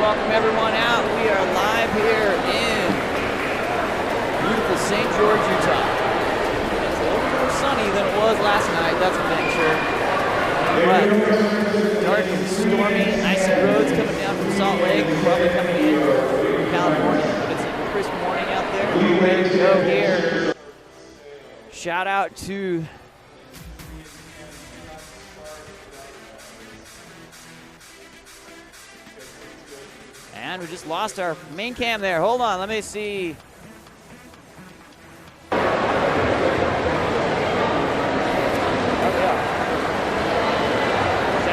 welcome everyone out. We are live here in beautiful St. George, Utah. It's a little more sunny than it was last night, that's for dang sure. But dark and stormy, icy roads coming down from Salt Lake, probably coming in from California. But it's a crisp morning out there. We're ready to go here. Shout out to and we just lost our main cam there. Hold on, let me see. Shout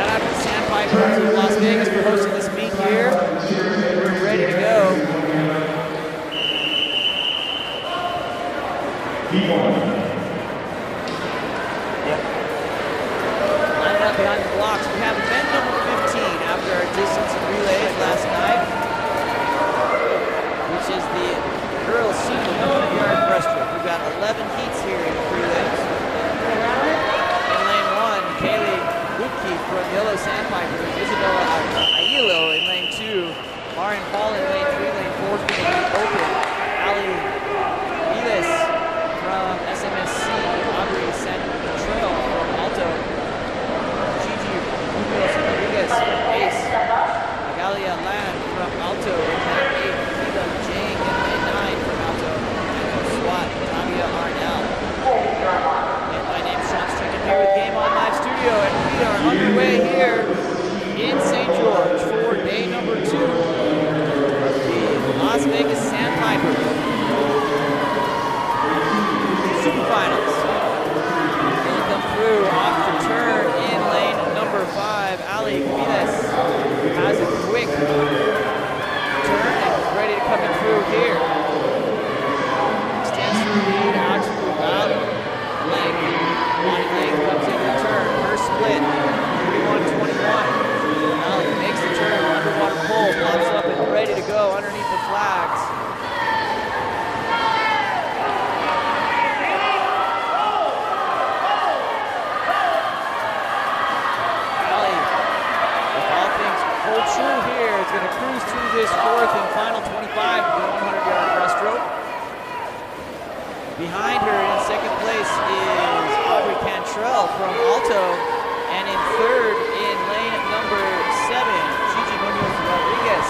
out to Sandpipers in Las Vegas for hosting this meet here. We're ready to go. Yep. Lining up behind the blocks. We have event number 15 after our distance and relays last night, which is the girls' senior 100-yard breaststroke. We've got 11 heats here in the prelims. In lane 1, Kaylee Woodkey from Yellow Sandpipers, Isabella Aiello in lane 2, Lauren Paul in lane 3, lane 4 is going to be open. Ali Viles from SMSC, Aubrey Santrail from Alto, Gigi Rodriguez from Ace, Magalia Land from Alto in lane 8, Keela Jane in lane 9 from Alto, and SWAT, Tavia Arnell. And my name's Sean Strickland here with Game On Live Studio, and we are underway here in St. George for day number 2 of the Las Vegas Sandpipers Superfinals. Gonna come through off the turn in lane number 5. Ali Guides has a quick turn and is ready to come in through here. Stands to the lead, out to the out. Lane. Bonnie Lane comes in the turn. Her split, 31-21. Ali makes the turn, underwater pole, pops up and ready to go underneath the flags. True here is going to cruise through this fourth and final 25 of the 100-yard breaststroke. Behind her in second place is Aubrey Cantrell from Alto, and in third in lane number 7, Gigi Munoz Rodriguez.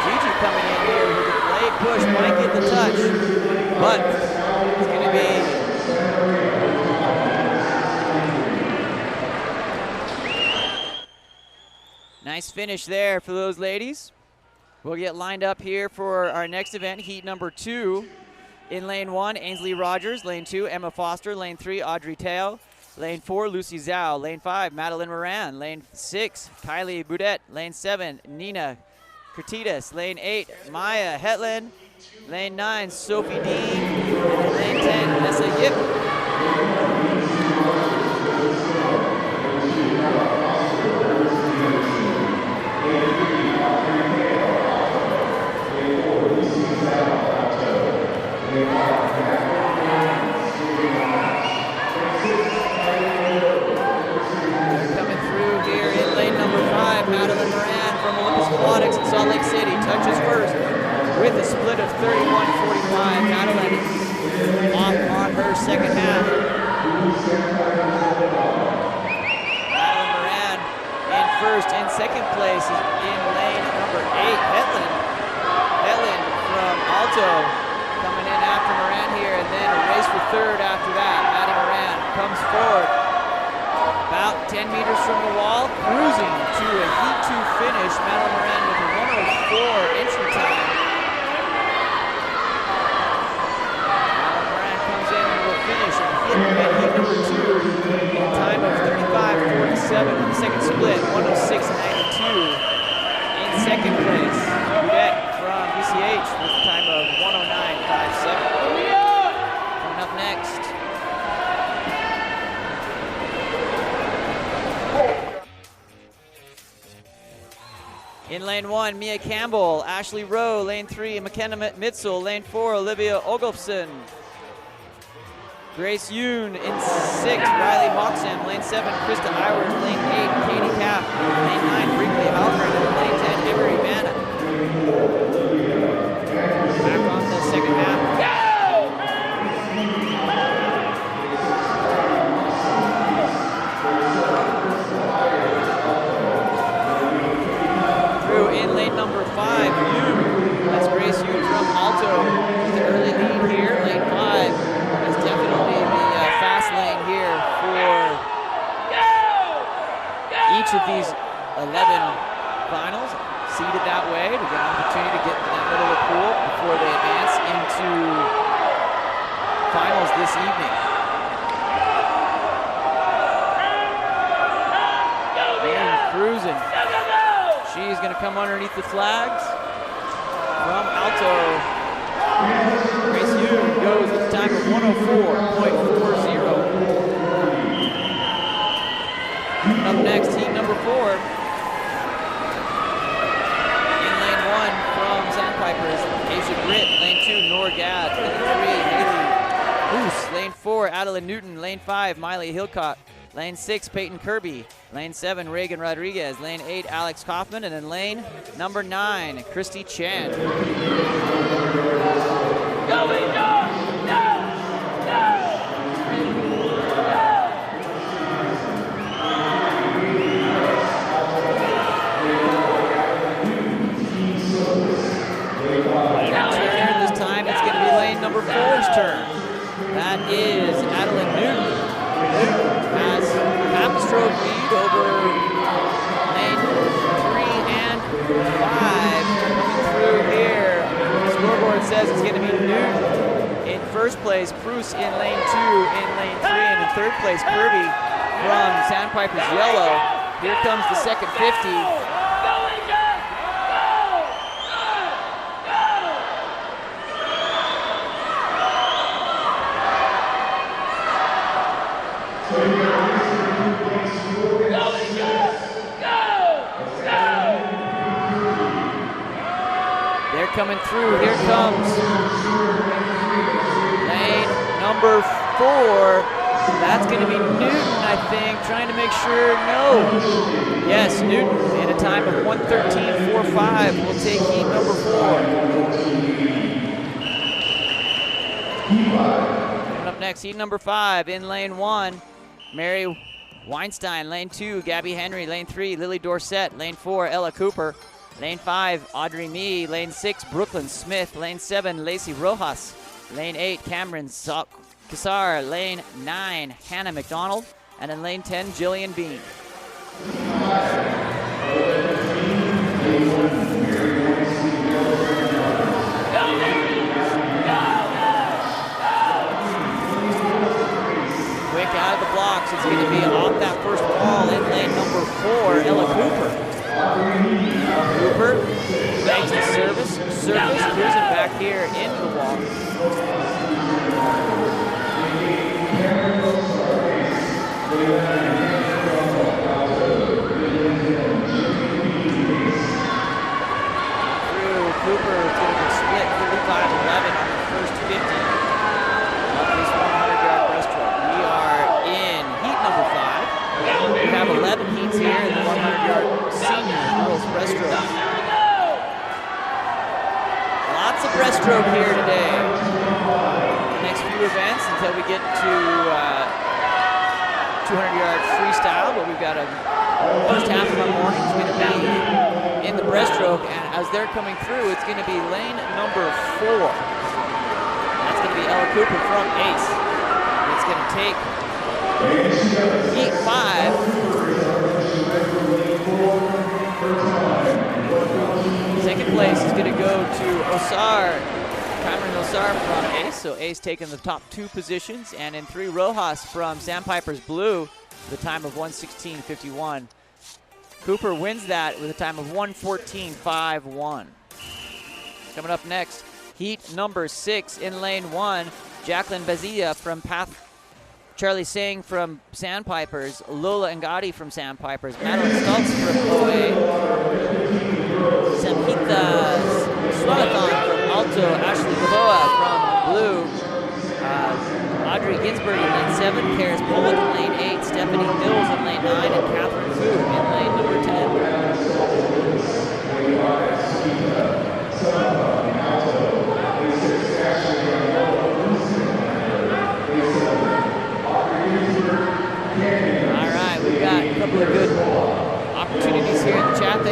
Gigi coming in here with a late push, might get the touch, but it's going to be nice finish there for those ladies. We'll get lined up here for our next event, heat number 2. In lane 1, Ainsley Rogers. Lane 2, Emma Foster. Lane 3, Audrey Teo. Lane 4, Lucy Zhao. Lane 5, Madeline Moran. Lane 6, Kylie Boudet. Lane 7, Nina Curtitas. Lane 8, Maya Hetland. Lane 9, Sophie Dean. And lane 10, Nessa Yip. Coming through here in lane number 5, Madeline Moran from Olympus Aquatics in Salt Lake City. Touches first with a split of 31-45. Madeline off on her second half. Madeline Moran in first. In second place is in lane number 8, Hetland. Hetland from Alto coming in after Moran here, and then a race for third after that. Maddie Moran comes forward about 10 meters from the wall, cruising to a Heat 2 finish. Madeline Moran with a 104 entry time. Madeline Moran comes in and will finish in heat number 2 in a time of 35-47 in the second split, 106.92 in second place. Boudet from BCH with a time of 109.57. Coming up next, in lane 1, Mia Campbell. Ashley Rowe. Lane 3, McKenna Mitzel. Lane 4, Olivia Ogolfsson. Grace Yoon in 6, Riley Moxham. Lane 7, Krista Iwers. Lane 8, Katie Kapp. Lane 9, Brinkley Halpern. Lane 10, Emery 11 finals, seeded that way to get an opportunity to get in that middle of the pool before they advance into finals this evening. Cruising. She's going to come underneath the flags. From Alto, Grace Yoon goes with a time of 104.40. Up next, heat number 4. In lane 1 from Sandpipers, Asia Britt. Lane 2, Nor Gad. Lane 3, Haley Hoos. Lane 4, Adeline Newton. Lane 5, Miley Hillcott. Lane 6, Peyton Kirby. Lane 7, Reagan Rodriguez. Lane 8, Alex Kaufman. And then lane number 9, Christy Chan. This time it's going to be lane number 4's turn. That is Adeline Newton. Has half a stroke lead over lane 3 and 5. Coming through here, the scoreboard says it's going to be Newton in first place, Bruce in lane 2, in lane 3, and in third place, Kirby from Sandpipers Yellow. Here comes the second 50. Coming through, here comes lane number 4. That's going to be Newton, I think, trying to make sure. No. Yes, Newton in a time of 1:13.45 will take heat number 4. Coming up next, heat number 5 in lane 1, Mary Weinstein. Lane 2, Gabby Henry. Lane 3, Lily Dorsett. Lane 4, Ella Cooper. Lane 5, Audrey Mee. Lane 6, Brooklyn Smith. Lane 7, Lacey Rojas. Lane 8, Cameron Kassar. Lane 9, Hannah McDonald. And in lane 10, Jillian Bean. Quick out of the blocks. It's going to be off that first wall in lane number 4, Ella Cooper. Cooper makes the service, cruising back here into the wall. Through Cooper, it's going to be split 35-11 on the first 50 of this 100-yard breaststroke. We are in heat number 5. We have 11 heats here in the 100-yard senior girls breaststroke. Lots of breaststroke here today. The next few events until we get to 200-yard freestyle, but we've got a first half of our morning is going to be in the breaststroke, and as they're coming through, it's going to be lane number 4. That's going to be Ella Cooper from Ace. It's going to take heat 5. Second place is going to go to Osar, Cameron Osar from Ace. So Ace taking the top 2 positions, and in 3, Rojas from Sandpipers Blue with a time of 1:16.51. Cooper wins that with a time of 1:14.51. Coming up next, heat number 6 in lane 1, Jacqueline Bazilla from Path. Charlie Singh from Sandpipers, Lola Ngadi from Sandpipers, Madeline Stultz from OA, Samhita Swalathan from Alto, Ashley Laboa from Blue, Audrey Ginsberg in lane 7, Karis Pollock in lane 8, Stephanie Mills in lane 9, and Catherine Fu in lane number 10. All right, we've got a couple of good opportunities here in the chat.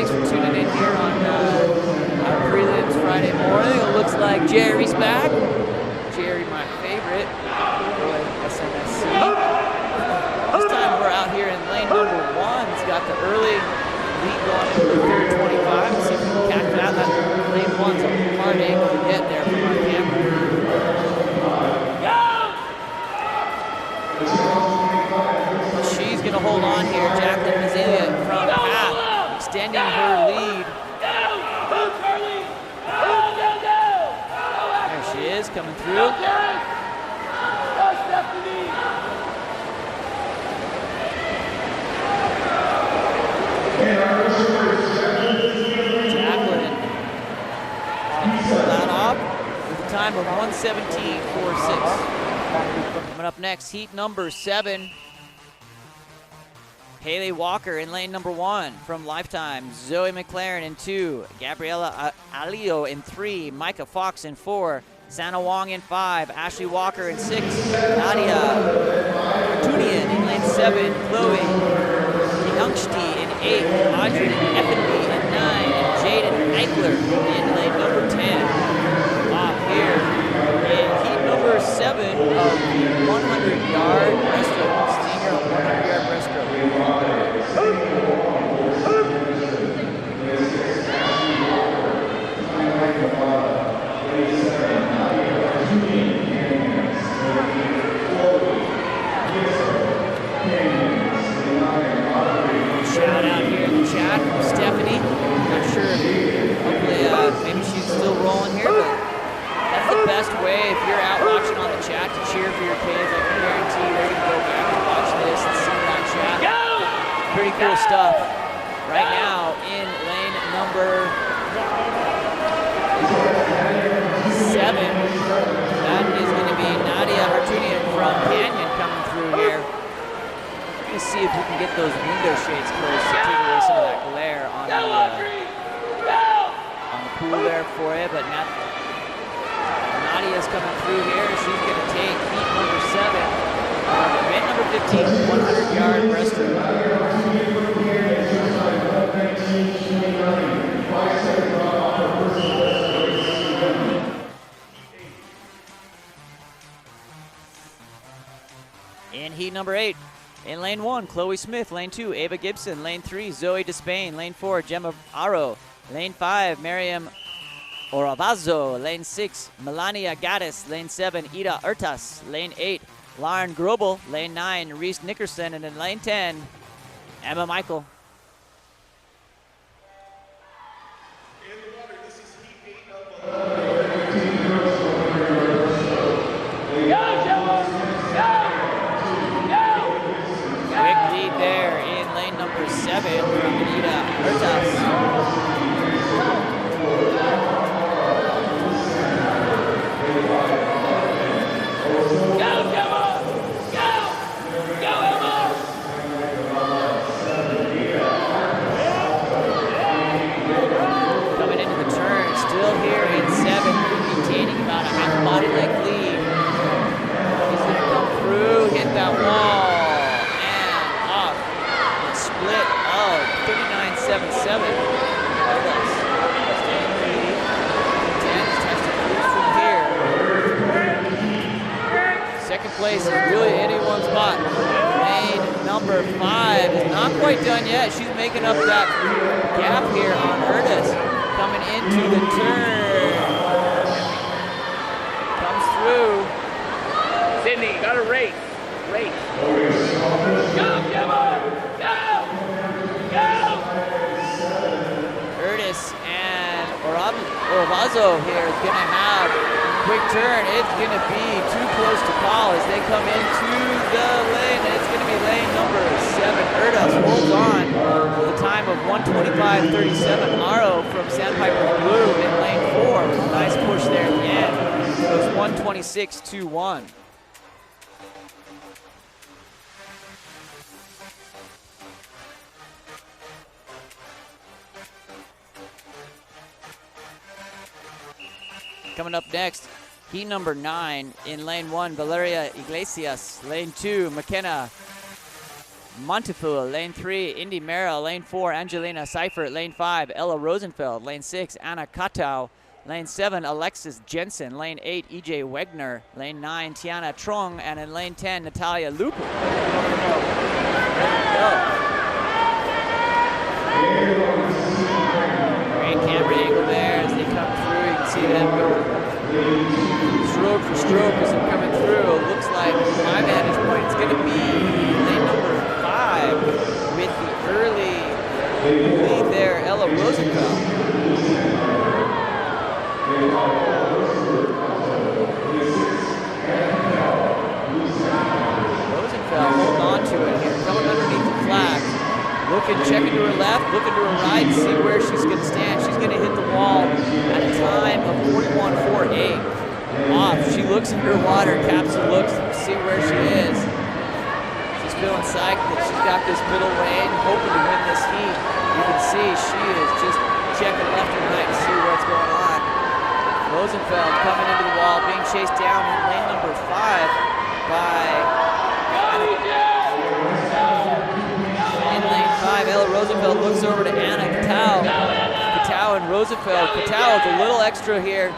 on into the third 25. Let's see if we can catch that. That lane one's a hard angle to get there from our camera. She's going to hold on here. Jacqueline Mazelia from Pat, extending her lead. There she is, coming through. Jacqueline pull that off with a time of 1:17.46. Coming up next, heat number 7. Haley Walker in lane number 1 from Lifetime. Zoe McLaren in 2. Gabriela Alio in 3. Micah Fox in 4. Sana Wong in 5. Ashley Walker in 6. Nadia Artunian in lane 7. Chloe Youngsti in 8. Audrey Effenby in 9. And Jaden Eichler in lane number 10. Off here in heat number 7 of the 100-yard breaststroke. Senior 100-yard breaststroke. Shout out here in the chat from Stephanie. Not sure, hopefully, maybe she's still rolling here, but that's the best way if you're out watching on the chat to cheer for your kids. I can guarantee they're going to go back and watch this and see that chat. Pretty cool stuff. Right now in lane number 7, that is going to be Nadia Artunian from Canyon coming through here. Let's see if we can get those window shades closed to take away some of that glare on the pool there for you. But Nadia's coming through here. She's going to take heat number 7. Event number 15, 100-yard breaststroke. In heat number 8, in lane 1, Chloe Smith. Lane 2, Ava Gibson. Lane 3, Zoe Despain. Lane 4, Gemma Aro. Lane 5, Miriam Oravazo. Lane 6, Melania Gaddis. Lane 7, Ida Urtas. Lane 8, Lauren Grobel. Lane 9, Reese Nickerson. And in lane 10, Emma Michael. Quick lead there in lane number 7 from Ida Urtas. Coming into the turn, still here in 7, maintaining about a half body length lead. He's going to come through, hit that wall, and off. It's split of 39.77. Staying lead. 10 tested from here. Second place is really anyone's spot. Lane number 5 is not quite done yet. She's making up that gap here on Ernest. Coming into the turn. Comes through. Sydney, got a race. Race. Go, Gemma! Go! Go! Ernest and Oravazo here is going to have a quick turn. It's going to be too close to call as they come into the lane. And it's going to be lane number 7. Ernest holds on with a time of 1:25.37. Aro from Sandpipers Blue in lane 4 with a nice push there at the end. It was 1:26.21. Coming up next, heat number 9 in lane 1, Valeria Iglesias. Lane 2, McKenna Montefiore. Lane 3, Indy Merrill. Lane 4, Angelina Seifert. Lane 5, Ella Rosenfeld. Lane 6, Anna Katau. Lane 7, Alexis Jensen. Lane 8, EJ Wegner. Lane 9, Tiana Trong. And in lane 10, Natalia Lupu. There we go. she's going to stand. She's going to hit the wall at a time of 41.48. Off. She looks in her water capsule, looks to see where she is. She's feeling psyched that she's got this middle lane, hoping to win this heat. You can see she is just checking left and right to see what's going on. Rosenfeld coming into the wall, being chased down in lane number 5 by in lane 5. Ella Rosenfeld looks over to Anna Katau. Katau and Rosenfeld. Katau with a little extra here.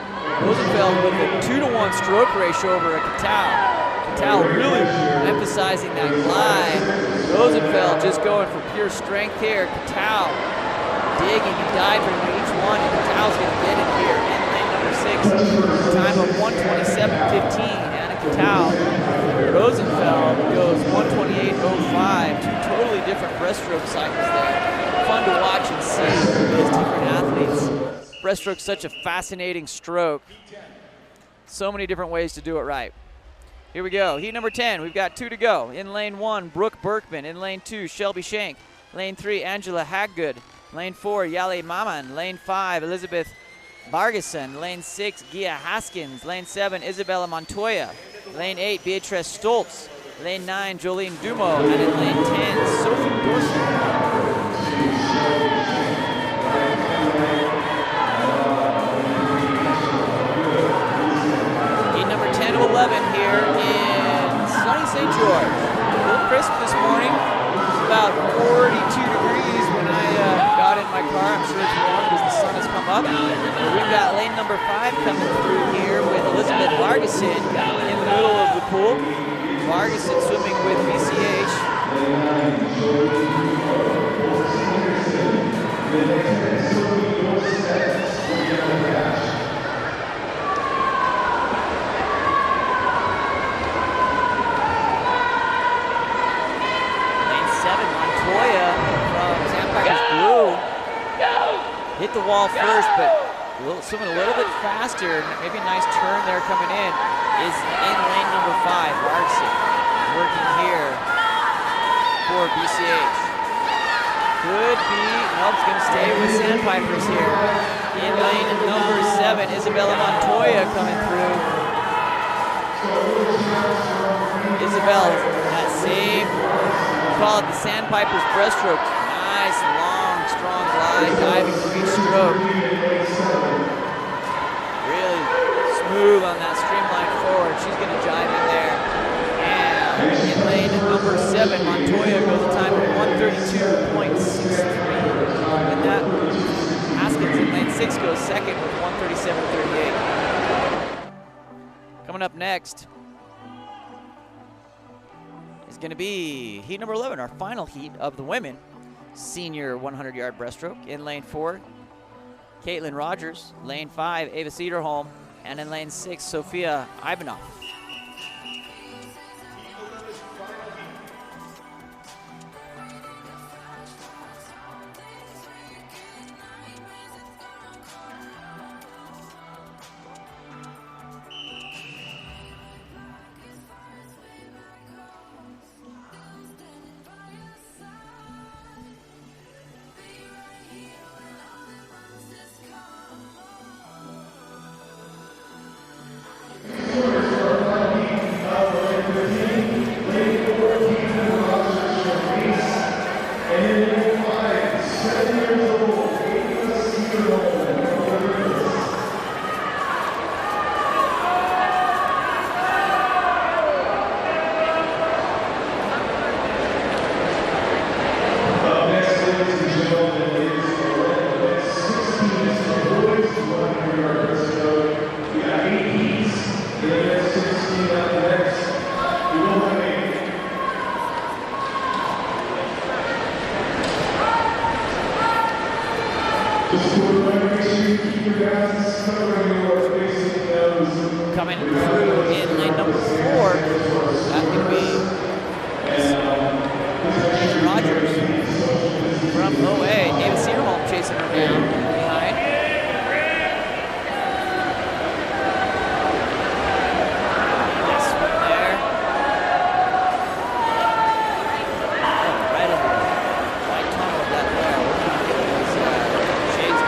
Rosenfeld with a 2-to-1 stroke ratio over a Katau. Katau really emphasizing that glide. Rosenfeld just going for pure strength here. Katau digging and diving into each one, and Katau's going to get it here in lane number 6. Time of 1:27.15. Anna Katau. Rosenfeld goes 1:28.05. Two totally different breaststroke cycles there. Fun to watch and see these different athletes. Breaststroke's such a fascinating stroke. So many different ways to do it right. Here we go. Heat number 10. We've got 2 to go. In lane 1, Brooke Berkman. In lane 2, Shelby Shank. Lane 3, Angela Haggood. Lane 4, Yale Maman. Lane 5, Elizabeth Bargeson. Lane 6, Gia Haskins. Lane 7, Isabella Montoya. Lane 8, Beatrice Stoltz. Lane 9, Jolene Dumo. And in lane 10, Sophie Dorson. Heat number 10 to 11 here in sunny St. George. A little crisp this morning. It's about 42 degrees when I got in my car. I'm sure it's warm because the sun has come up. We've got lane number 5 coming through here with Elizabeth Vargason in the middle of the pool. Vargason swimming with BCH. Lane 7, Montoya from Sandpipers Blue. Hit the wall first, but swimming a little bit faster. Maybe a nice turn there coming in. Is in lane number 5, Vargason, working here for BCH. Could be, nope, it's going to stay with Sandpipers here. In lane number 7, Isabella Montoya coming through. Isabella, that same, we call it the Sandpipers breaststroke. Nice, long, strong glide, diving for each stroke. Really smooth on that streamline forward. She's going to jive in there. And in lane number 7, Montoya goes a time of 1:32.63. And that Haskins in lane 6 goes second with 1:37.38. Coming up next is going to be heat number 11, our final heat of the women. Senior 100-yard breaststroke. In lane 4, Caitlin Rogers. Lane 5, Ava Cedarholm. And in lane 6, Sophia Ivanov. Coming through in lane number 4, that's going to be Rogers from OA. David Cedarholm chasing her down behind. Nice swim there. Oh, right in the white tunnel of that there. We're going to get those shades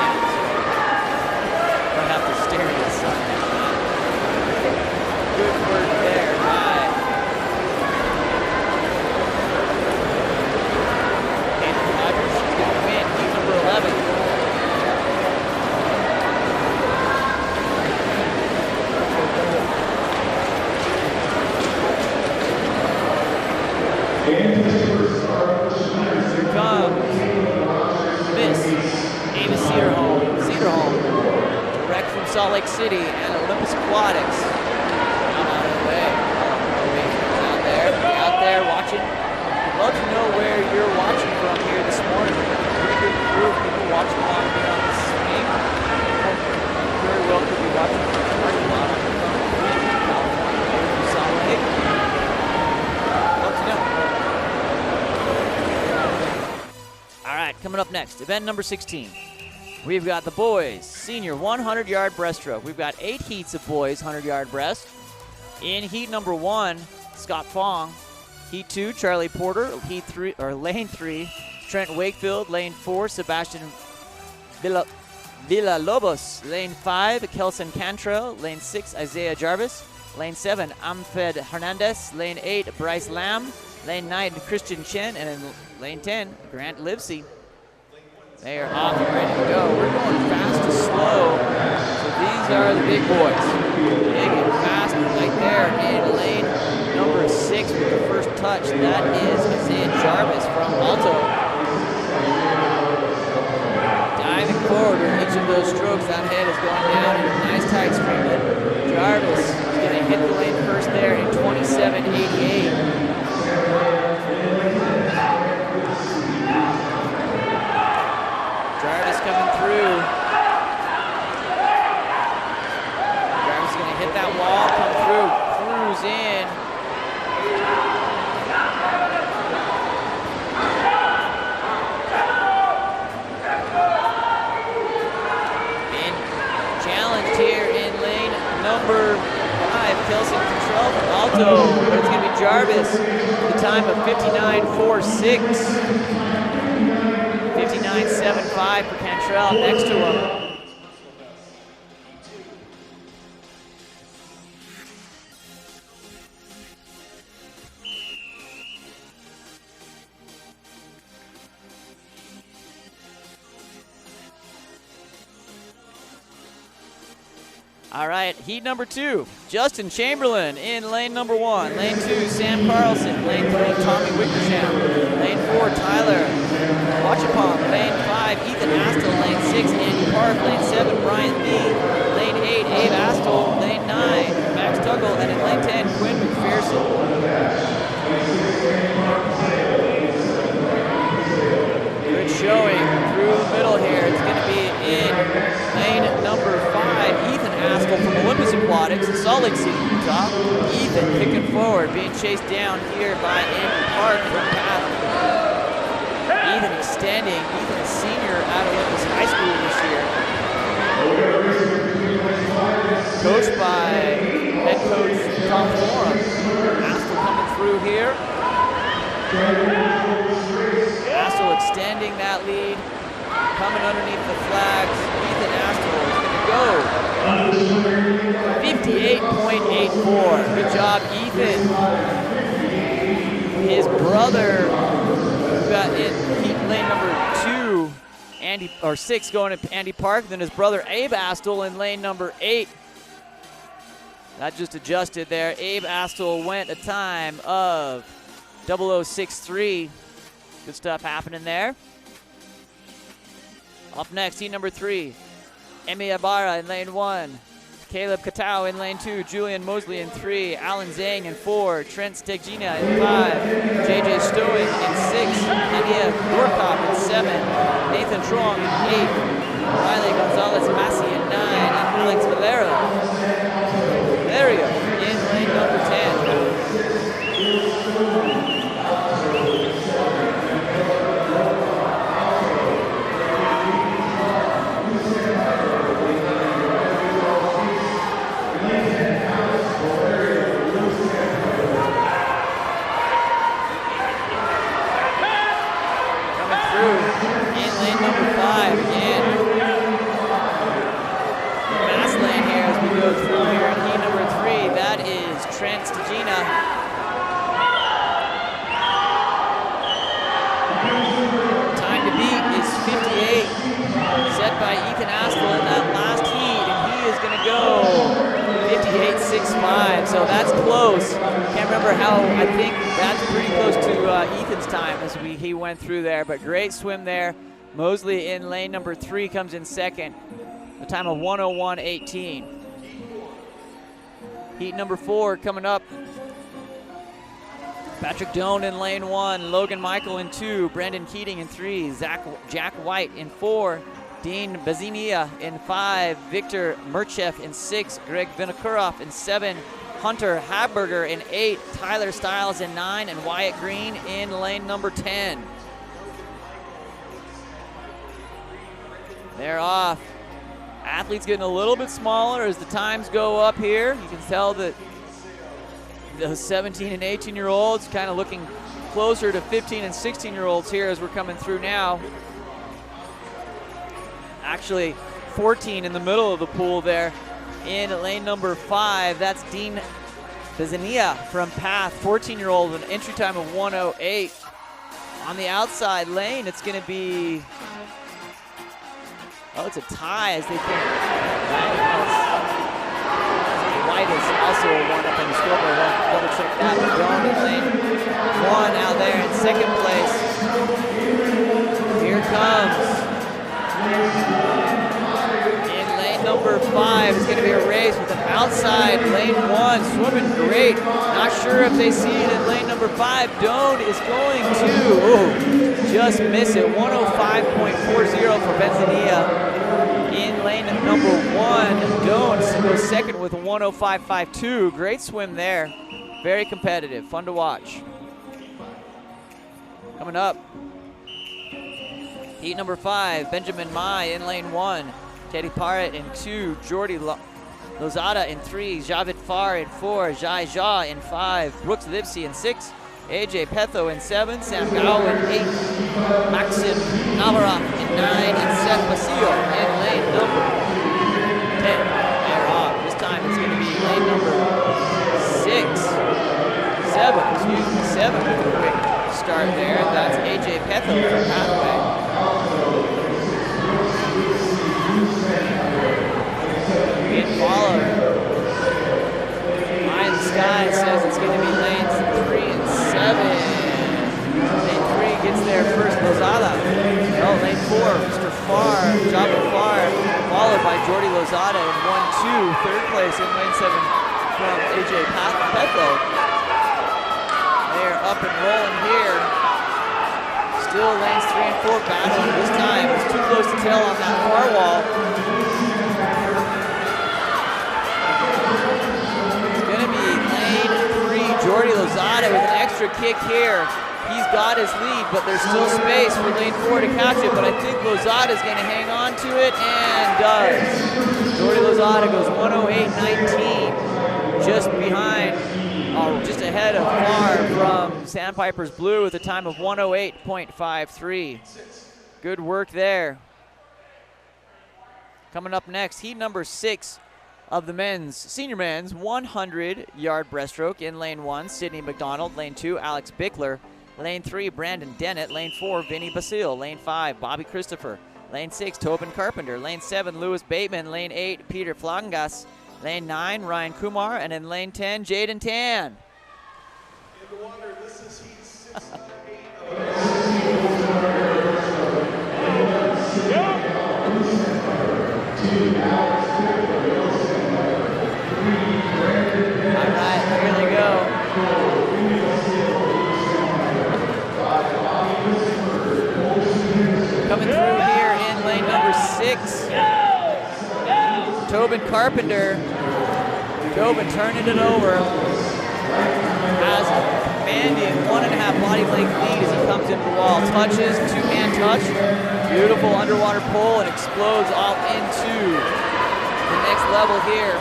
Salt Lake City and Olympus Aquatics. Out of the way. Out there watching. I'd love to know where you're watching from here this morning. Pretty good crew of people watching along here on this game. Very well could be watching from the parking lot on the phone. California, Salt Lake. Love to know. All right, coming up next, event number 16. We've got the boys senior 100-yard breaststroke. We've got 8 heats of boys 100-yard breast. In heat number 1, Scott Fong. Heat 2, Charlie Porter. Heat 3 or lane 3, Trent Wakefield. Lane 4, Sebastian Villalobos. Lane 5, Kelson Cantrell. Lane 6, Isaiah Jarvis. Lane 7, Amfed Hernandez. Lane 8, Bryce Lamb. Lane 9, Christian Chen. And in lane 10, Grant Livesey. They are off and ready to go. We're going fast to slow. So these are the big boys. Big and fast right there in lane number 6 with the first touch. That is Isaiah Jarvis from Alto. Diving forward with each of those strokes. That head is going down in a nice tight stream. Jarvis is going to hit the lane first there in 27.88. Jarvis coming through. Jarvis is going to hit that wall, come through, cruise in. And challenged here in lane number 5, Kelson Control from Alto. But it's going to be Jarvis, the time of 59.46. 59.75 for Cantrell next to him. All right, heat number 2, Justin Chamberlain in lane number 1. Lane 2, Sam Carlson. Lane 3, Tommy Wickersham. Lane 4, Tyler Wachapong. Lane 5, Ethan Astle. Lane 6, Andy Park. Lane 7, Brian Lee. Lane 8, Abe Astle. Lane 9, Max Tuggle. And in lane 10, Quinn McPherson. Good showing through the middle here. It's going to be in lane number 5, Ethan Astle from Olympus Aquatics in Salt Lake City, Utah. Ethan picking forward, being chased down here by Andy Park from Path. Ethan extending. Ethan is senior at Olympus High School this year. Coached by head coach Tom Forum. Astle coming through here. Astle extending that lead. Coming underneath the flags. Ethan Astle is going to go 58.84. Good job, Ethan. His brother got in lane number 6 going to Andy Park. Then his brother Abe Astle in lane number 8. That just adjusted there. Abe Astle went a time of 0063. Good stuff happening there. Up next, heat number 3, Emi Ibarra in lane 1. Caleb Katau in lane 2, Julian Mosley in 3, Alan Zhang in 4, Trent Steggina in 5, JJ Stowing in 6, Nadia Gorkop in 7, Nathan Trong in 8, Riley Gonzalez Massey in 9, and Alex Valerio in lane number 10. Number 5 again. Fast lane here as we go through here in heat number 3. That is Trent Steggina. Time to beat is 58. Set by Ethan Astle in that last heat, and he is going to go 58.65. So that's close. Can't remember how. I think that's pretty close to Ethan's time as he went through there. But great swim there. Mosley in lane number 3 comes in second. a time of 1:01.18. Heat number 4 coming up. Patrick Doan in lane 1, Logan Michael in 2, Brandon Keating in 3, Jack White in 4, Dean Bazinia in 5, Victor Merchev in 6, Greg Vinokurov in 7, Hunter Haberger in 8, Tyler Stiles in 9, and Wyatt Green in lane number 10. They're off. Athletes getting a little bit smaller as the times go up here. You can tell that the 17 and 18-year-olds kind of looking closer to 15 and 16-year-olds here as we're coming through now. Actually, 14 in the middle of the pool there in lane number 5. That's Dean Bezania from Path, 14-year-old with an entry time of 1:08. On the outside lane, it's going to be, oh, it's a tie as they think. White is also a 1 up on the scoreboard. We'll double check that. Doan in lane 1 out there in second place. Here comes. In lane number 5, it's going to be a race with an outside lane 1. Swimming great. Not sure if they see it in lane number 5. Doan is going to just miss it. 1:05.40 for Benzania. In lane number 1, Doan goes second with a 1:05.52. Great swim there. Very competitive. Fun to watch. Coming up, heat number 5, Benjamin Mai in lane 1, Teddy Parrott in 2, Jordi Lozada in 3, Javid Farr in 4, Jai Jha in 5, Brooks Livesey in 6, AJ Petho in 7, Sam Gao in 8, Maxim Navarro in 9, and Seth Basillo in lane number 10. They're off. This time it's going to be lane number 7 with a quick start there. That's AJ Petho from Pathway. Being followed. Eye in the Sky says it's going to be lanes 3 and 7. Lane 3 gets there first, Lozada. No, lane 4, Mr. Farr, Javid Farr, followed by Jordi Lozada in 1-2. Third place in lane 7 from AJ Petho. They're up and rolling here. Still lanes 3 and 4 battling this time. It's too close to tell on that far wall. It's going to be lane 3, Jordi Lozada with an extra kick here. He's got his lead, but there's still space for lane 4 to catch it, but I think Lozada is going to hang on to it, and does. Jordi Lozada goes 1:08.19, just behind, just ahead of Farr from Sandpipers Blue with a time of 1:08.53. Good work there. Coming up next, heat number 6 of the senior men's 100-yard breaststroke. In lane 1, Sidney McDonald. Lane 2, Alex Bickler. Lane 3, Brandon Dennett. Lane 4, Vinny Basile. Lane 5, Bobby Christopher. Lane 6, Tobin Carpenter. Lane 7, Lewis Bateman. Lane 8, Peter Flangas. Lane 9, Ryan Kumar. And in lane 10, Jaden Tan. All right, here they go. Coming through here in lane number 6, Tobin Carpenter. Tobin turning it over. Has a commanding 1.5 body length lead as he comes into the wall. Touches, two-hand touch. Beautiful underwater pull and explodes off into the next level here.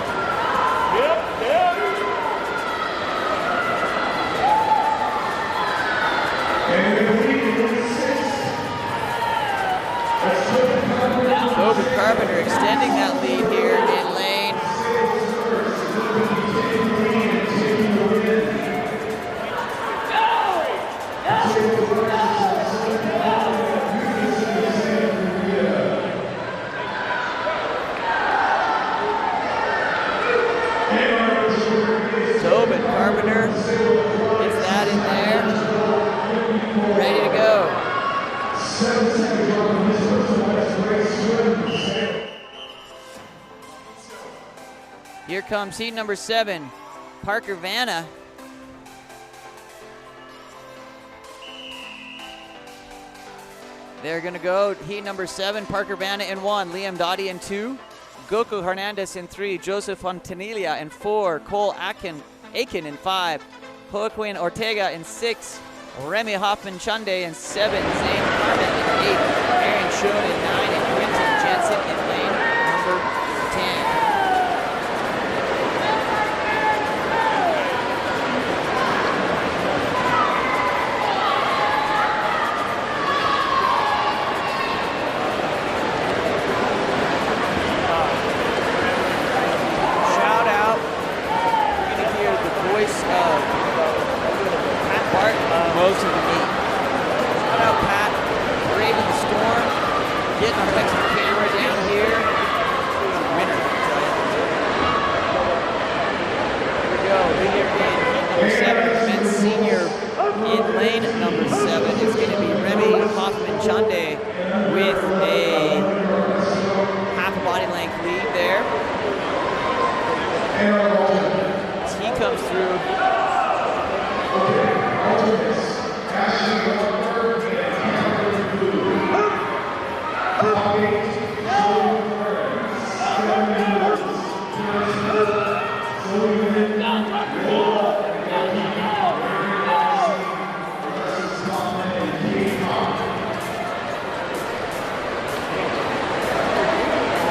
Tobin Carpenter extending that lead here in lane. Tobin Carpenter gets that in there. Ready to go. Here comes heat number 7, Parker Vanna. They're gonna go heat number 7, Parker Vanna in 1, Liam Dottie in 2, Goku Hernandez in 3, Joseph Fontanilla in 4, Cole Aiken in 5, Joaquin Ortega in 6, Remy Hoffman Chande in 7, Zane Carmen in 8, Aaron Schoen in 9, and Quentin Jensen in lane number 10. Most of the meet. Shout out Pat, braving the storm, getting our extra camera down here. Winner, I tell you. Here we go. Leader in number 7, men's senior in lane number 7. It's going to be Remy Hoffman Chande with a half a body length lead there. As he comes through.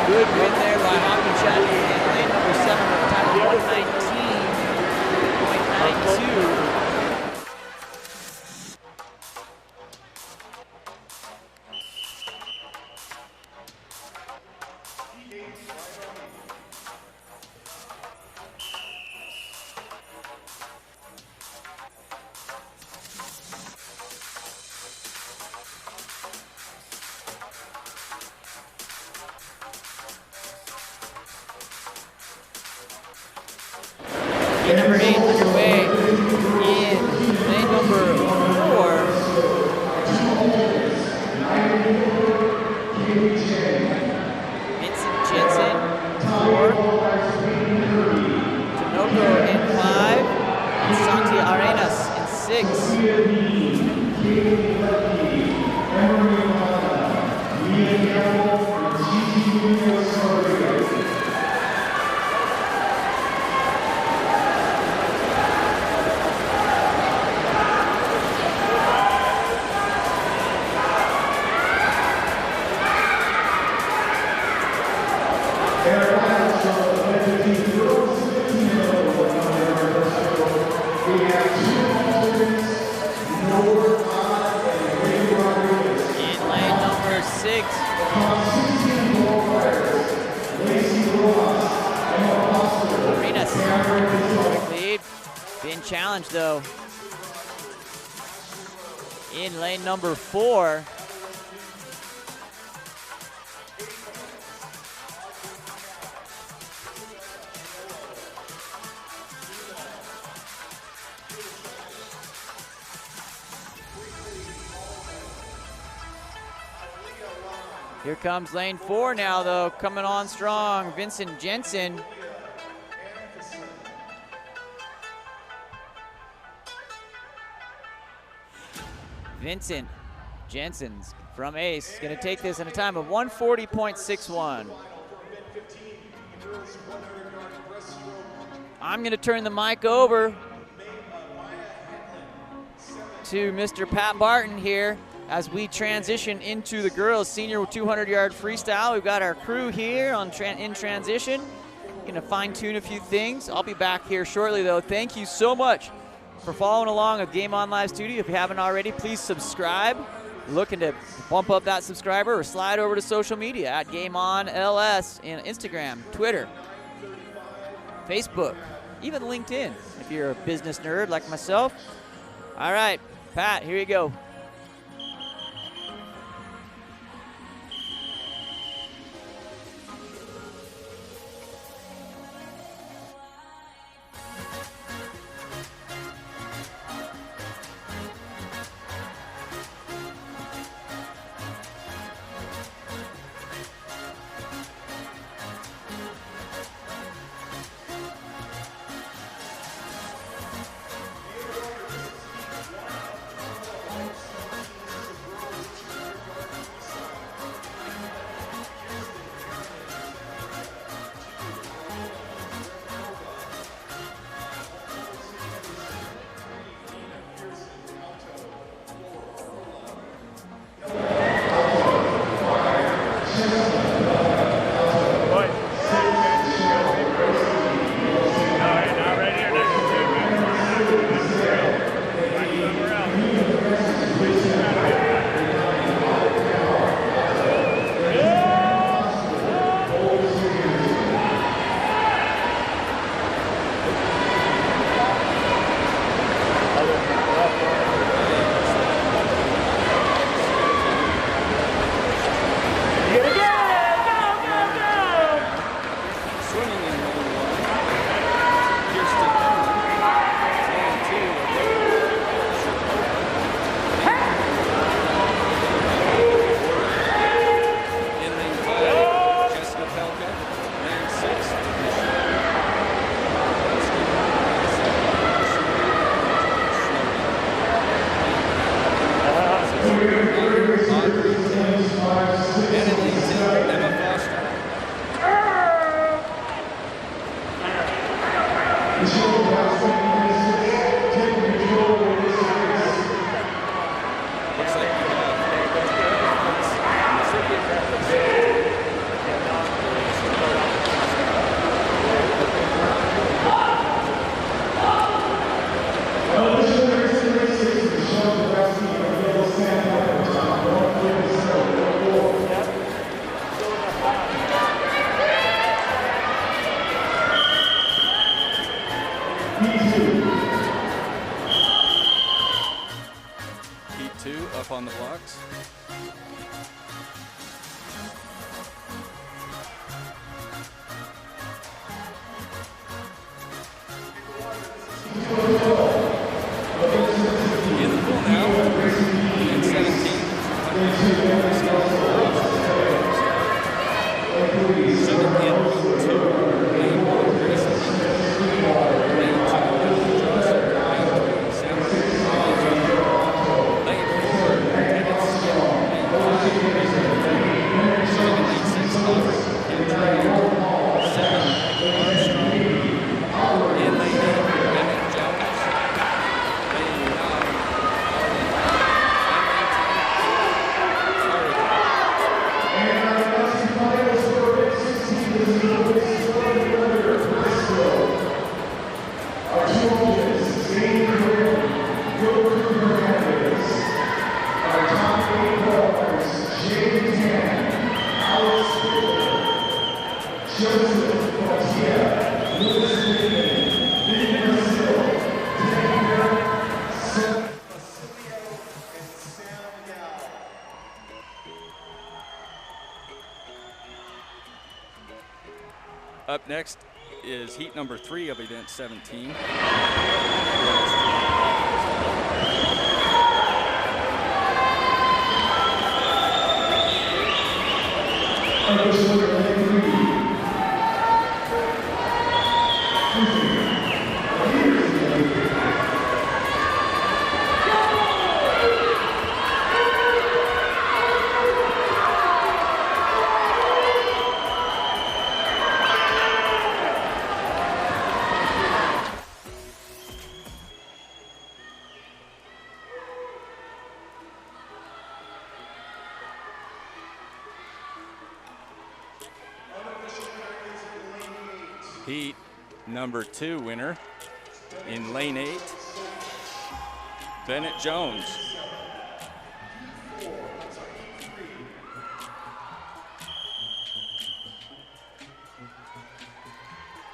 Good win there by Hoffman Chande in lane number 7 with a time of 119.92. Number 8 underway in lane number 4. Vincent Jensen, 4. Tinoco in 5. And Santi Arenas in 6. Challenge though in lane number 4. Here comes lane 4 now though, coming on strong, Vincent Jensen. Vincent Jensen's from Ace is going to take this in a time of 140.61. I'm going to turn the mic over to Mr. Pat Barton here as we transition into the girls' senior 200-yard freestyle. We've got our crew here in transition. Going to fine-tune a few things. I'll be back here shortly, though. Thank you so much for following along with Game On Live Studio. If you haven't already, please subscribe. Looking to bump up that subscriber, or slide over to social media at Game On LS in Instagram, Twitter, Facebook, even LinkedIn if you're a business nerd like myself. All right, Pat, here you go. up on the blocks. In the pool now, in 17. Up next is heat number 3 of event 17. Heat number 2 winner in lane 8, Bennett Jones.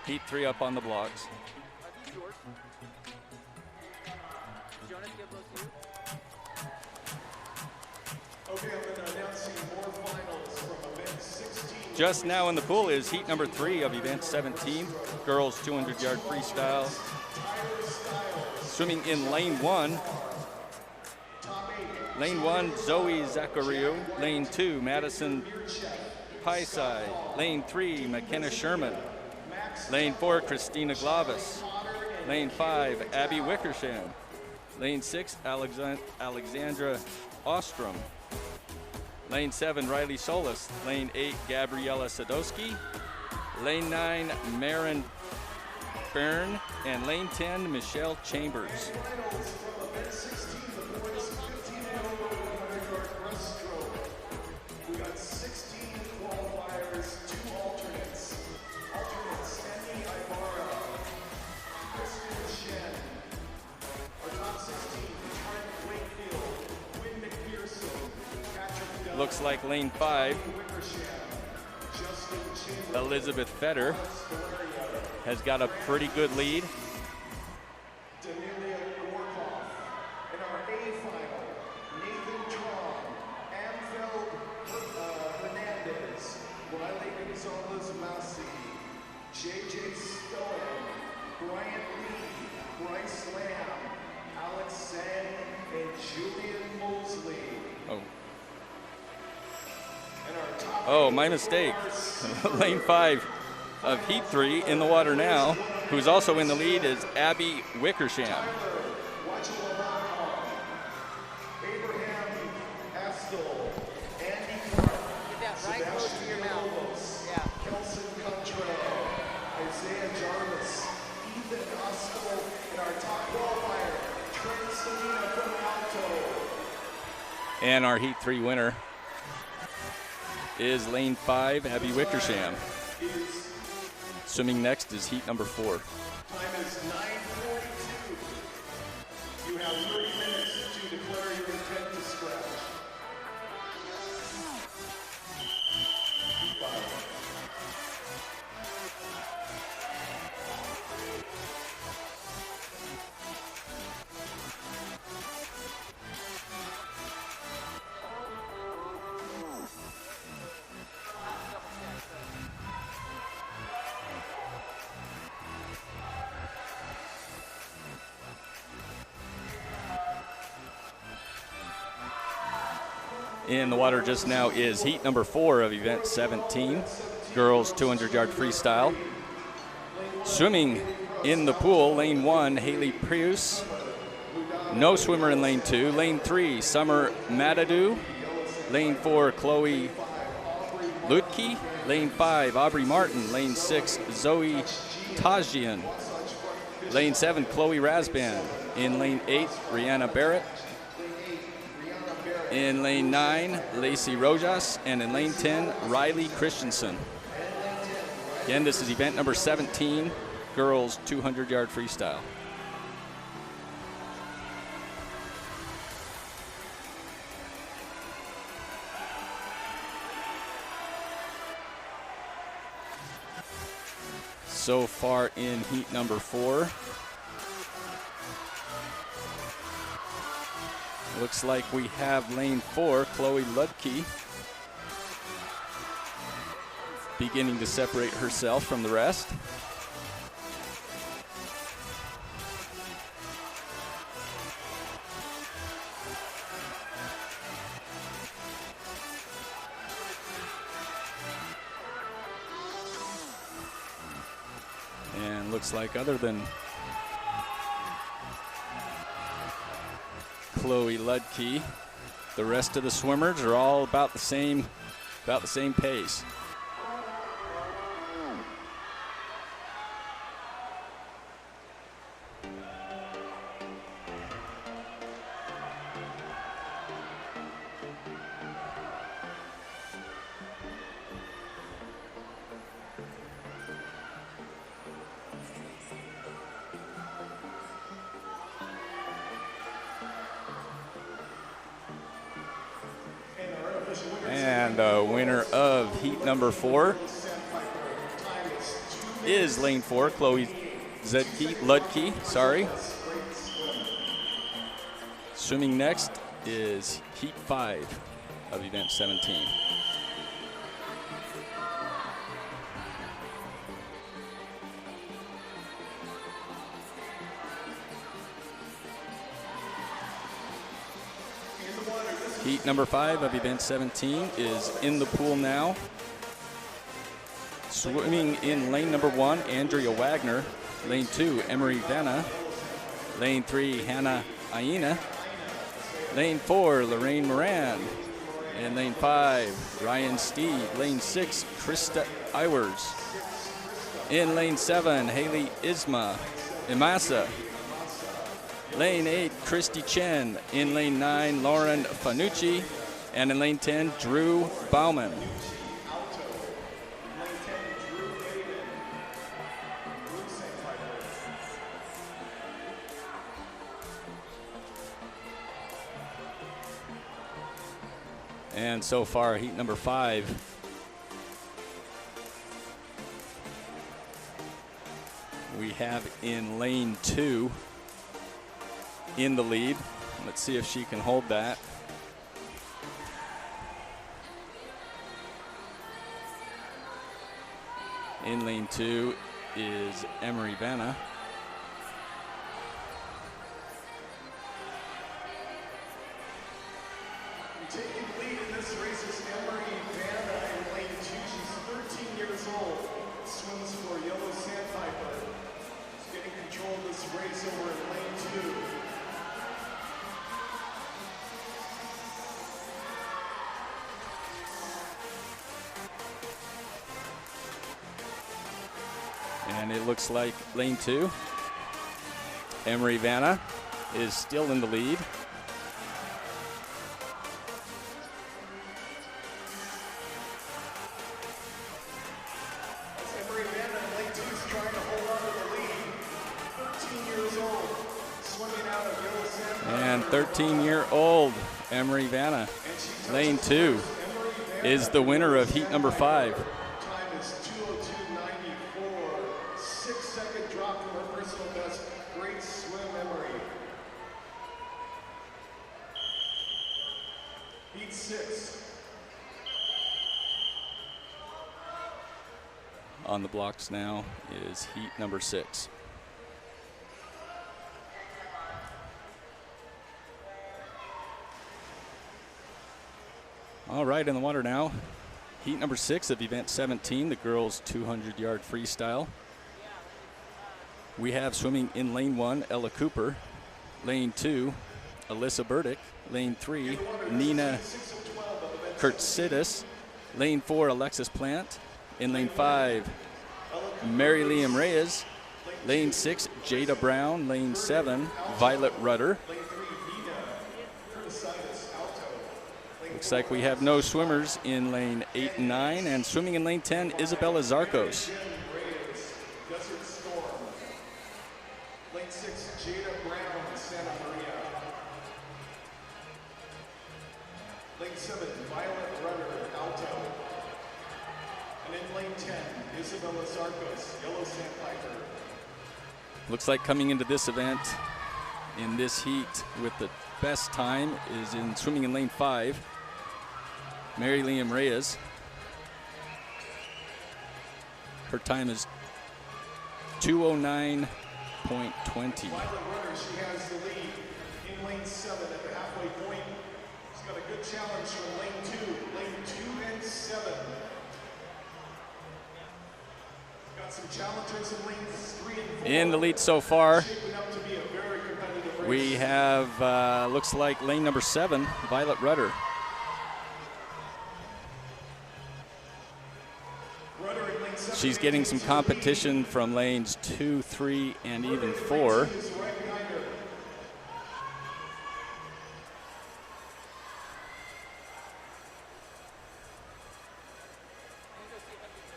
Heat 3 up on the blocks. Just now in the pool is heat number 3 of event 17, girls 200-yard freestyle. Swimming in lane 1. Lane 1, Zoe Zachariou. Lane 2, Madison Paisai. Lane 3, McKenna Sherman. Lane 4, Christina Glavis. Lane 5, Abby Wickersham. Lane 6, Alexandra Ostrom. Lane 7, Riley Solis. Lane 8, Gabriella Sadowski. Lane 9, Marin Byrne. And lane 10, Michelle Chambers. We got 16 qualifiers, 2 alternates. Alternates, Andy Ibarra, Kristen Shen. Our top 16, Trent Wakefield, Quinn McPherson, Patrick Looks like lane 5, Elizabeth Fetter, has got a pretty good lead. Danelia Gorkoff. In our A final, Nathan Tron, Amfeld Hernandez, Riley Gonzalez Massey, JJ Stone, Bryant Lee, Bryce Lamb, Alex Sang, and Julian Mosley. Oh, my mistake. Lane 5 of heat 3 in the water now. Who's also in the lead is Abby Wickersham. Abraham Astle, Andy Clark, Get that right close to your mouth. Yeah. Kelson Cuntrell, Isaiah Jarvis, Ethan Ostel, and our top qualifier, Trent Selena from Alto. And our heat 3 winner is lane 5, Abby Wickersham. Swimming next is heat number 4. Time is 9:42. You have 30 minutes to declare your intent to scratch. in the water just now is heat number 4 of event 17, girls 200-yard freestyle. Swimming in the pool, lane 1, Haley Prius. No swimmer in lane 2. Lane 3, Summer Matadou. Lane 4, Chloe Lutke. Lane 5, Aubrey Martin. Lane 6, Zoe Tajian. Lane 7, Chloe Rasband. In lane 8, Rihanna Barrett. In lane 9, Lacey Rojas. And in lane 10, Riley Christensen. Again, this is event number 17, girls 200-yard freestyle. So far in heat number 4. Looks like we have lane 4, Chloe Ludke, beginning to separate herself from the rest. And looks like other than Chloe Ludke, the rest of the swimmers are all about the same pace. And the winner of heat number 4 is lane 4, Chloe Ludke, sorry. Swimming next is heat 5 of event 17. Heat number 5 of event 17 is in the pool now. Swimming in lane number 1, Andrea Wagner. Lane 2, Emery Vanna. Lane 3, Hannah Aina. Lane 4, Lorraine Moran. And lane 5, Ryan Steed. Lane 6, Krista Iwers. In lane 7, Haley Imasa. Lane 8, Christy Chen. In lane 9, Lauren Fanucci. And in lane 10, Drew Bauman. And so far, heat number 5. We have in lane 2 in the lead. Let's see if she can hold that. In lane 2 is Emery Vanna. Taking the lead in this race is Emery Vanna in lane 2. She's 13 years old. Swims for Yellow Sandpiper. She's getting control of this race over in lane 2. And it looks like lane 2, Emery Vanna, is still in the lead. Emery Vanna in lane 2 is trying to hold on to the lead. 13 years old, swimming out of Yellow Sandpiper. And 13-year-old Emery Vanna, lane 2, is the winner of heat number 5. 6-second drop from her personal best. Great swim, Emery. Heat 6. On the blocks now is heat number 6. All right, in the water now. Heat number 6 of event 17, the girls 200-yard freestyle. We have swimming in lane 1, Ella Cooper. Lane 2, Alyssa Burdick. Lane 3, Nina Kurtzidis. Lane 4, Alexis Plant. In lane 5, Mary Liam Reyes. Lane 6, Jada Brown. Lane 7, Violet Rudder. Looks like we have no swimmers in lane 8 and 9, and swimming in lane 10, Isabella Zarcos. Lane 6, Jada Brown, Santa Maria. Lane 7, Violet Rudder, Alto. And in lane 10, Isabella Zarcos, Yellow Sandpiper. Looks like coming into this event in this heat with the best time is in swimming in lane 5, Mary Liam Reyes. Her time is 2:09.20. Violet Rudder, she has the lead in lane 7 at the halfway point. She's got a good challenge from lane 2 and 7. Got some challengers in lanes 3 and 4. In the lead so far, Shaping up to be a very competitive race. we have, looks like lane number 7, Violet Rudder. Rudder in lane 7. She's getting some competition from lanes 2, 3, and even 4. Is right behind her.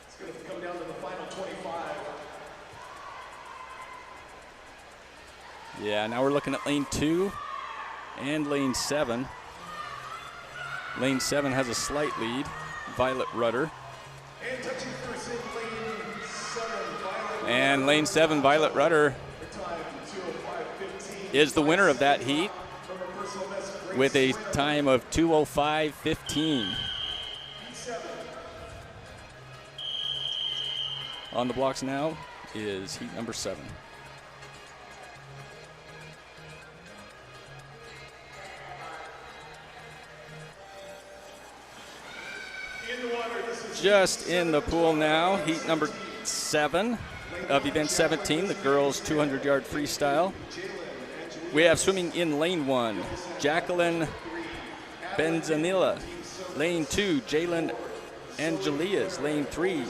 It's going to come down to the final 25. Yeah, now we're looking at lane 2 and lane 7. Lane 7 has a slight lead, Violet Rudder. And touching first in lane 7, Violet. And lane 7, Violet Rudder, Her time 2:05.15. is the winner of that heat From her personal best, great with a sprint. time of 2:05.15. Heat 7. On the blocks now is heat number 7. In the water, this is Just in the pool now, heat number 7 of event 17, the girls 200-yard freestyle. We have swimming in lane 1, Jacqueline Benzanilla. Lane 2, Jalen Angelias. Lane 3,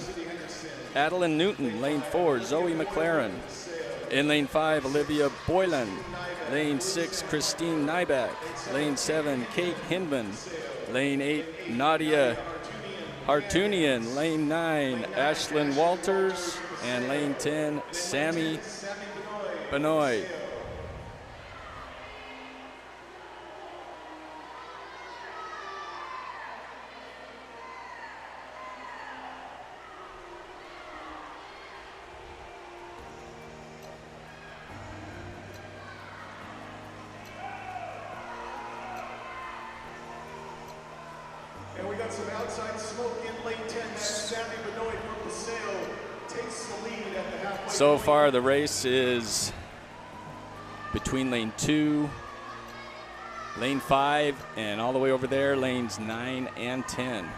Adeline Newton. Lane 4, Zoe McLaren. In lane 5, Olivia Boylan. Lane 6, Christine Nyback. Lane 7, Kate Hindman. Lane 8, Nadia Hartunian. Lane 9, Ashlyn Walters. And lane 10, Sammy Benoit. And we got some outside smoke in lane 10. That's Sammy Benoit from Paseo. Takes the lead at the halfway So point. far, the race is between lane 2, lane 5, and all the way over there, lanes 9 and 10.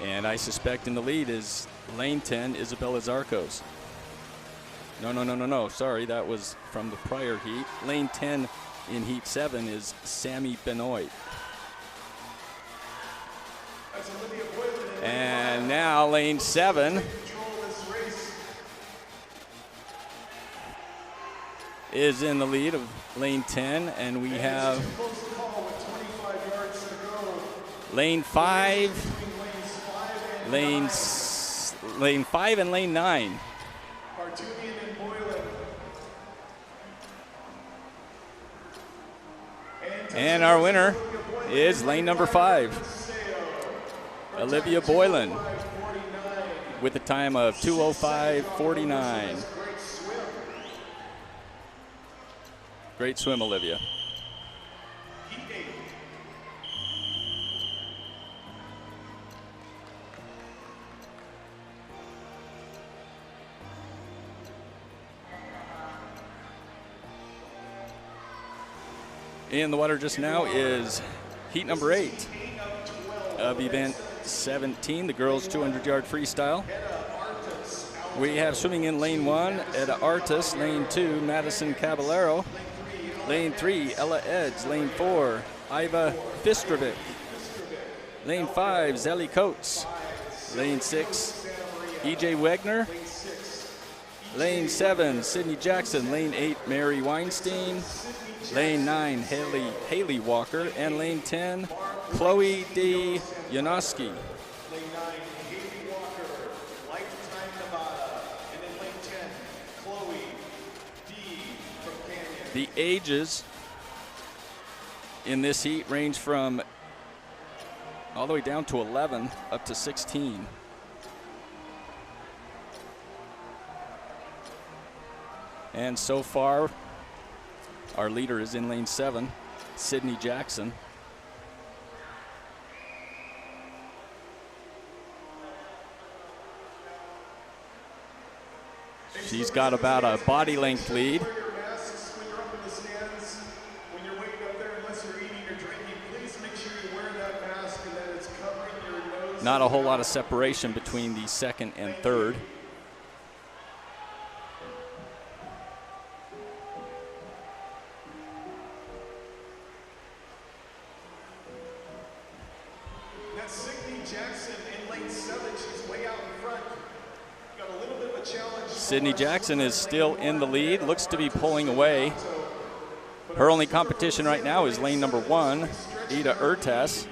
And I suspect in the lead is lane 10, Isabella Zarcos. No. Sorry, that was from the prior heat. Lane 10 in heat 7 is Sammy Benoit. That's Olivia Boylan. And now lane 7 Control this race. is in the lead of lane 10, and we have Close call with 25 yards to go. lane 5, Between lanes 5 and lane 5 and lane 9. Hartunian and Boylan. And our winner is lane number 5, Olivia Boylan, with a time of 2:05.49. Great swim, Olivia. In the water just now is heat number 8 of event 17, the girls 200-yard freestyle. We have swimming in lane 1, Eda Artis, lane 2, Madison Caballero, lane 3, Ella Edge, lane 4, Iva Fistrovic, lane 5, Zelly Coates, lane 6, EJ Wegner, lane 7, Sydney Jackson, lane 8, Mary Weinstein, lane 9, Haley Walker, and lane 10, Chloe D. Janoski. The ages in this heat range from all the way down to 11 up to 16. And so far, our leader is in lane 7, Sydney Jackson. She's got about a body length lead. Not a whole lot of separation between the second and third. That's Sydney Jackson in lane 7. She's way out in front. Got a little bit of a challenge. Sydney Jackson is still in the lead, looks to be pulling away. Her only competition right now is lane number 1, Ida Urtas.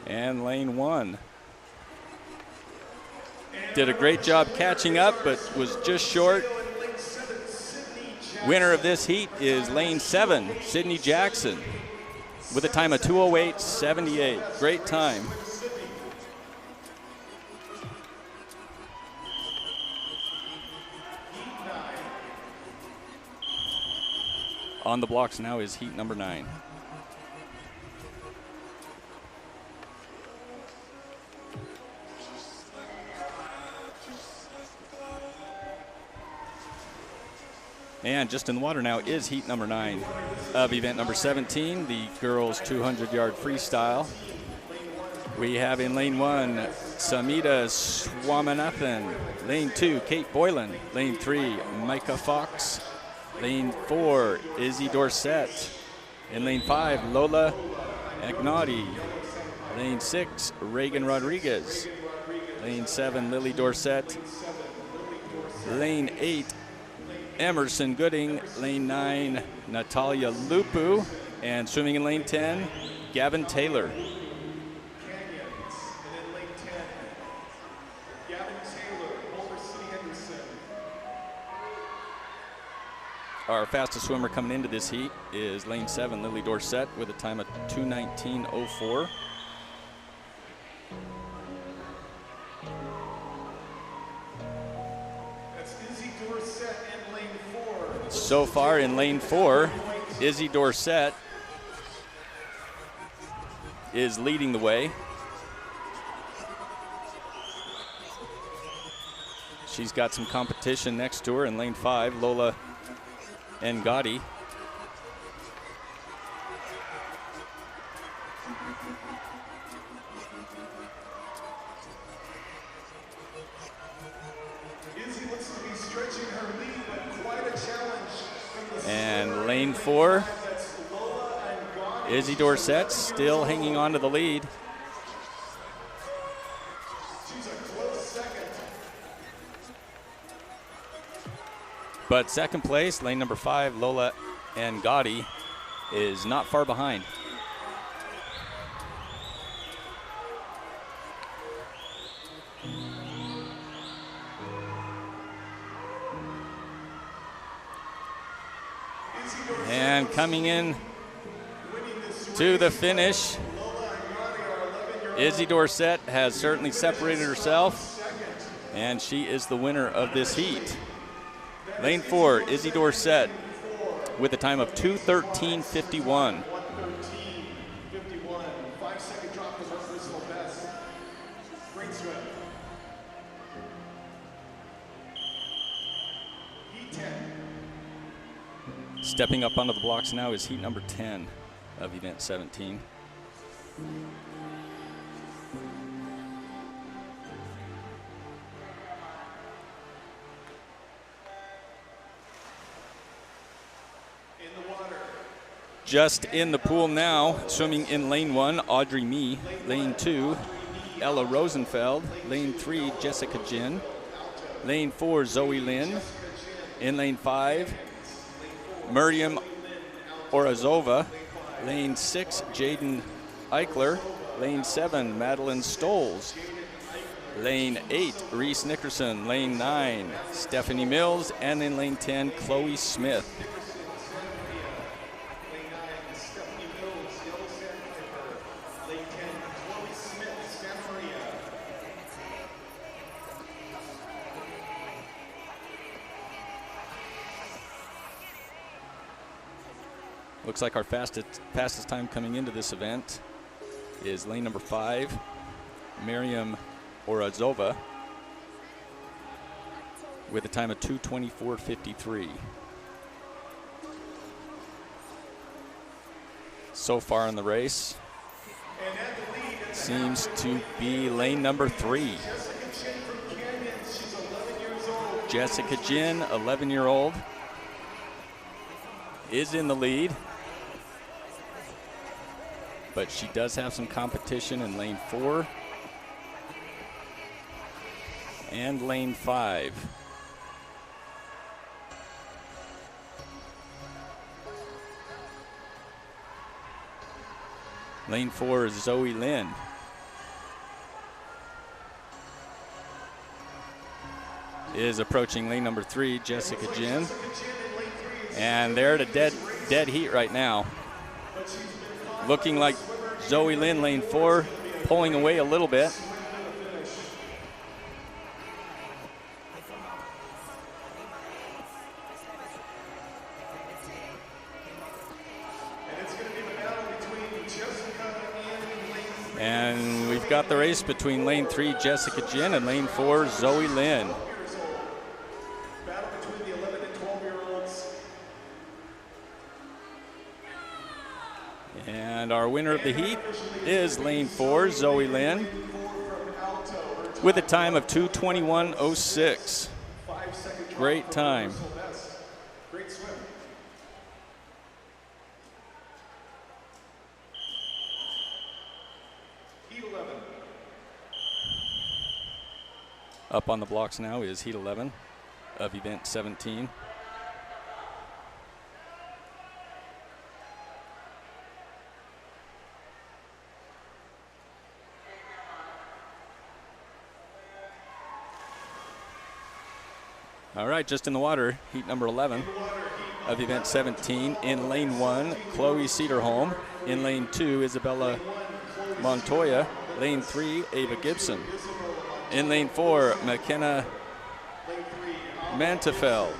And lane 1 did a great job catching up, but was just short. Winner of this heat is lane 7, Sydney Jackson, with a time of 2:08.78. Great time. On the blocks now is heat number 9. And just in the water now is heat number 9 of event number 17, the girls 200-yard freestyle. We have in lane 1, Samita Swaminathan. Lane 2, Kate Boylan. Lane 3, Micah Fox. Lane 4, Izzy Dorsett. In lane 5, Lola Agnotti. Lane 6, Reagan Rodriguez. Lane 7, Lily Dorsett. Lane 8, Emerson Gooding. Lane 9, Natalia Lupu. And swimming in lane 10, Gavin Taylor. Our fastest swimmer coming into this heat is lane 7, Lily Dorsett, with a time of 2:19.04. That's Izzy Dorsett in lane 4. So far in lane 4, Izzy Dorsett is leading the way. She's got some competition next to her in lane 5, Lola Ngati. Izzy looks to be stretching her lead, but quite a challenge from the And lane 4, Izzy Dorsett still hanging on to the lead. She's a close second. But second place, lane number 5, Lola Ngati, is not far behind. And coming in to the finish, Izzy Dorsett has certainly separated herself, and she is the winner of this heat. Lane 4, Izzy Dorsett, with a time of 2:13.51. 1:13.51. 5-second drop is our personal best. Great swim. Heat 10. Stepping up onto the blocks now is heat number 10 of event 17. Just in the pool now, swimming in lane 1, Audrey Mee. Lane 2, Ella Rosenfeld. Lane 3, Jessica Jin. Lane 4, Zoe Lynn. In lane 5, Miriam Orazova. Lane 6, Jaden Eichler. Lane 7, Madeline Stoles. Lane 8, Reese Nickerson. Lane 9, Stephanie Mills. And in lane 10, Chloe Smith. Looks like our fastest time coming into this event is lane number 5, Miriam Orazova, with a time of 2:24.53. So far in the race, seems to be lane number 3. Jessica Jin, 11-year-old, is in the lead. But she does have some competition in lane 4 and lane 5. Lane 4 is Zoe Lynn. Is approaching lane number 3, Jessica Jin. And they're at a dead heat right now. Looking like Zoe Lynn, lane 4, pulling away a little bit. And we've got the race between lane 3, Jessica Jin, and lane 4, Zoe Lynn. And our winner of the heat is lane 4, Zoe Lynn, with a time of 2:21.06. Great time. Great swim. Heat 11. Up on the blocks now is heat 11 of event 17. All right, just in the water, heat number 11 of event 17. In lane 1, Chloe Cedarholm. In lane 2, Isabella Montoya. Lane 3, Ava Gibson. In lane 4, McKenna Mantefel.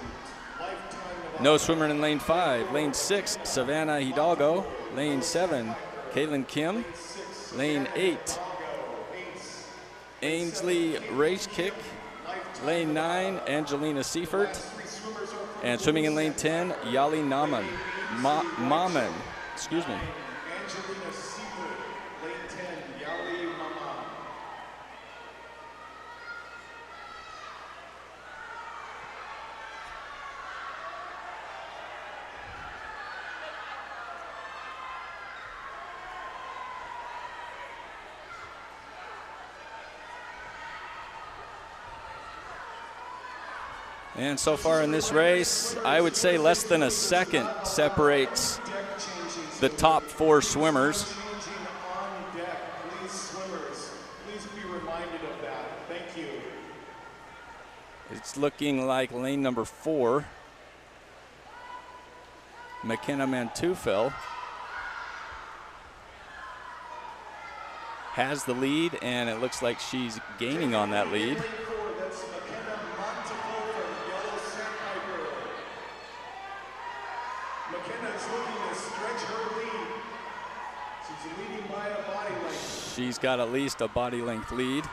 No swimmer in lane 5. Lane 6, Savannah Hidalgo. Lane 7, Kaylin Kim. Lane 8, Ainsley Racekick. Lane 9, Angelina Seifert. And swimming in lane 10, Yali Naman. Maman, excuse me. Angelina Seifert, lane 10, Yali Mama. And so far in this race, I would say less than a second separates the top 4 swimmers. On deck, please, swimmers, please be reminded of that. Thank you. It's looking like lane number 4, McKenna Mantufel, has the lead, and it looks like she's gaining on that lead. That's McKenna Montefel from Yellow Sandpiper. looking to stretch her lead. She's leading by a body length. She's got at least a body length lead.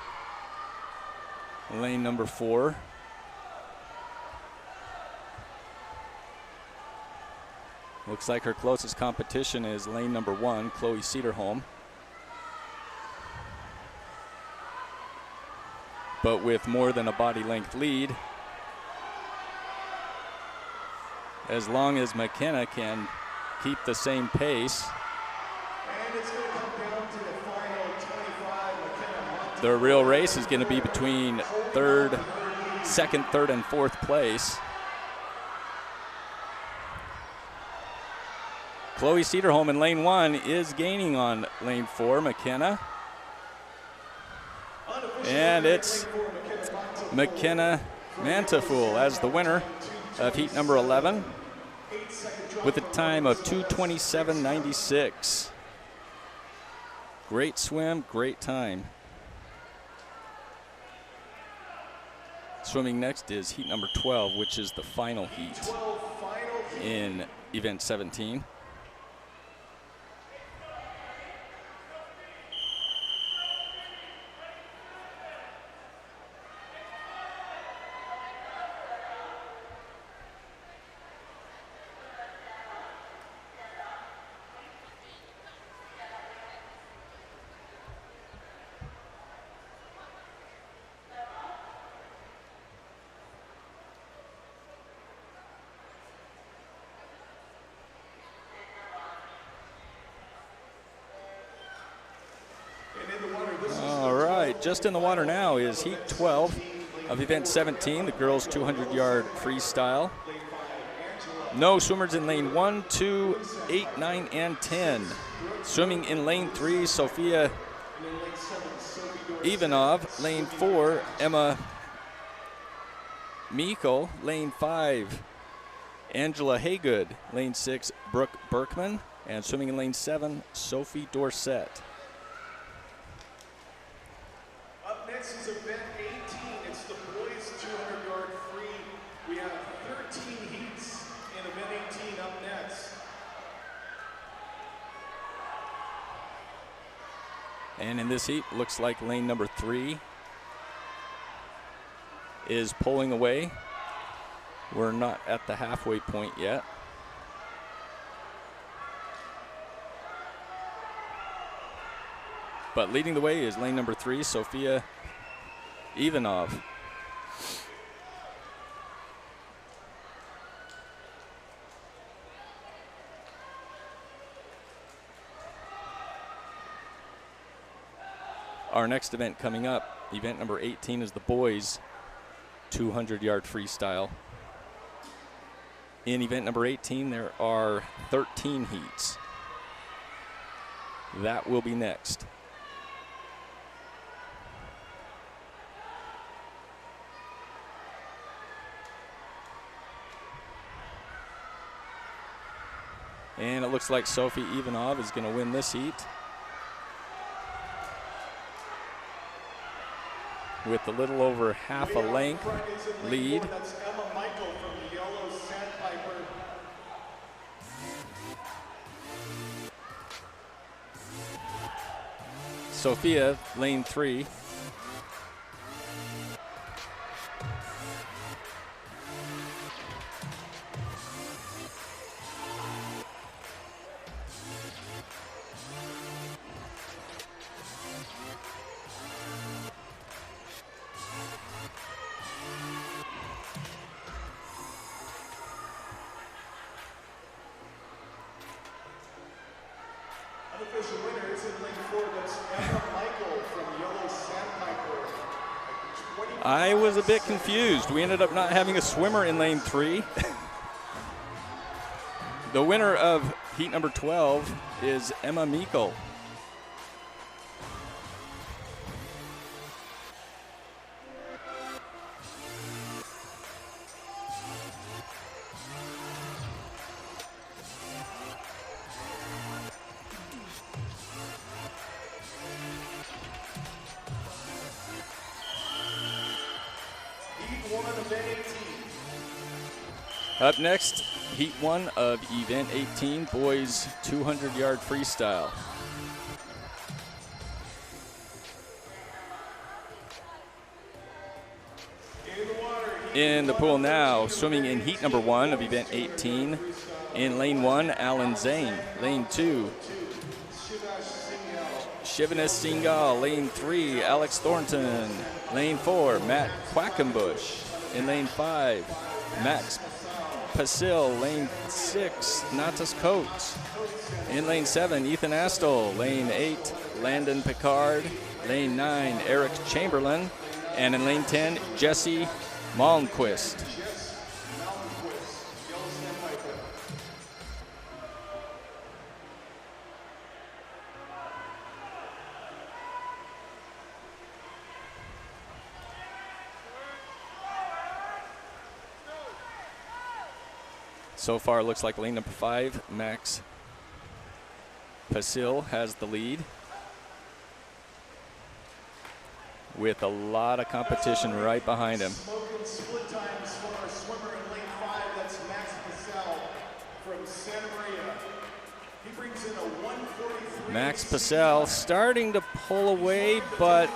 Lane number 4. Looks like her closest competition is lane number 1, Chloe Cederholm. But with more than a body length lead, as long as McKenna can keep the same pace, And it's going to come down to the final 25. McKenna the real race is going to be between second, third, and fourth place. Chloe Cederholm in lane 1 is gaining on lane 4, McKenna. And it's McKenna Mantefool as the winner of heat number 11 with a time of 2:27.96. Great swim, great time. Swimming next is heat number 12, which is the final heat in event 17. Just in the water now is heat 12 of event 17, the girls 200-yard freestyle. No swimmers in lane 1, 2, 8, 9, and 10. Swimming in lane 3, Sophia Ivanov. Lane 4, Emma Meikle. Lane 5, Angela Haygood. Lane 6, Brooke Berkman. And swimming in lane 7, Sophie Dorsett. Next is event 18. It's the boys 200-yard free. We have 13 heats in event 18 up next. And in this heat, looks like lane number 3 is pulling away. We're not at the halfway point yet. But leading the way is lane number 3, Sophia Ivanov. Our next event coming up, event number 18, is the boys 200-yard freestyle. In event number 18, there are 13 heats. That will be next. And it looks like Sophie Ivanov is going to win this heat with a little over half a length lead. That's Emma Meikle from the yellow Sandpiper. Sophia, lane 3. Unofficial winner is in lane 4. That's Emma Meikle from yellow Sandpiper. I was a bit confused. We ended up not having a swimmer in lane 3. The winner of heat number 12 is Emma Meikle. Up next, Heat 1 of event 18, boys 200-yard freestyle. In the pool now, swimming in heat number 1 of event 18. In lane 1, Alan Zane. Lane 2, Shivanis Singhal. Lane 3, Alex Thornton. Lane 4, Matt Quackenbush. In lane 5, Max Pasil. Lane 6, Natas Coates. In lane 7, Ethan Astle. Lane 8, Landon Picard. Lane 9, Eric Chamberlain. And in lane 10, Jesse Malmquist. So far, it looks like lane number 5, Max Pasil, has the lead, with a lot of competition right behind him. Smoking split times for our swimmer in lane 5. That's Max Pasil from Santa Maria. He brings in a 1:43. Max Pasil starting to pull away, but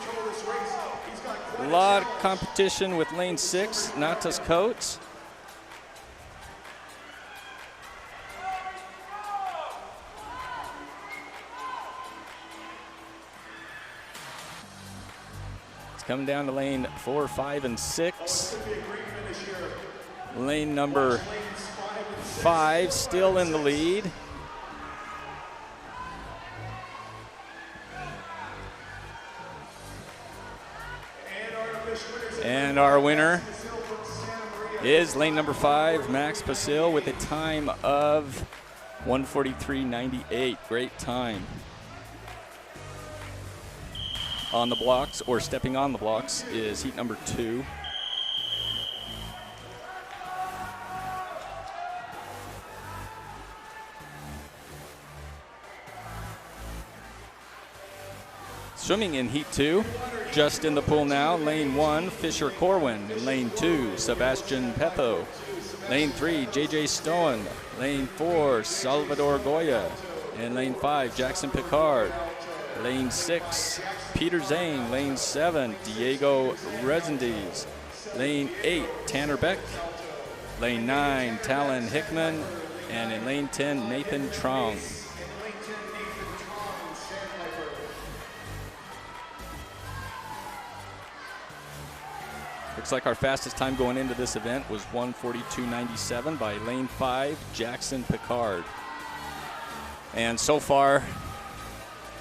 a lot of competition with lane 6, Natas Coates. Coming down to lane 4, 5, and 6. Lane number 5 still in the lead. And our winner is lane number 5, Max Pasil, with a time of 1:43.98. Great time. On the blocks, or stepping on the blocks, is heat number 2. Swimming in heat 2, just in the pool now, lane 1, Fisher Corwin. Lane 2, Sebastian Petho. Lane 3, JJ Stoen. Lane 4, Salvador Goya. And lane 5, Jackson Picard. Lane 6, Peter Zane. Lane 7, Diego Resendiz. Lane 8, Tanner Beck. Lane 9, Talon Hickman. And in lane 10, Nathan Trong. Looks like our fastest time going into this event was 1:42.97 by lane 5, Jackson Picard. And so far,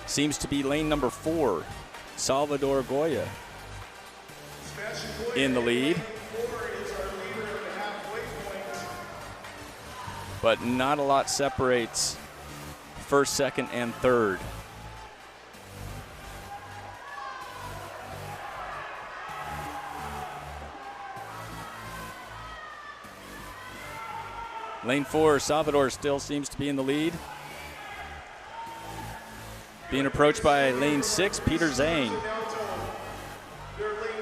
seems to be lane number 4, Salvador Goya, in the lead. But not a lot separates first, second, and third. Lane 4, Salvador still seems to be in the lead. Being approached by lane 6, Peter Zane.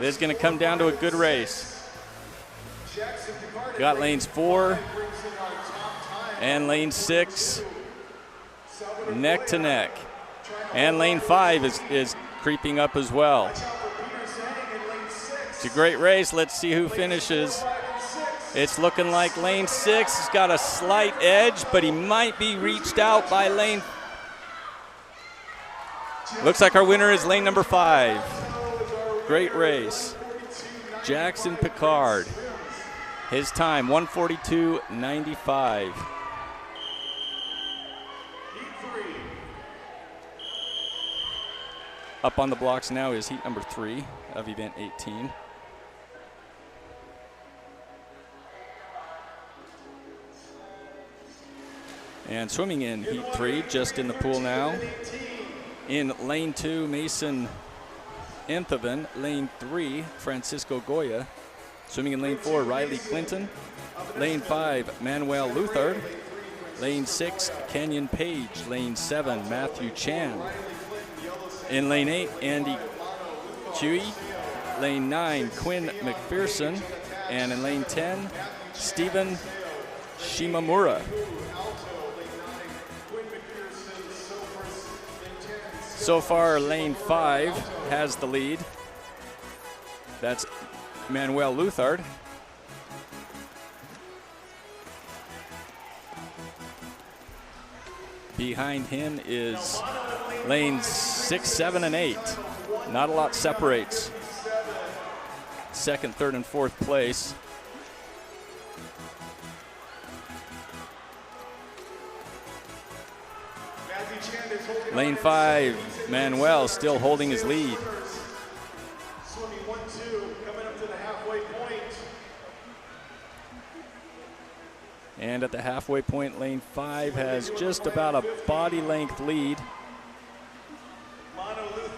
This is going to come down to a good race. Got lanes 4 and lane 6 neck to neck. And lane 5 is creeping up as well. It's a great race. Let's see who finishes. It's looking like lane 6 has got a slight edge, but he might be reached out by lane. Looks like our winner is lane number 5. Great race. Jackson Picard. His time, 1:42.95. Up on the blocks now is heat number 3 of event 18. And swimming in heat 3, just in the pool now. In lane 2, Mason Enthoven. Lane 3, Francisco Goya. Swimming in lane 4, Riley Clinton. Lane 5, Manuel Luthard. Lane 6, Kenyon Page. Lane 7, Matthew Chan. In lane 8, Andy Chewy. Lane 9, Quinn McPherson. And in lane 10, Stephen Shimamura. So far, lane 5 has the lead. That's Manuel Luthard. Behind him is lanes 6, 7, and 8. Not a lot separates second, third, and fourth place. Lane 5, Manuel still holding his lead. Swimming 1-2, coming up to the halfway point. And at the halfway point, lane 5 has just about a body length lead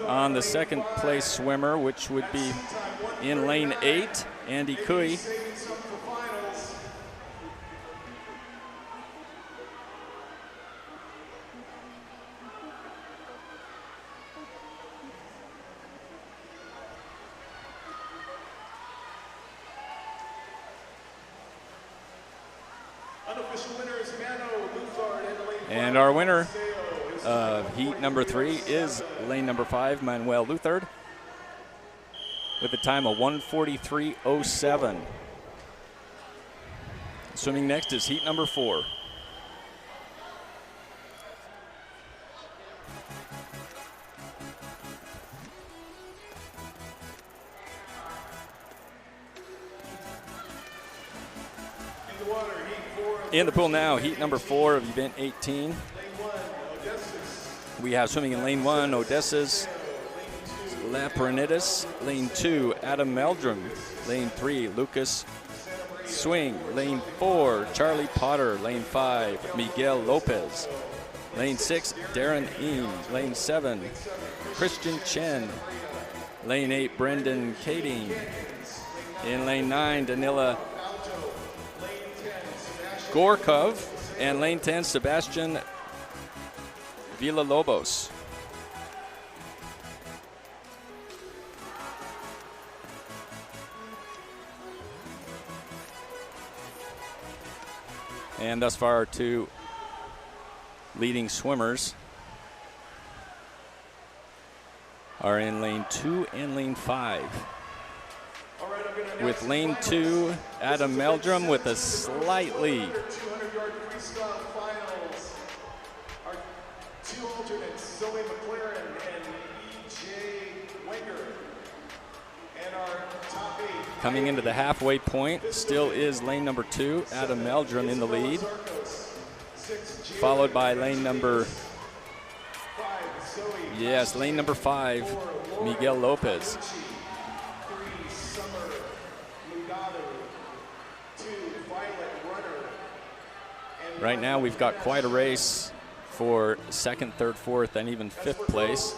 on the second place swimmer, which would be in lane 8, Andy Cui. And our winner of heat number 3 is lane number 5, Manuel Luthard, with a time of 1:43.07. Swimming next is heat number 4. In the pool now, heat number 4 of event 18. We have swimming in lane 1, Odysseus Laprinidis. Lane 2, Adam Meldrum. Lane 3, Lucas Swing. Lane 4, Charlie Potter. Lane 5, Miguel Lopez. Lane 6, Darren Eames. Lane 7, Christian Chen. Lane 8, Brendan Kading. In lane 9, Danila Gorkov. And lane 10, Sebastian Villalobos. And thus far, our 2 leading swimmers are in lane 2 and lane 5. With lane 2, Adam Meldrum with a slight lead. 200-yard freestyle finals. Our 2 alternates, Zoe McLaren and E.J. Wenger. And our top 8. Coming into the halfway point still is lane number 2, Adam Meldrum in the lead, followed by lane number 5, Miguel Lopez. Right now we've got quite a race for second, third, fourth, and even fifth place.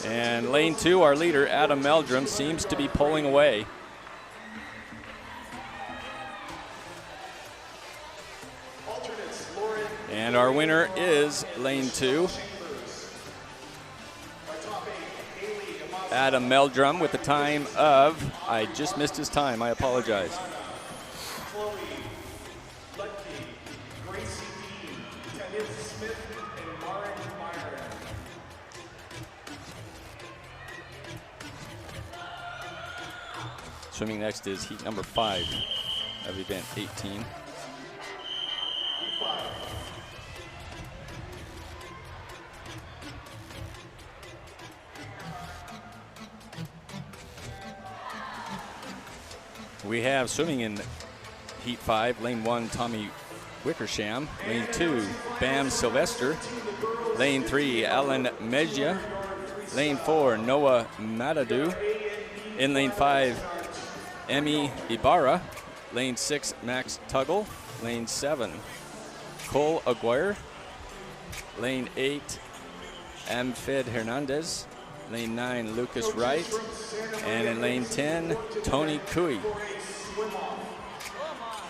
And lane 2, our leader, Adam Meldrum, seems to be pulling away. And our winner is lane 2, Adam Meldrum, with a time of, I just missed his time, I apologize. Swimming next is heat number 5 of event 18. We have swimming in heat 5, lane 1, Tommy Wickersham. Lane 2, Bam Sylvester. Lane 3, Alan Mejia. Lane 4, Noah Madadu. In lane 5, Emmy Ibarra. Lane 6, Max Tuggle. Lane 7, Cole Aguirre. Lane 8, Amfed Hernandez. Lane 9, Lucas Wright. And in lane 10, Tony Cui.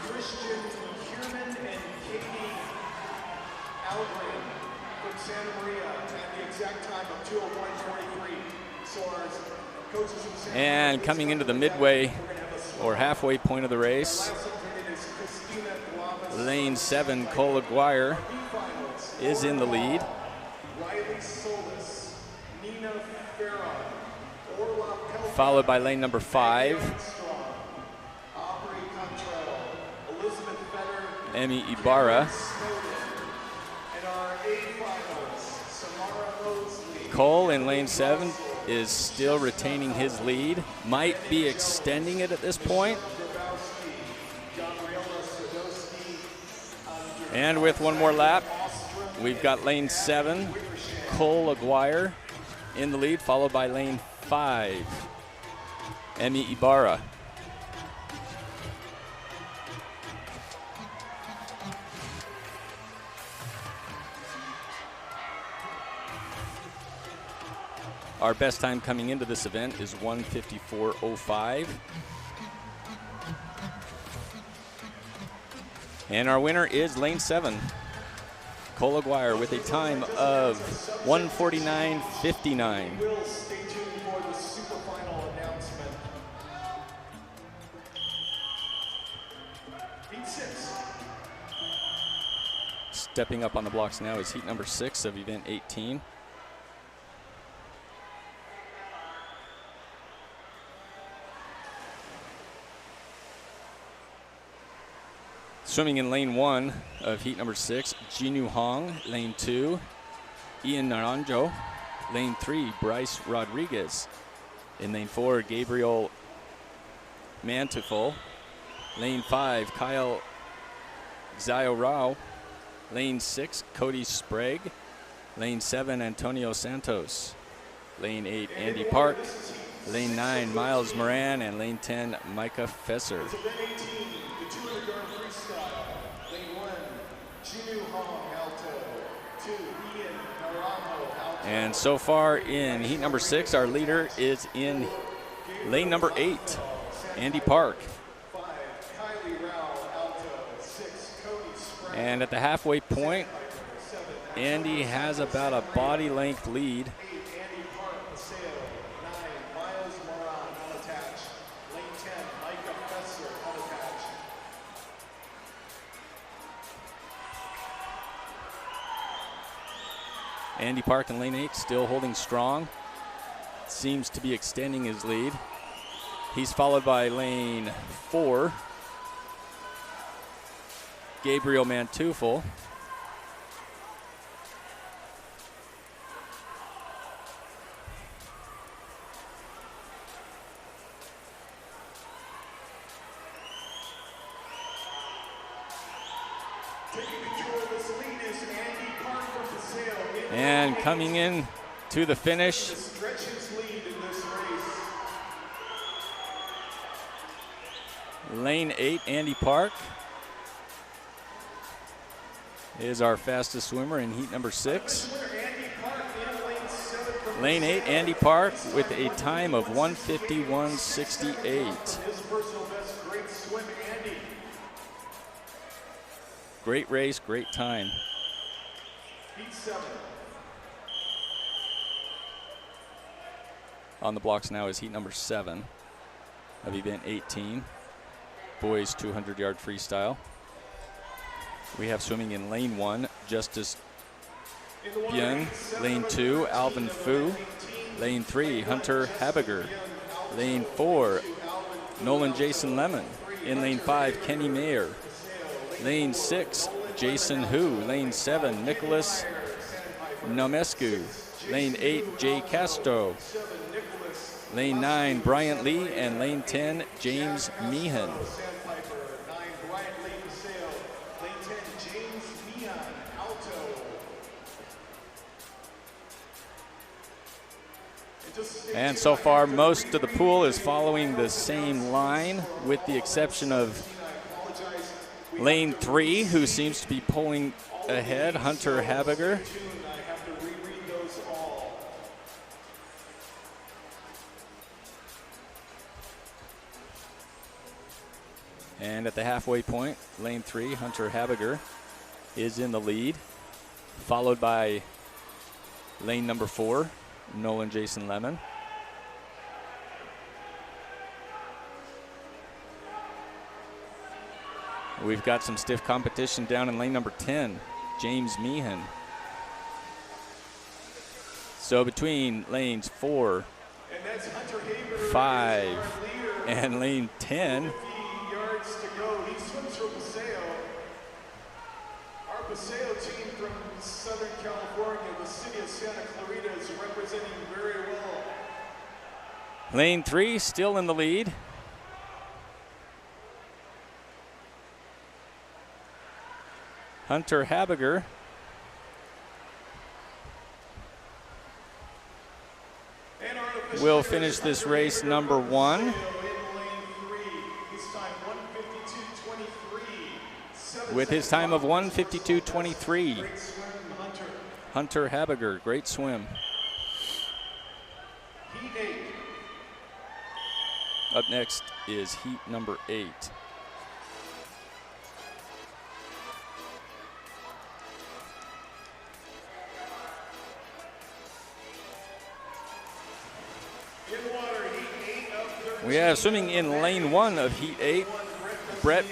Christian Kierman and Katie Algren from Santa Maria at the exact time of 2:01:43. So our And coming into the midway or halfway point of the race, lane 7, Cole Aguirre, is in the lead. Followed by lane number 5, Emmy Ibarra. Cole in lane 7 is still retaining his lead, might be extending it at this point. And with one more lap, we've got lane 7, Cole Aguirre, in the lead, followed by lane 5, Emmy Ibarra. Our best time coming into this event is 1:54.05. And our winner is lane 7, Cole Aguirre, with a time of 1:49.59. Stay tuned for the super final announcement. Heat 6. Stepping up on the blocks now is heat number 6 of event 18. Swimming in lane 1 of heat number 6, Jinu Hong. Lane 2, Ian Naranjo. Lane 3, Bryce Rodriguez. In lane 4, Gabriel Mantufo. Lane 5, Kyle Xiao. Lane 6, Cody Sprague. Lane 7, Antonio Santos. Lane 8, Andy Park. Lane 9, Miles Moran. And lane 10, Micah Fesser. And so far in heat number 6, our leader is in lane number 8, Andy Park. And at the halfway point, Andy has about a body length lead. Andy Park in lane 8 still holding strong. Seems to be extending his lead. He's followed by lane 4, Gabriel Mantufel. And coming in to the finish, lane 8, Andy Park, is our fastest swimmer in heat number 6. Lane 8, Andy Park, with a time of 1:51.68. Great race, great time. Heat 7. On the blocks now is heat number 7 of event 18, boys 200-yard freestyle. We have swimming in lane 1, Justice Byung. Lane 2, Alvin Fu. Lane 3, Hunter Habiger. Lane 4, Nolan Jason Lemon. In lane 5, Kenny Mayer. Lane 6, Jason Hu. Lane 7, Nicholas Nomescu. Lane 8, Jay Castro. Lane 9, Bryant Lee. And lane 10, James Meehan. And so far, most of the pool is following the same line, with the exception of lane 3, who seems to be pulling ahead, Hunter Habiger. And at the halfway point, lane 3, Hunter Habiger, is in the lead, followed by lane number 4, Nolan Jason Lemon. We've got some stiff competition down in lane number 10, James Meehan. So between lanes 4, 5, and lane 10. yards to go. He swims for Paseo. Our Paseo team from Southern California, the city of Santa Clarita, is representing very well. Lane 3 still in the lead. Hunter Habiger. Will finish this race number 1 with his time of 1:52.23. Hunter Habiger, great swim. Up next is heat number 8. We have swimming in lane 1 of heat 8, Brett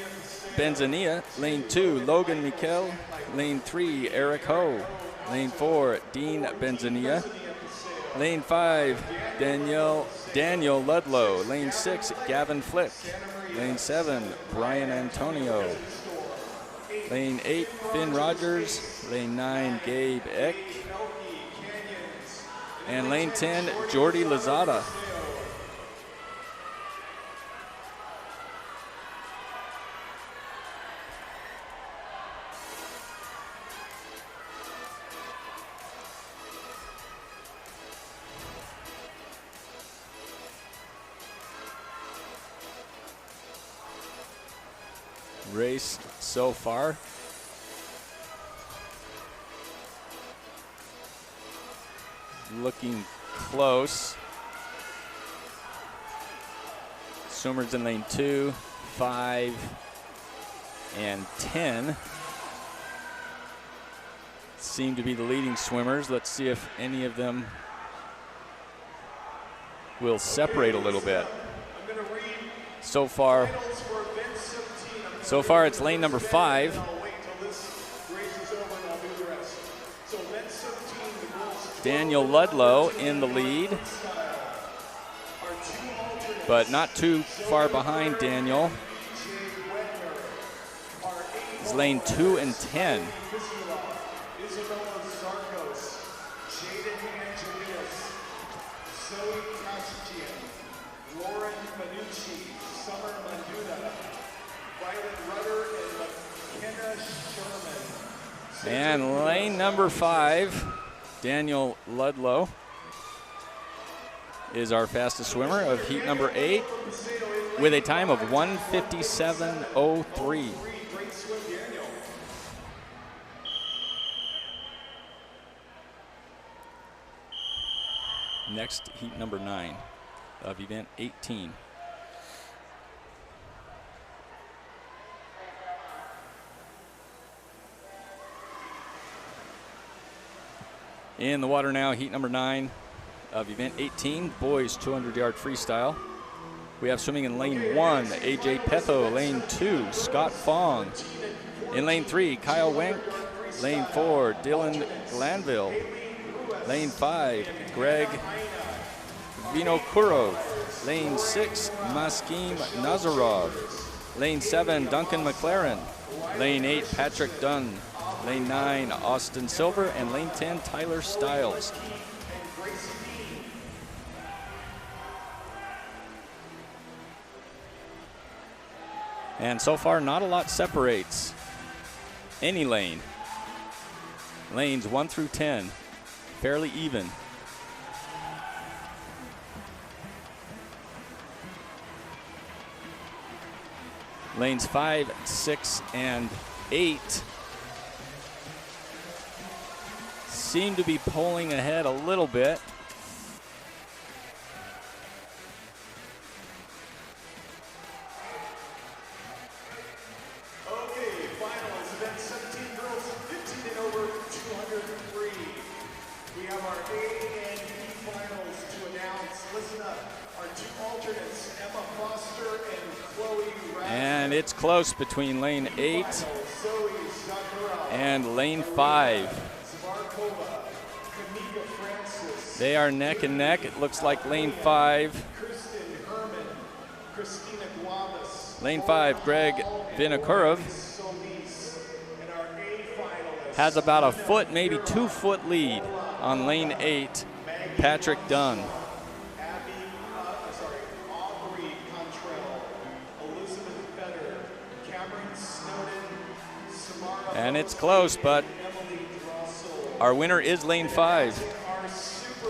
Benzania. Lane 2, Logan Mikel. Lane 3, Eric Ho. Lane 4, Dean Benzania. Lane 5, Daniel Ludlow. Lane 6, Gavin Flick. Lane 7, Brian Antonio. Lane 8, Finn Rogers. Lane 9, Gabe Eck. And lane 10, Jordy Lozada. Race so far. Looking close. Swimmers in lane 2, 5, and 10 seem to be the leading swimmers. Let's see if any of them will separate a little bit. So far it's lane number 5. Daniel Ludlow in the lead, but not too far behind Daniel. It's lane 2 and 10. And lane number 5, Daniel Ludlow, is our fastest swimmer of heat number 8 with a time of 1:57.03. Next, heat number 9 of event 18. In the water now, heat number 9 of event 18, boys 200-yard freestyle. We have swimming in lane 1, AJ Petho. Lane 2, Scott Fong. In lane 3, Kyle Wenk. Lane 4, Dylan Glanville. Lane 5, Greg Vinokurov. Lane 6, Maskim Nazarov. Lane 7, Duncan McLaren. Lane 8, Patrick Dunn. Lane 9, Austin Silver, and lane 10, Tyler Stiles. And so far, not a lot separates any lane. Lanes 1 through 10, fairly even. Lanes 5, 6, and 8 seem to be pulling ahead a little bit. Okay, finals, event 17 girls, 15 and over, 203. We have our A and B finals to announce. Listen up, our 2 alternates, Emma Foster and Chloe Rath. And it's close between lane 8 and lane 5. They are neck and neck. It looks like lane 5. Lane 5, Greg Vinokurov, has about a foot, maybe 2 foot lead on lane 8, Patrick Dunn. And it's close, but our winner is lane 5,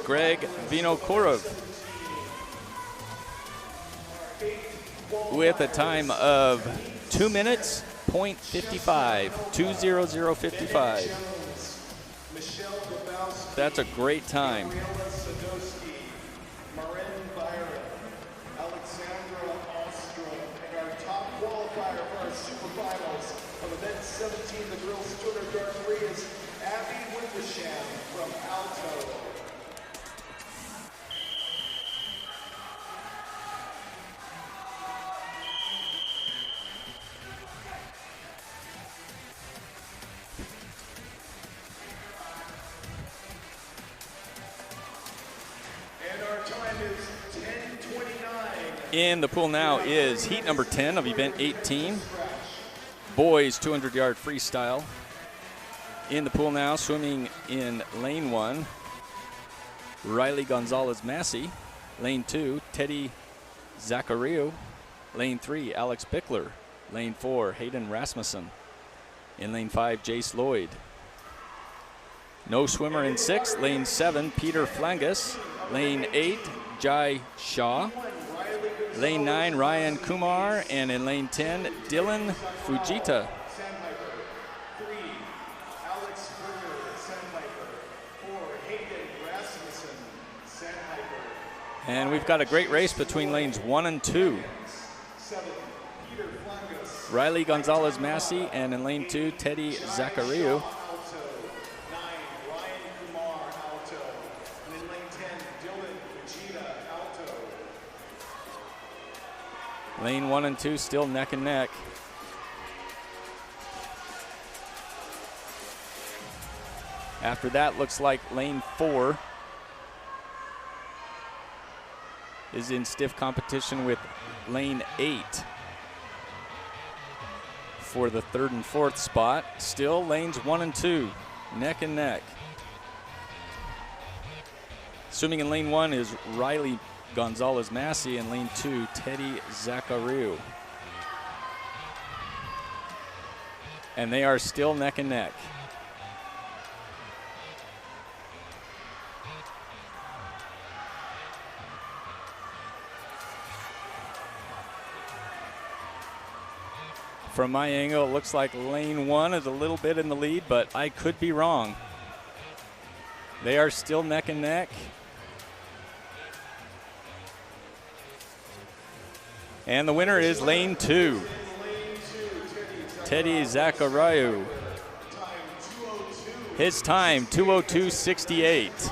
Greg Vinokurov, with a time of 2 minutes, .55, 2:00:55. That's a great time. In the pool now is heat number 10 of event 18, boys 200-yard freestyle. In the pool now, swimming in lane 1, Riley Gonzalez-Massey. Lane 2, Teddy Zachariou. Lane 3, Alex Bickler. Lane 4, Hayden Rasmussen. In lane 5, Jace Lloyd. No swimmer in 6, lane 7, Peter Flangus. Lane 8, Jai Shaw. Lane 9, Ryan Kumar, and in lane 10, Dylan Fujita. And we've got a great race between lanes 1 and 2. Riley Gonzalez-Massey, and in lane 2, Teddy Zachariou. Lane 1 and 2 still neck and neck. After that, looks like lane 4 is in stiff competition with lane 8 for the 3rd and 4th spot. Still lanes 1 and 2, neck and neck. Swimming in lane 1 is Riley Gonzalez-Massey, and lane 2, Teddy Zachariou. And they are still neck and neck. From my angle, it looks like lane 1 is a little bit in the lead, but I could be wrong. They are still neck and neck. And the winner is lane 2, Teddy Zachariou. His time, 2:02:68.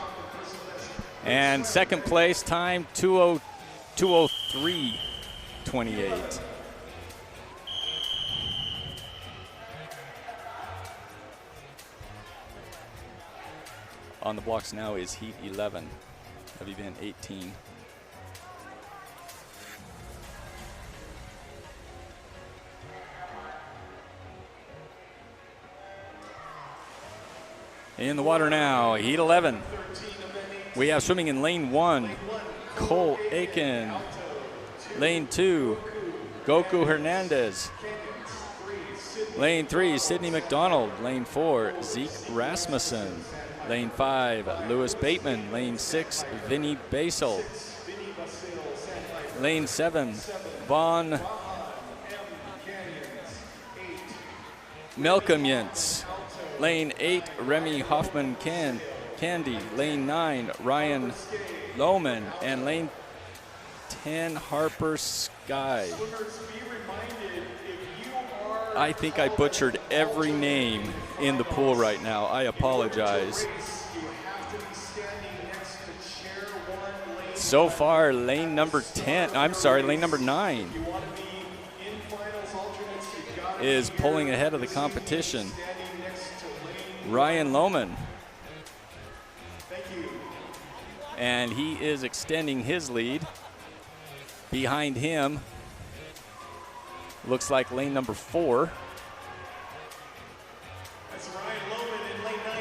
And second place time, 2:03:28. On the blocks now is heat 11 of event 18. In the water now, heat 11. We have swimming in lane 1, Cole Aiken. Lane 2, Goku Hernandez. Lane 3, Sydney McDonald. Lane 4, Zeke Rasmussen. Lane 5, Lewis Bateman. Lane 6, Vinny Basel. Lane 7, Vaughn Melkamjens. Lane 8, Remy Hoffman Candy. Lane 9, Ryan Lohman. And lane 10, Harper Sky. I think I butchered every name in the pool right now. I apologize. So far, lane number 9 is pulling ahead of the competition. Ryan Lohman. And he is extending his lead. Behind him, looks like lane number 4.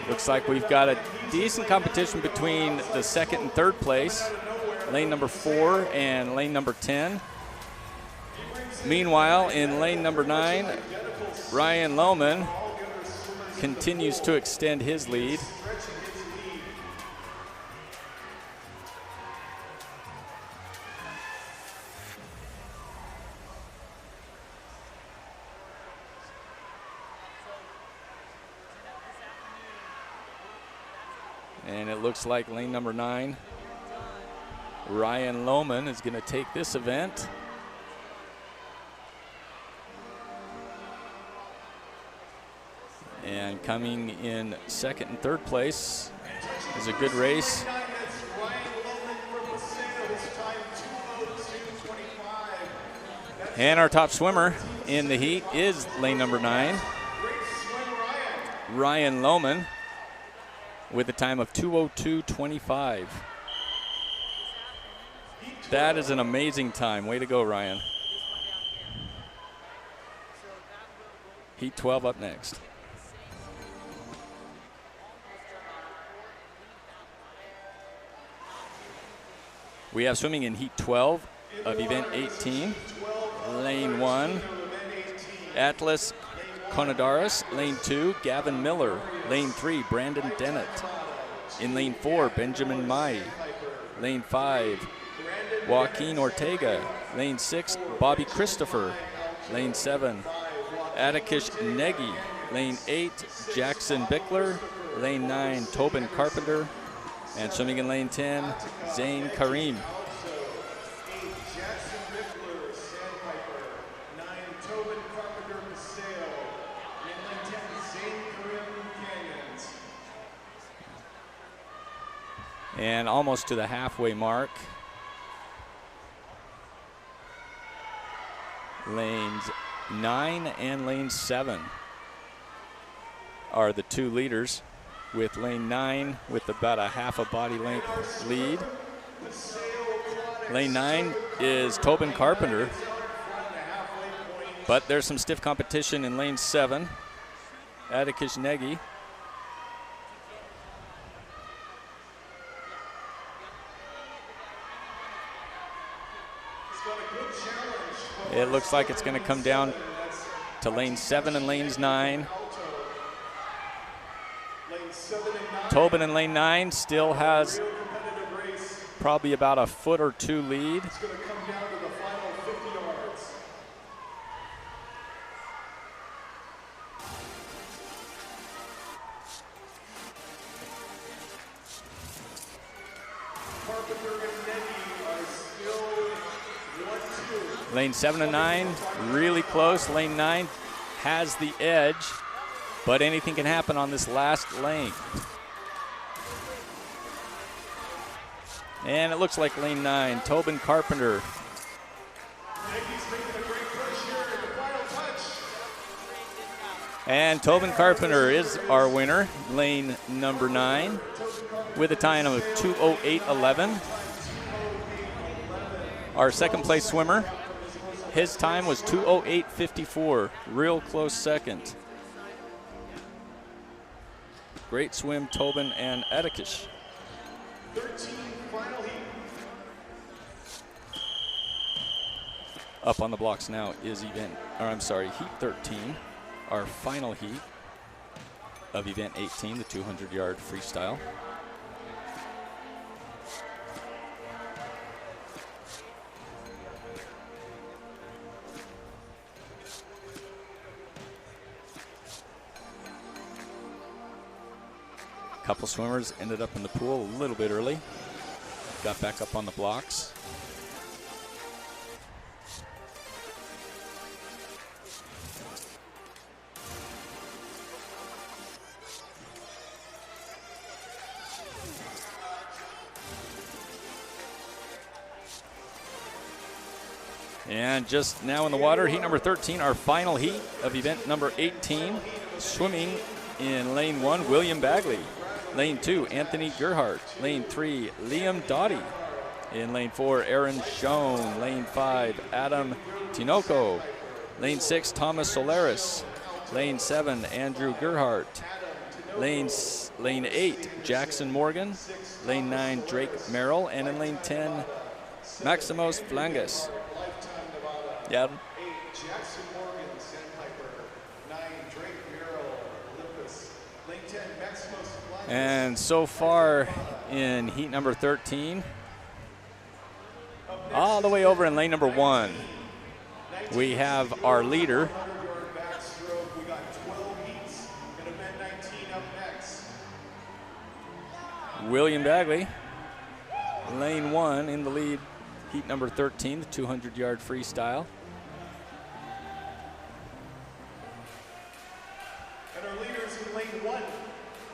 Looks like we've got a decent competition between the second and third place, lane number 4 and lane number 10. Meanwhile, in lane number 9, Ryan Lohman continues to extend his lead. And it looks like lane number 9, Ryan Lohman, is going to take this event. And coming in second and third place is a good race. And our top swimmer in the heat is lane number 9, Ryan Lohman, with a time of 2:02.25. That is an amazing time. Way to go, Ryan. Heat 12 up next. We have swimming in heat 12 of event 18. Lane 1, Atlas Konadaris. Lane 2, Gavin Miller. Lane 3, Brandon Dennett. In lane 4, Benjamin Mai. Lane 5, Joaquin Ortega. Lane 6, Bobby Christopher. Lane 7, Atticus Negi. Lane 8, Jackson Bickler. Lane 9, Tobin Carpenter. And swimming in lane 10, Zane Karim. And almost to the halfway mark. Lanes 9 and lane 7 are the two leaders, with lane 9 with about a half a body length lead. Lane 9 is Tobin Carpenter, but there's some stiff competition in lane 7. Atticus Negi. It looks like it's going to come down to lane 7 and lanes 9. Tobin in lane 9 still has probably about a foot or two lead. Lane 7 and 9, really close. Lane 9 has the edge, but anything can happen on this last lane. And it looks like lane 9, Tobin Carpenter. And Tobin Carpenter is our winner, lane number 9, with a time of 2:08.11. Our second place swimmer, his time was 2:08.54, real close second. Great swim, Tobin and Atticus. 13 final heat. Up on the blocks now is heat 13, our final heat of event 18, the 200-yard freestyle. Couple swimmers ended up in the pool a little bit early, got back up on the blocks. And just now in the water, heat number 13, our final heat of event number 18. Swimming in lane 1, William Bagley. Lane 2, Anthony Gerhardt. Lane 3, Liam Doughty. In lane 4, Aaron Schoen. Lane 5, Adam Tinoco. Lane 6, Thomas Solaris. Lane 7, Andrew Gerhardt. Lane 8, Jackson Morgan. Lane 9, Drake Merrill. And in lane 10, Maximos Flangus. Yeah. 8, Jackson Morgan, Sandpiper. 9, Drake Merrill, Olympus. Lane 10, Maximos Flangus. And so far in heat number 13, all the way over in lane number 1, we have our leader. Backstroke. We got 12 heats in event 19 up next. William Bagley, lane 1 in the lead, heat number 13, the 200-yard freestyle. And our leaders in lane 1,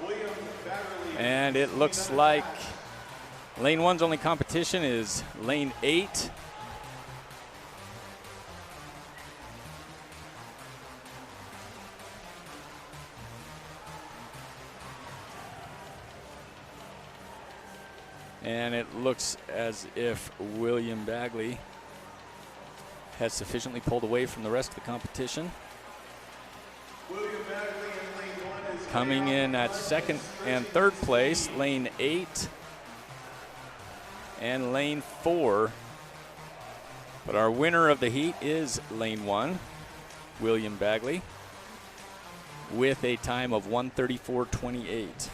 William Bagley. And it looks like lane 1's only competition is lane 8. And it looks as if William Bagley has sufficiently pulled away from the rest of the competition. William Bagley in lane 1 is Coming in at second and third place, lane 8 and lane 4. But our winner of the heat is lane 1, William Bagley, with a time of 1:34.28.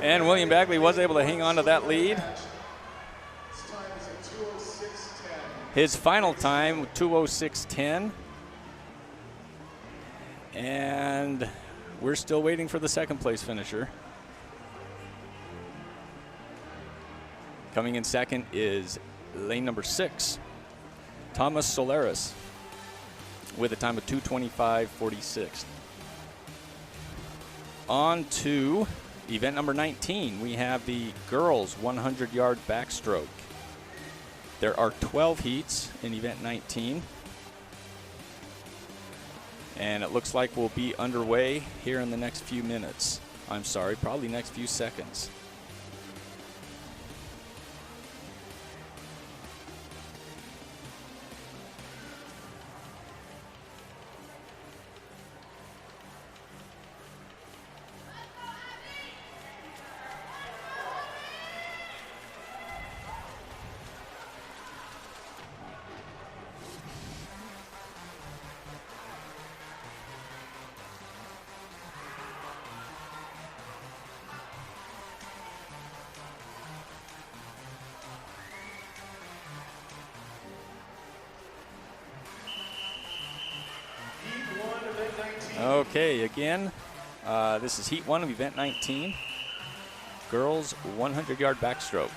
And William Bagley was able to hang on to that lead. His final time, 2:06.10. And we're still waiting for the second place finisher. Coming in second is lane number 6, Thomas Solaris, with a time of 2:25.46. On to event number 19, we have the girls 100-yard backstroke. There are 12 heats in event 19. And it looks like we'll be underway here in the next few minutes. I'm sorry, probably next few seconds. Okay, again, this is heat 1 of event 19, girls 100-yard backstroke.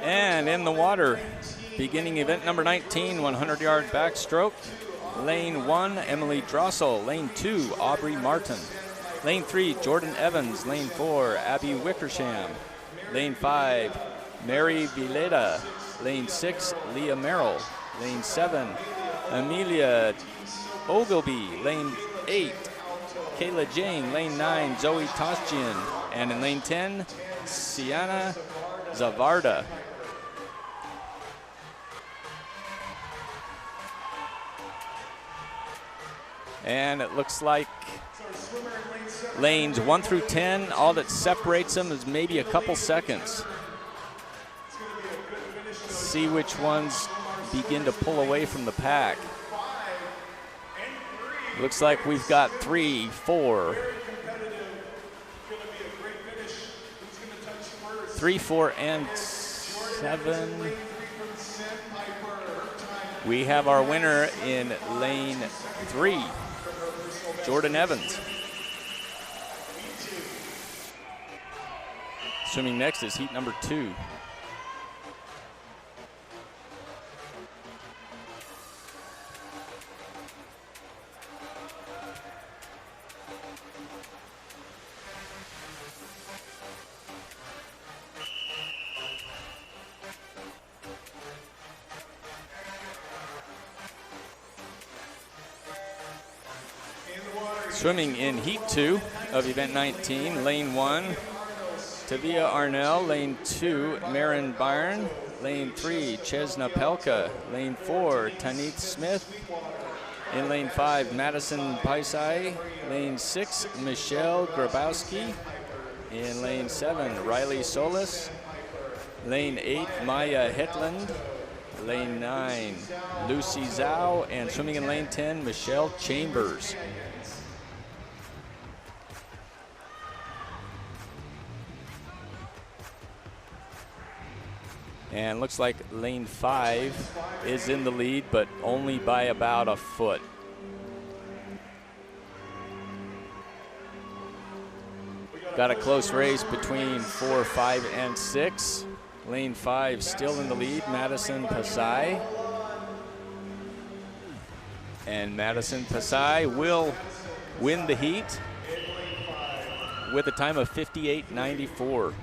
And in the water, beginning event number 19, 100-yard backstroke. Lane 1, Emily Drossel. Lane 2, Aubrey Martin. Lane 3, Jordan Evans. Lane 4, Abby Wickersham. Lane 5, Mary Vileda. Lane 6, Leah Merrill. Lane 7, Amelia Ogilvy. Lane 8, Kayla Jane. Lane 9, Zoe Toshjian. And in lane 10, Sienna Zavarda. And it looks like lanes 1 through 10, all that separates them is maybe a couple seconds. See which ones begin to pull away from the pack. Looks like we've got 3, 4, 3, 4, and 7. We have our winner in lane 3, Jordan Evans. Swimming next is heat number 2. Swimming in heat 2 of event 19, lane 1, Tavia Arnell, lane 2, Marin Byrne, lane 3, Chesna Pelka, lane 4, Tanith Smith, in lane 5, Madison Paisai, lane 6, Michelle Grabowski, in lane 7, Riley Solis, lane 8, Maya Hetland, lane 9, Lucy Zhao, and swimming in lane 10, Michelle Chambers. And looks like lane 5 is in the lead, but only by about a foot. Got a close race between 4, 5, and 6. Lane 5 still in the lead, Madison Pasai. And Madison Pasai will win the heat with a time of 58.94.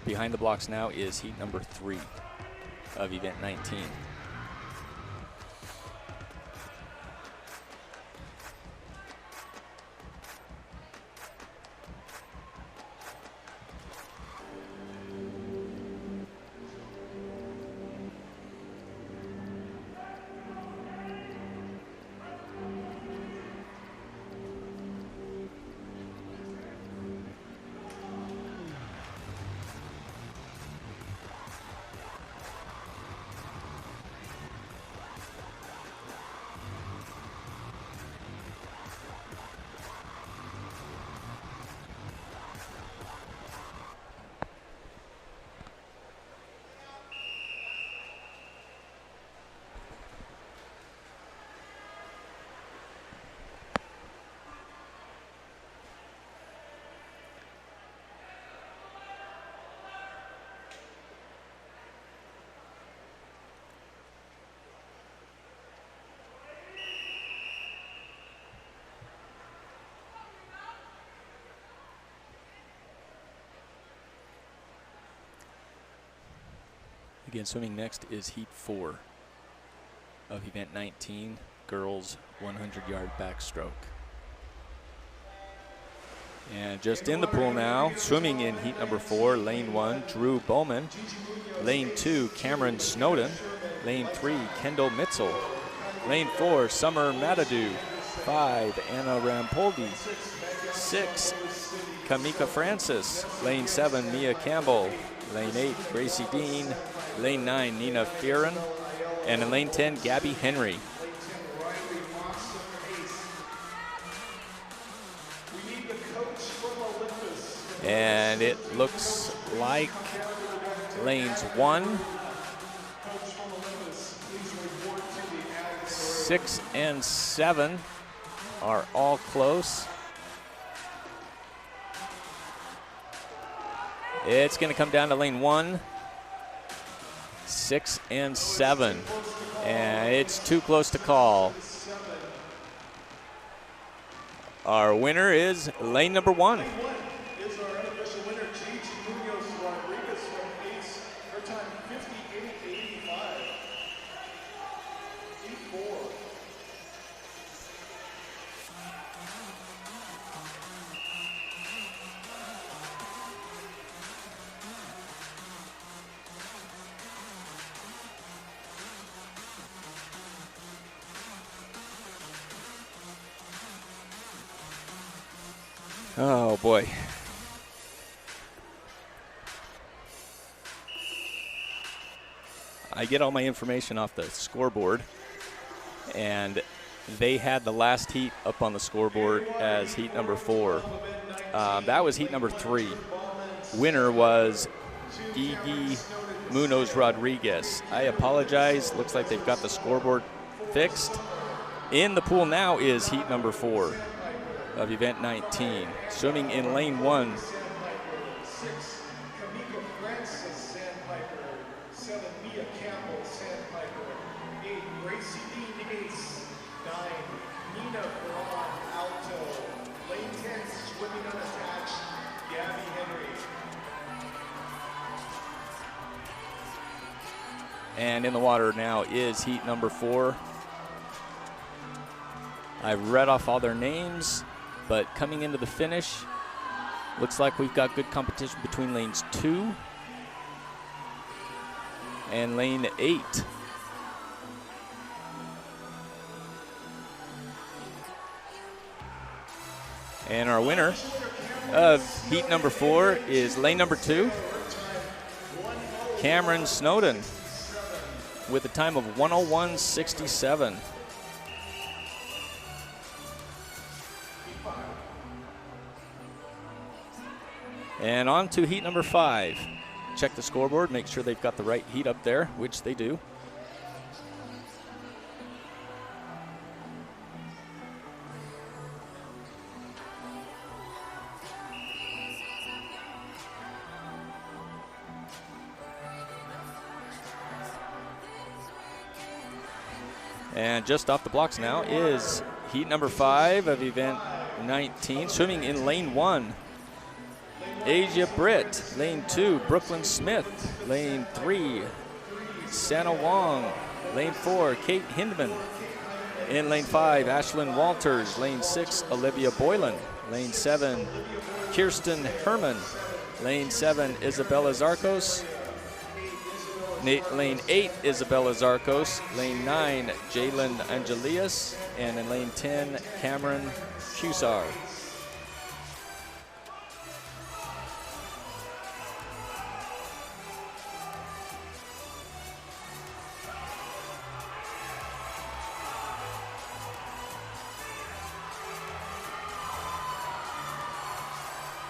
Behind the blocks now is heat number 3 of event 19. Again, swimming next is heat 4 of event 19, girls 100-yard backstroke. And just in the pool now, swimming in heat number 4, lane 1, Drew Bowman, lane 2, Cameron Snowden, lane 3, Kendall Mitzel, lane 4, Summer Matadou, 5, Anna Rampoldi, 6, Kamika Francis, lane 7, Mia Campbell, lane 8, Gracie Dean, lane 9, Nina Fearon, and in lane 10, Gabby Henry. And it looks like lanes 1, 6, and 7 are all close. It's going to come down to lane 1, 6, and 7. And it's too close to call. Our winner is lane number 1. Oh boy. I get all my information off the scoreboard, and they had the last heat up on the scoreboard as heat number 4. That was heat number 3. Winner was Iggy Munoz Rodriguez. I apologize. Looks like they've got the scoreboard fixed. In the pool now is heat number 4 of event 19. Swimming in lane 1. 6, Kamika Francis, Sandpiper. 7, Mia Campbell, Sandpiper. 8, Gracie Dean, Ace. 9, Nina Braun, Alto. Lane 10, swimming unattached, Gabby Henry. And in the water now is heat number 4. I've read off all their names, but coming into the finish, looks like we've got good competition between lanes 2 and lane 8. And our winner of heat number 4 is lane number 2, Cameron Snowden, with a time of 1:01.67. And on to heat number 5. Check the scoreboard, make sure they've got the right heat up there, which they do. And just off the blocks now is heat number 5 of event 19. Swimming in lane 1, Asia Britt. Lane 2, Brooklyn Smith. Lane 3, Santa Wong. Lane 4, Kate Hindman. In lane 5, Ashlyn Walters. Lane 6, Olivia Boylan. Lane 7, Kirsten Herman. Lane 7, Isabella Zarcos. Lane 8, Isabella Zarcos. Lane 9, Jalen Angelias. And in lane 10, Cameron Cusar.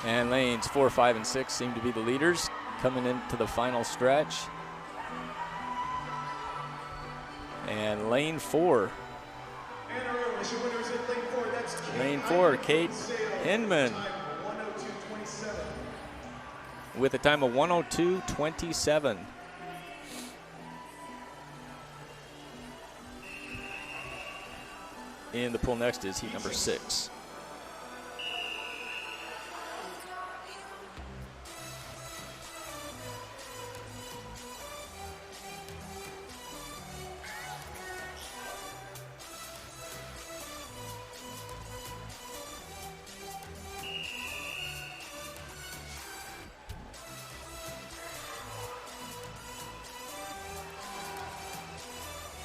And lanes 4, 5, and 6 seem to be the leaders coming into the final stretch. And lane 4. Lane 4, Kate Hinman, with a time of 1:02.27. In the pool next is heat number 6.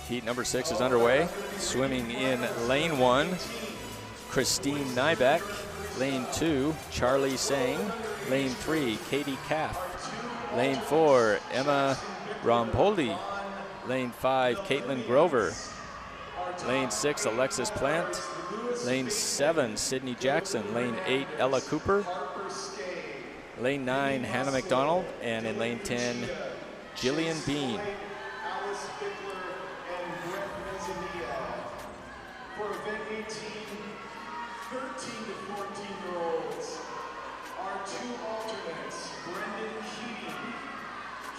Heat number 6 is underway. Swimming in lane 1, Christine Nybeck. Lane 2, Charlie Sang. Lane 3, Katie Caff. Lane 4, Emma Rompoli. Lane 5, Caitlin Grover. Lane 6, Alexis Plant. Lane 7, Sydney Jackson. Lane 8, Ella Cooper. Lane 9, Hannah McDonald. And in lane 10, Jillian Bean. For event 18, 13 to 14-year-olds, our 2 alternates, Brendan Keating,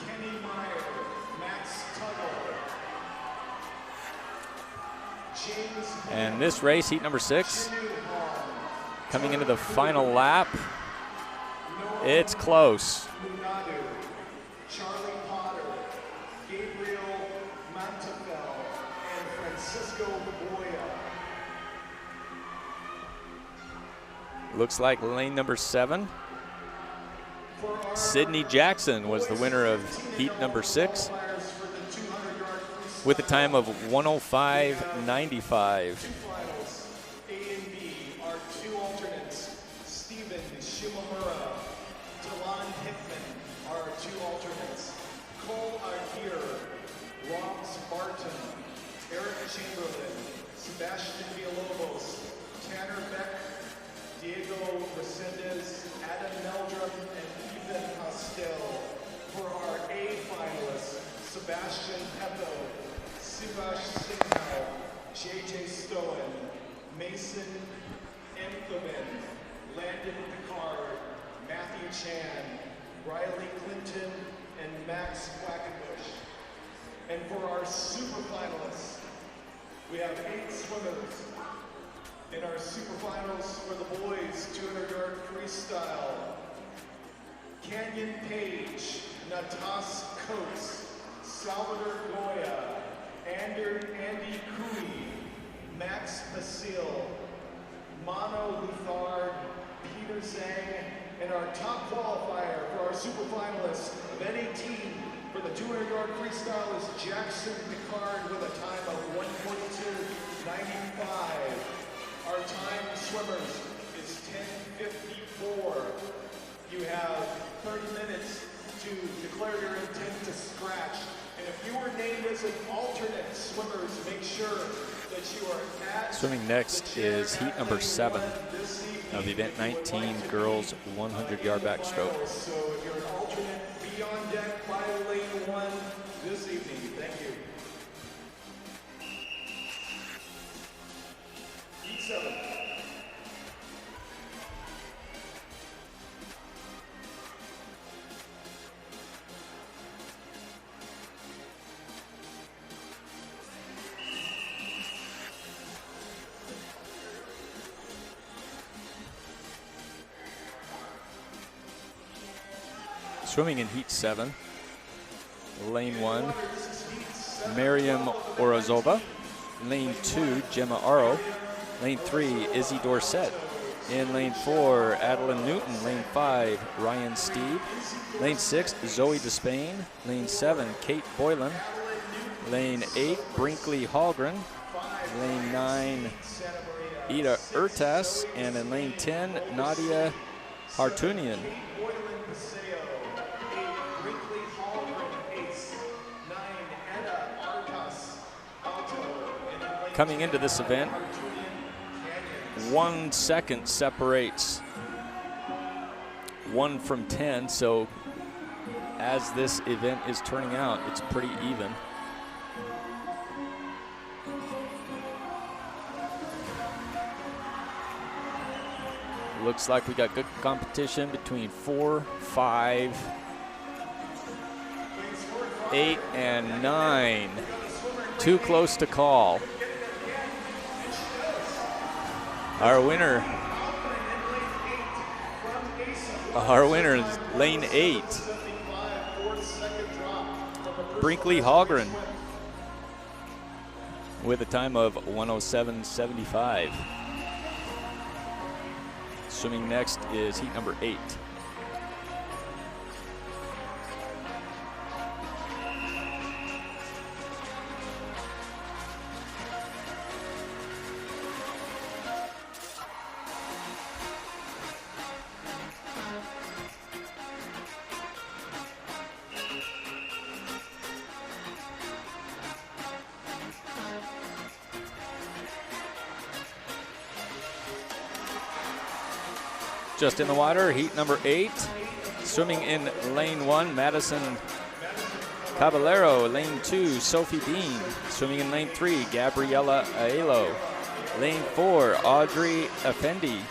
Kenny Meyer, Max Tuttle, James. And this race, heat number 6, coming into the final lap. It's close. Charlie Potter, Gabriel Montefel, and Francisco Boya. Looks like lane number 7, Sydney Jackson, was the winner of heat number 6 with a time of 1:05.95. A and B are 2 alternates. Stephen Shimamura, Talon Hickman are 2 alternates. Cole Aguirre, Rob Barton, Eric Chamberlain, Sebastian JJ Stowen, Mason Enthoven, Landon Picard, Matthew Chan, Riley Clinton, and Max Quackenbush. And for our super finalists, we have 8 swimmers. In our super finals for the boys, 200-yard freestyle, Canyon Page, Natas Coates, Salvador Goya, Andy Cooey, Max Basile, Mano Luthard, Peter Zhang, and our top qualifier for our super finalists of any team for the 200-yard freestyle is Jackson Picard with a time of 1:42.95. Our time swimmers is 10:54. You have 30 minutes to declare your intent to scratch. And if you were named as an alternate swimmers, make sure that you are at. Swimming next is heat number 7 of event 19, girls 100-yard backstroke. So if you're an alternate, be on deck by lane 1 this evening. Thank you. Heat 7. Swimming in heat 7, lane 1, Miriam Orozova, lane 2, Gemma Aro, lane 3, Izzy Dorset, in lane 4, Adeline Newton, lane 5, Ryan Steve, lane 6, Zoe Despain, lane 7, Kate Boylan, lane 8, Brinkley Hallgren, lane 9, Ida Urtas, and in lane 10, Nadia Hartunian. Coming into this event, 1 second separates 1 from 10, so as this event is turning out, it's pretty even. Looks like we got good competition between 4, 5, 8, and 9. Too close to call. Our winner is lane 8, Brinkley Hallgren, with a time of 1:07.75. Swimming next is heat number 8. Just in the water, heat number 8. Swimming in lane 1, Madison Caballero. Lane 2, Sophie Dean. Swimming in lane 3, Gabriella Aelo. Lane 4, Audrey Effendi.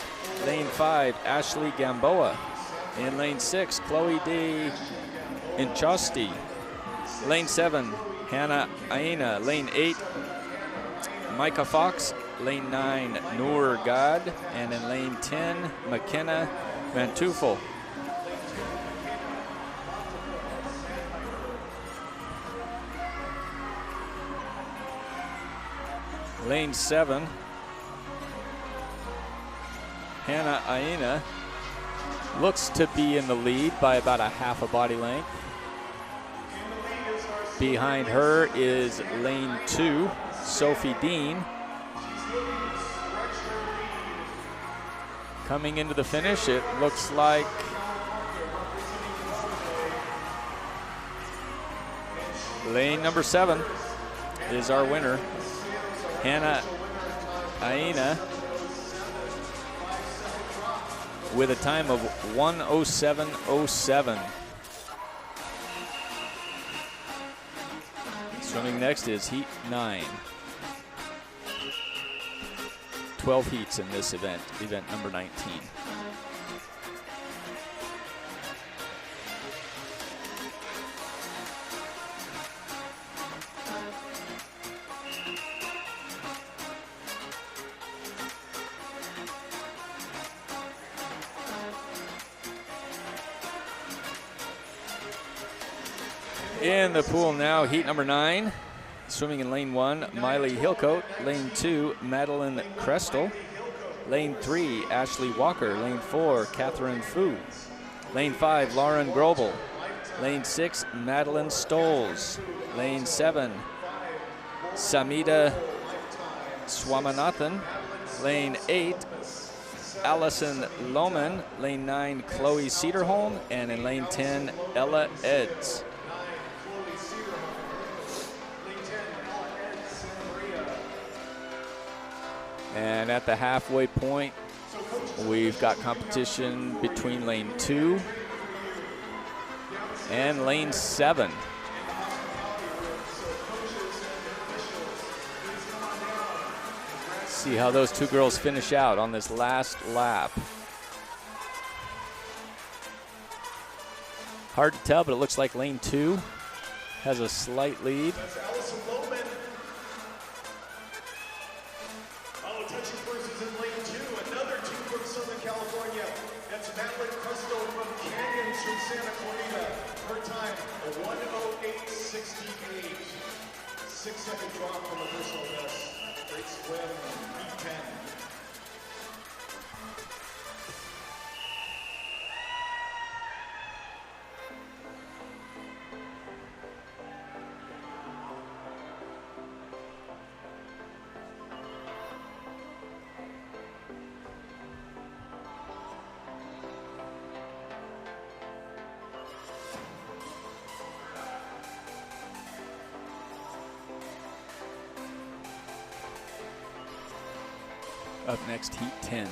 Lane 5, Ashley Gamboa. In lane 6, Chloe D. Inchosti. Lane 7, Hannah Aina. Lane 8, Micah Fox. Lane 9, Noor Gad, and in lane 10, McKenna Van Tufel. Lane 7, Hannah Aina looks to be in the lead by about a half a body length. Behind her is lane 2, Sophie Dean. Coming into the finish, it looks like lane number 7 is our winner, Hannah Aina, with a time of 1:07.07. Swimming next is heat 9. 12 heats in this event, event number 19. In the pool now, heat number 9. Swimming in lane 1, Miley Hillcoat. Lane 2, Madeline Crestel. Lane 3, Ashley Walker. Lane 4, Catherine Fu. Lane 5, Lauren Grobel. Lane 6, Madeline Stoles. Lane 7, Samita Swaminathan. Lane 8, Allison Lohman. Lane 9, Chloe Cedarholm. And in lane 10, Ella Eds. And at the halfway point, we've got competition between lane 2 and lane 7. See how those two girls finish out on this last lap. Hard to tell, but it looks like lane 2 has a slight lead. Up next, heat 10.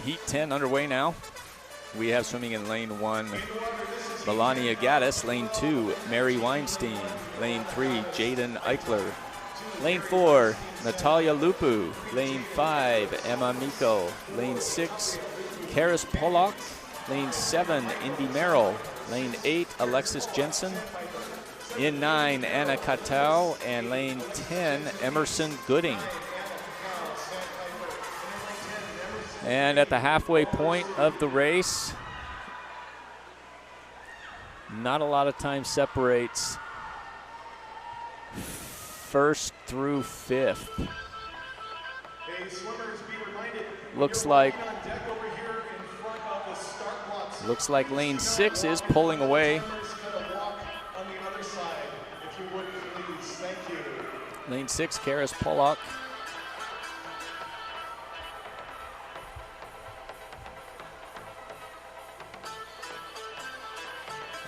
Heat 10 underway now. We have swimming in lane 1, Melania Gaddis. Lane 2, Mary Weinstein. Lane 3, Jaden Eichler. Lane 4, Natalia Lupu. Lane 5, Emma Miko. Lane 6, Karis Pollock. Lane 7, Indy Merrill. Lane 8, Alexis Jensen. In 9, Anna Katau. And lane 10, Emerson Gooding. And at the halfway point of the race, not a lot of time separates first through 5th. Looks like lane 6 is pulling away. Lane 6, Karis Pollock.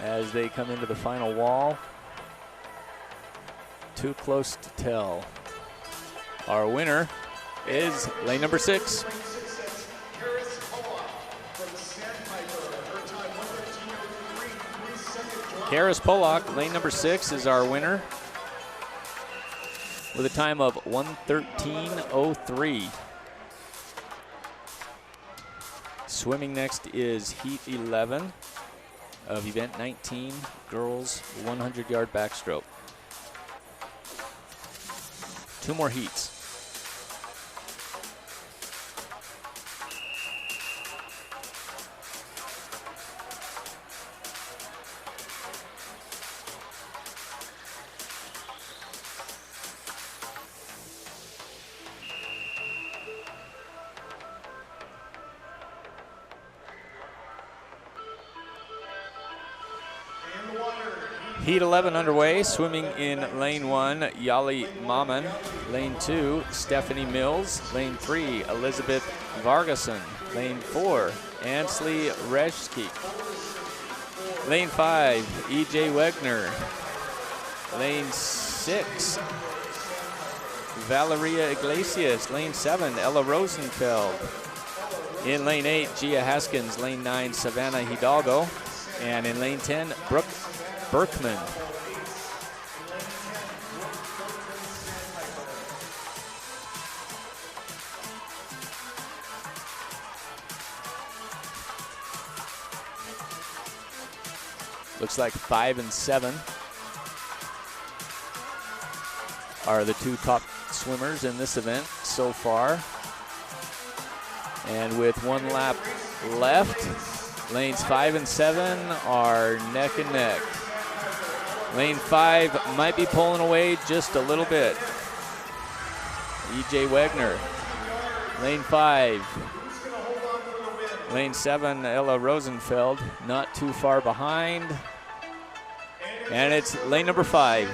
As they come into the final wall. Too close to tell. Our winner is lane number 6. Karis Pollock, lane number 6, is our winner with a time of 1:13:03. Swimming next is heat 11 of event 19, girls 100-yard backstroke. 2 more heats. Heat 11 underway. Swimming in lane 1, Yali Maman. Lane 2, Stephanie Mills. Lane 3, Elizabeth Vargason. Lane 4, Ansley Reshki. Lane 5, E.J. Wegner. Lane 6, Valeria Iglesias. Lane 7, Ella Rosenfeld. In lane 8, Gia Haskins. Lane 9, Savannah Hidalgo. And in lane 10, Brooke Berkman. Looks like 5 and 7 are the two top swimmers in this event so far. And with 1 lap left, lanes 5 and 7 are neck and neck. Lane 5 might be pulling away just a little bit. E.J. Wegner. Lane 5. Lane 7, Ella Rosenfeld, not too far behind. And it's lane number 5,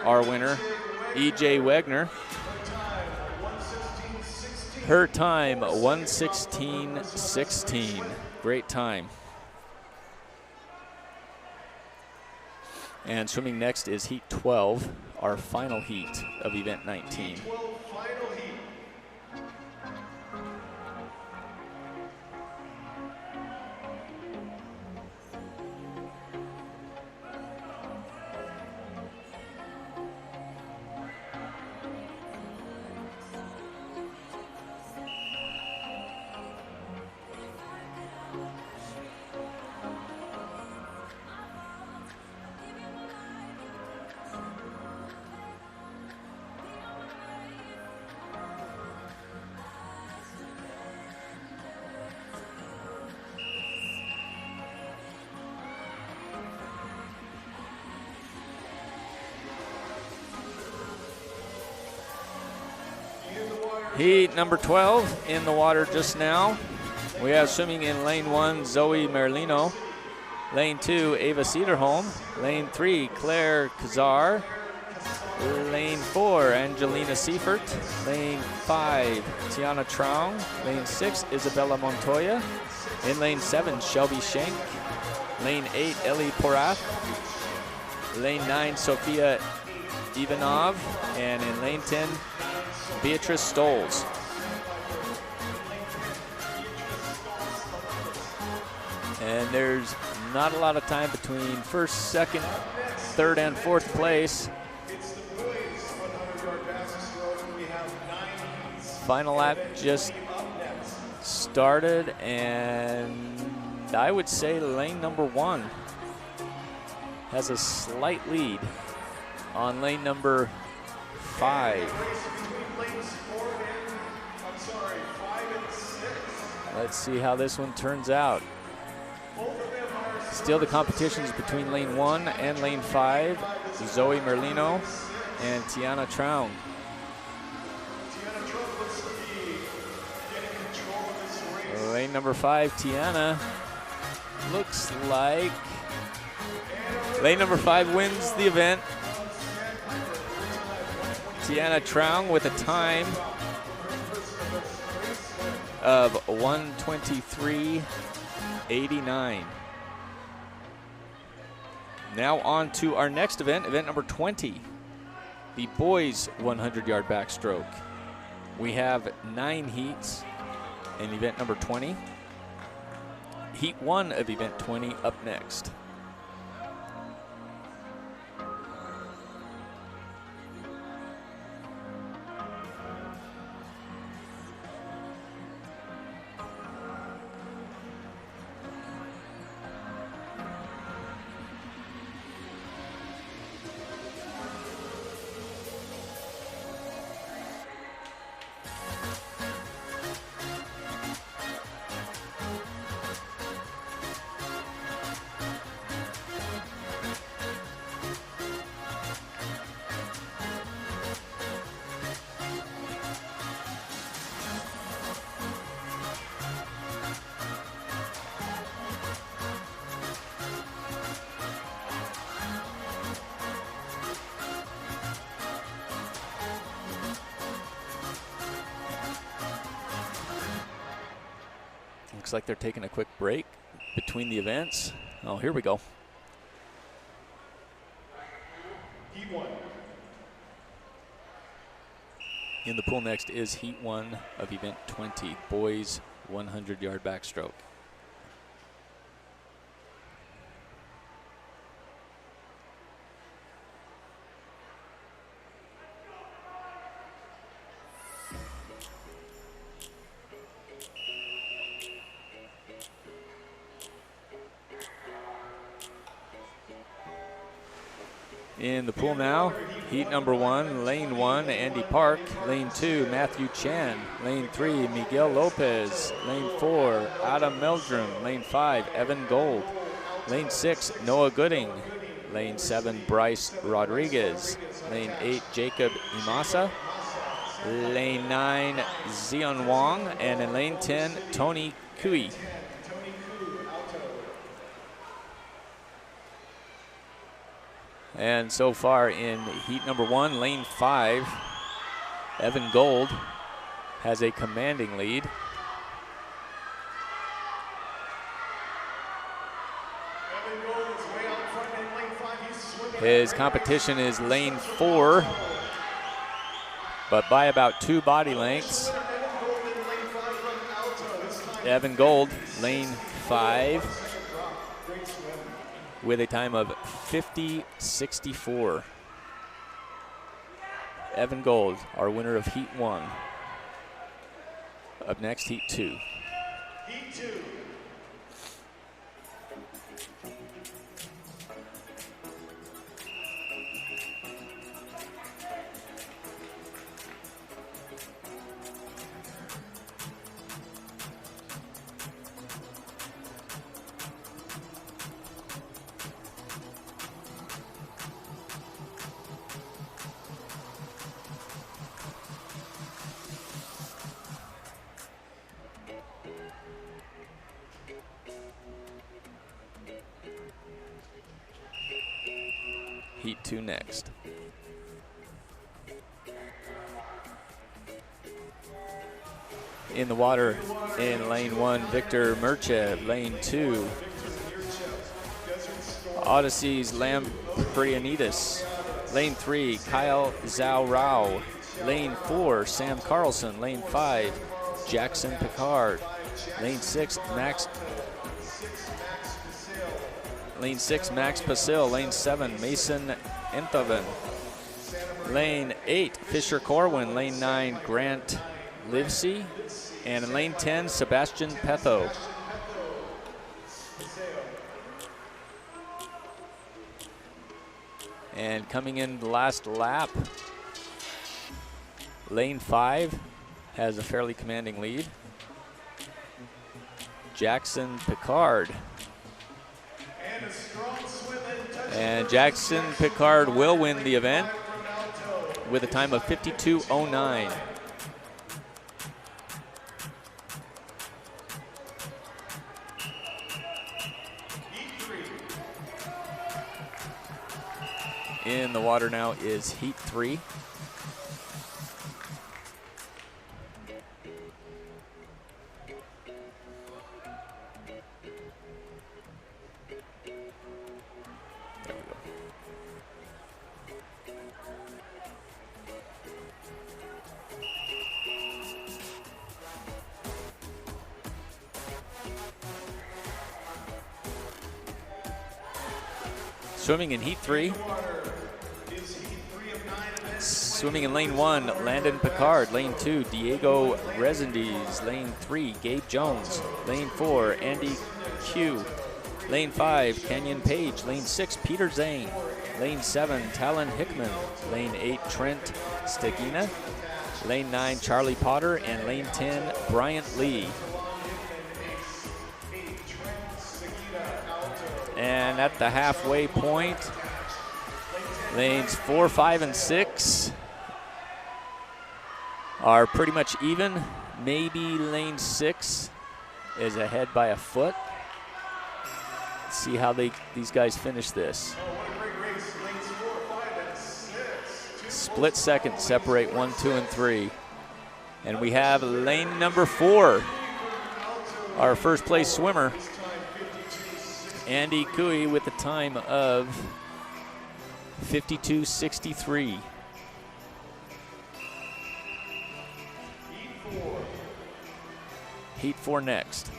our winner, E.J. Wegner. Her time, 1:16.16. Great time. And swimming next is heat 12, our final heat of event 19. Heat number 12 in the water just now. We have swimming in lane 1, Zoe Merlino. Lane 2, Ava Cederholm. Lane 3, Claire Kazar. Lane 4, Angelina Seifert. Lane 5, Tiana Traung. Lane 6, Isabella Montoya. In lane 7, Shelby Schenk. Lane 8, Ellie Porath. Lane 9, Sophia Ivanov. And in lane 10, Beatrice Stoles. And there's not a lot of time between first, second, third, and fourth place. Final lap just started, and I would say lane number 1 has a slight lead on lane number 5. Let's see how this one turns out. Still the competitions between lane 1 and lane 5, Zoe Merlino and Tiana Traung. Lane number 5, Tiana, looks like lane number 5 wins the event. Tiana Traung with a time of 1:23.89. Now on to our next event, event number 20, the boys 100-yard backstroke. We have 9 heats in event number 20. Heat 1 of event 20 up next. Looks like they're taking a quick break between the events. Oh, here we go. Heat 1. In the pool next is Heat 1 of event 20, boys 100-yard backstroke. In the pool now, heat number 1, lane 1, Andy Park. Lane 2, Matthew Chan. Lane 3, Miguel Lopez. Lane 4, Adam Meldrum. Lane 5, Evan Gold. Lane 6, Noah Gooding. Lane 7, Bryce Rodriguez. Lane 8, Jacob Imasa. Lane 9, Zion Wong. And in lane 10, Tony Kui. And so far in heat number 1, lane 5, Evan Gold has a commanding lead. His competition is lane 4, but by about 2 body lengths. Evan Gold, lane 5, with a time of 50.64. Evan Gold, our winner of heat 1. Up next, heat 2. Heat 2. Heat 2 next. In the water in lane 1, Victor Murchev. Lane 2, Odyssey's Lamprianidis. Lane 3, Kyle Zhao Rao. Lane 4, Sam Carlson. Lane 5, Jackson Picard. Lane 6, Max Pasil. Lane 7, Mason Enthoven. Lane 8, Fisher Corwin. Lane 9, Grant Livesey. And in lane 10, Sebastian Petho. And coming in the last lap, lane 5 has a fairly commanding lead. Jackson Picard. And Jackson Picard will win the event with a time of 52.09. In the water now is heat 3. Swimming in heat 3. Swimming in lane 1, Landon Picard. Lane 2, Diego Resendiz. Lane 3, Gabe Jones. Lane 4, Andy Q. Lane 5, Kenyon Page. Lane 6, Peter Zane. Lane 7, Talon Hickman. Lane 8, Trent Stegina. Lane 9, Charlie Potter. And lane 10, Bryant Lee. And at the halfway point, lanes 4, 5, and 6 are pretty much even. Maybe lane 6 is ahead by a foot. Let's see how these guys finish this. Split seconds separate 1, 2, and 3. And we have lane number 4. our first place swimmer, Andy Cooey, with the time of 52:63. Heat 4 next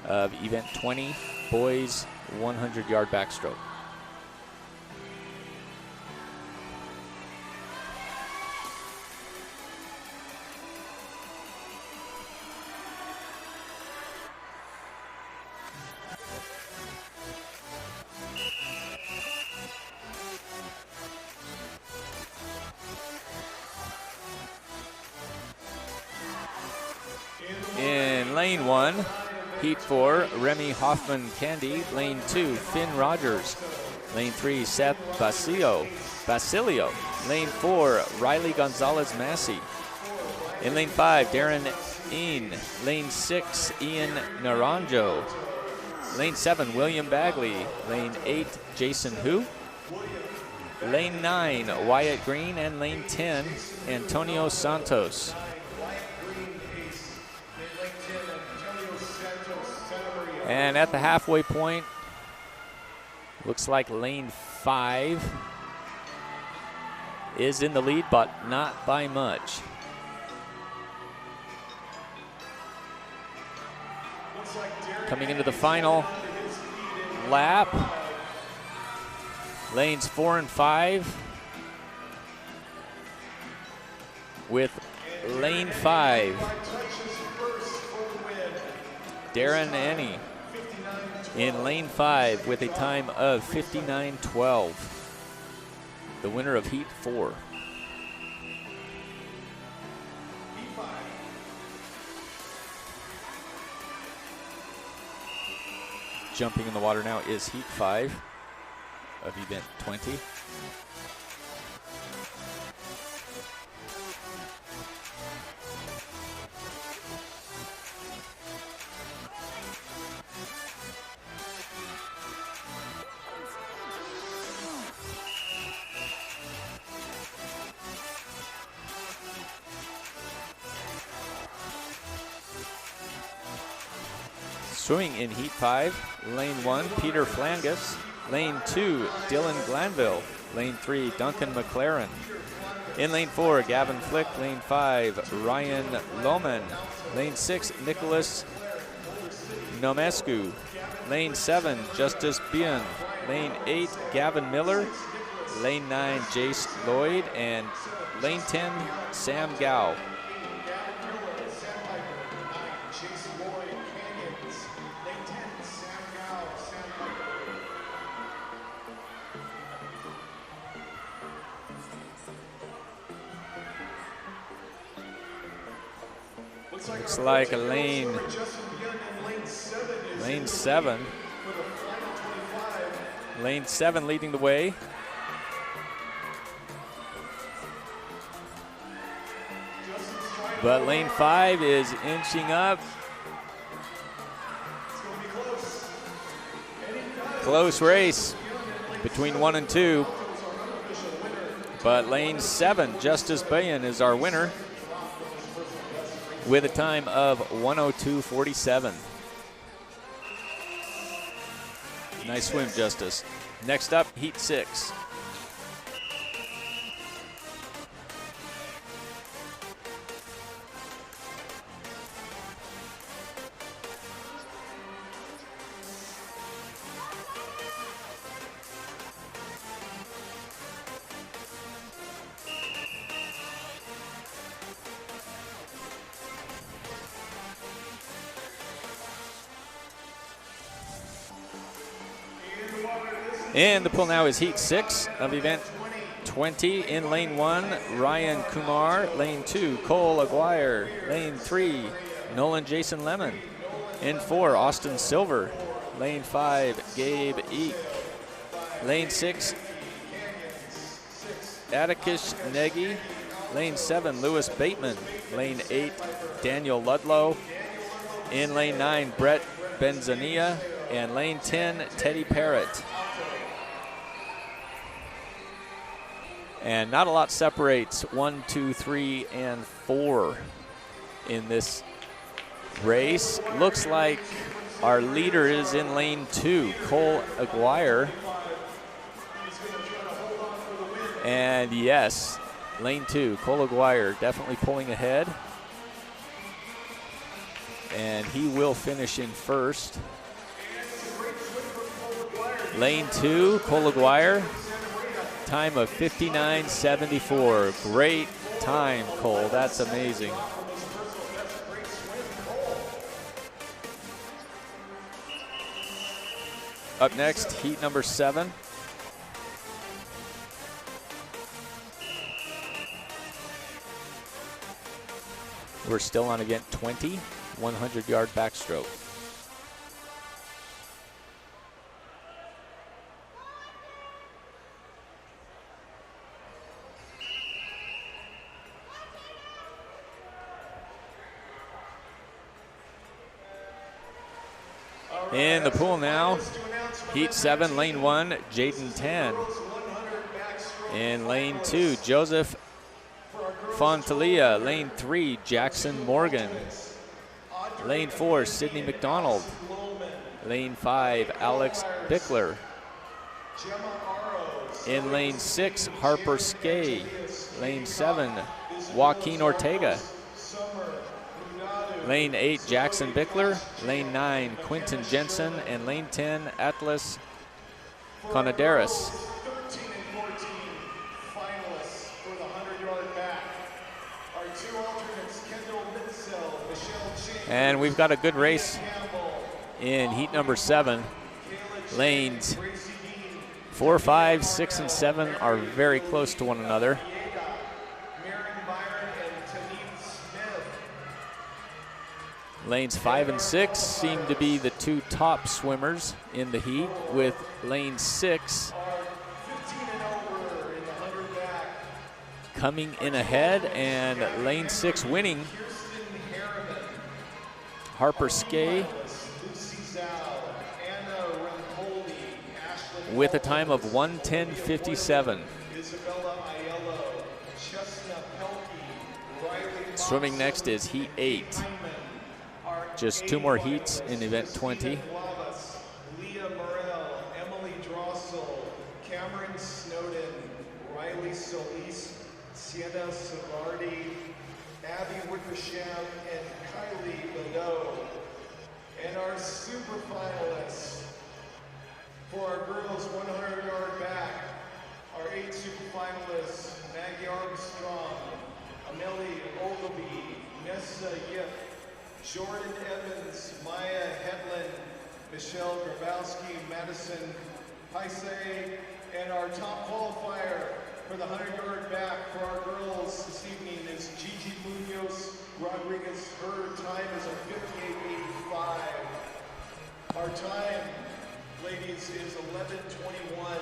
of event 20, boys 100-yard backstroke. In lane 1, heat 4, Remy Hoffman Candy. Lane 2, Finn Rogers. Lane 3, Seth Basilio. Lane 4, Riley Gonzalez Massey. In lane 5, Darren Een. Lane 6, Ian Naranjo. Lane 7, William Bagley. Lane 8, Jason Hu. Lane 9, Wyatt Green. And lane 10, Antonio Santos. And at the halfway point, looks like lane 5 is in the lead, but not by much. Coming into the final lap, lanes 4 and 5, with lane 5, Darren Annie in lane 5 with a time of 59:12. The winner of heat 4. Jumping in the water now is heat 5 of event 20. Swimming in heat 5, lane 1, Peter Flangus. Lane 2, Dylan Glanville. Lane 3, Duncan McLaren. In lane 4, Gavin Flick. Lane 5, Ryan Lohman. Lane 6, Nicholas Nomescu. Lane 7, Justice Bien. Lane 8, Gavin Miller. Lane 9, Jace Lloyd. And lane 10, Sam Gao. Looks like a lane 7. Lane 7 leading the way. But lane 5 is inching up. Close race between 1 and 2. But lane 7, Justice Bayan, is our winner with a time of 1:02:47. Nice swim, Justice. Next up, heat 6. And the pool now is heat 6 of event 20. In lane 1, Ryan Kumar. Lane 2, Cole Aguirre. Lane 3, Nolan Jason Lemon. In 4, Austin Silver. Lane 5, Gabe Eek. Lane 6, Atticus Nagy. Lane 7, Lewis Bateman. Lane 8, Daniel Ludlow. In lane 9, Brett Benzania. And lane 10, Teddy Parrott. And not a lot separates 1, 2, 3, and 4 in this race. Looks like our leader is in lane 2, Cole Aguirre. And yes, lane 2, Cole Aguirre definitely pulling ahead. And he will finish in first. Lane 2, Cole Aguirre, time of 59.74. Great time, Cole, that's amazing. Up next, heat number 7. We're still on event 20, 100-yard backstroke. In the pool now, heat 7, lane 1, Jaden Tan. In lane 2, Joseph Fontalia. Lane 3, Jackson Morgan. Lane 4, Sydney McDonald. Lane 5, Alex Bickler. In lane 6, Harper Skay. Lane 7, Joaquin Ortega. Lane 8, Jackson Bickler. Lane 9, Quinton Jensen. And lane 10, Atlas Conaderas. And we've got a good race in heat number 7. Lanes 4, 5, 6, and 7 are very close to one another. Lanes 5 and 6 seem to be the 2 top swimmers in the heat, with lane 6 coming in ahead, and lane 6 winning, Harper Skay, with a time of 1:10.57. Swimming next is heat 8. Just 2 more heats in event 20. Leah Morel, Emily Drossel, Cameron Snowden, Riley Solis, Sienna Savardi, Abby Wickersham, and Kylie Bedeau. And our super finalists for our girls 100-yard back, our 8 super finalists: Maggie Armstrong, Amelie Ogilvie, Nessa Yip, Jordan Evans, Maya Hedlund, Michelle Grabowski, Madison Paisay, and our top qualifier for the 100-yard back for our girls this evening is Gigi Munoz Rodriguez. Her time is a 58.85. Our time, ladies, is 11:21.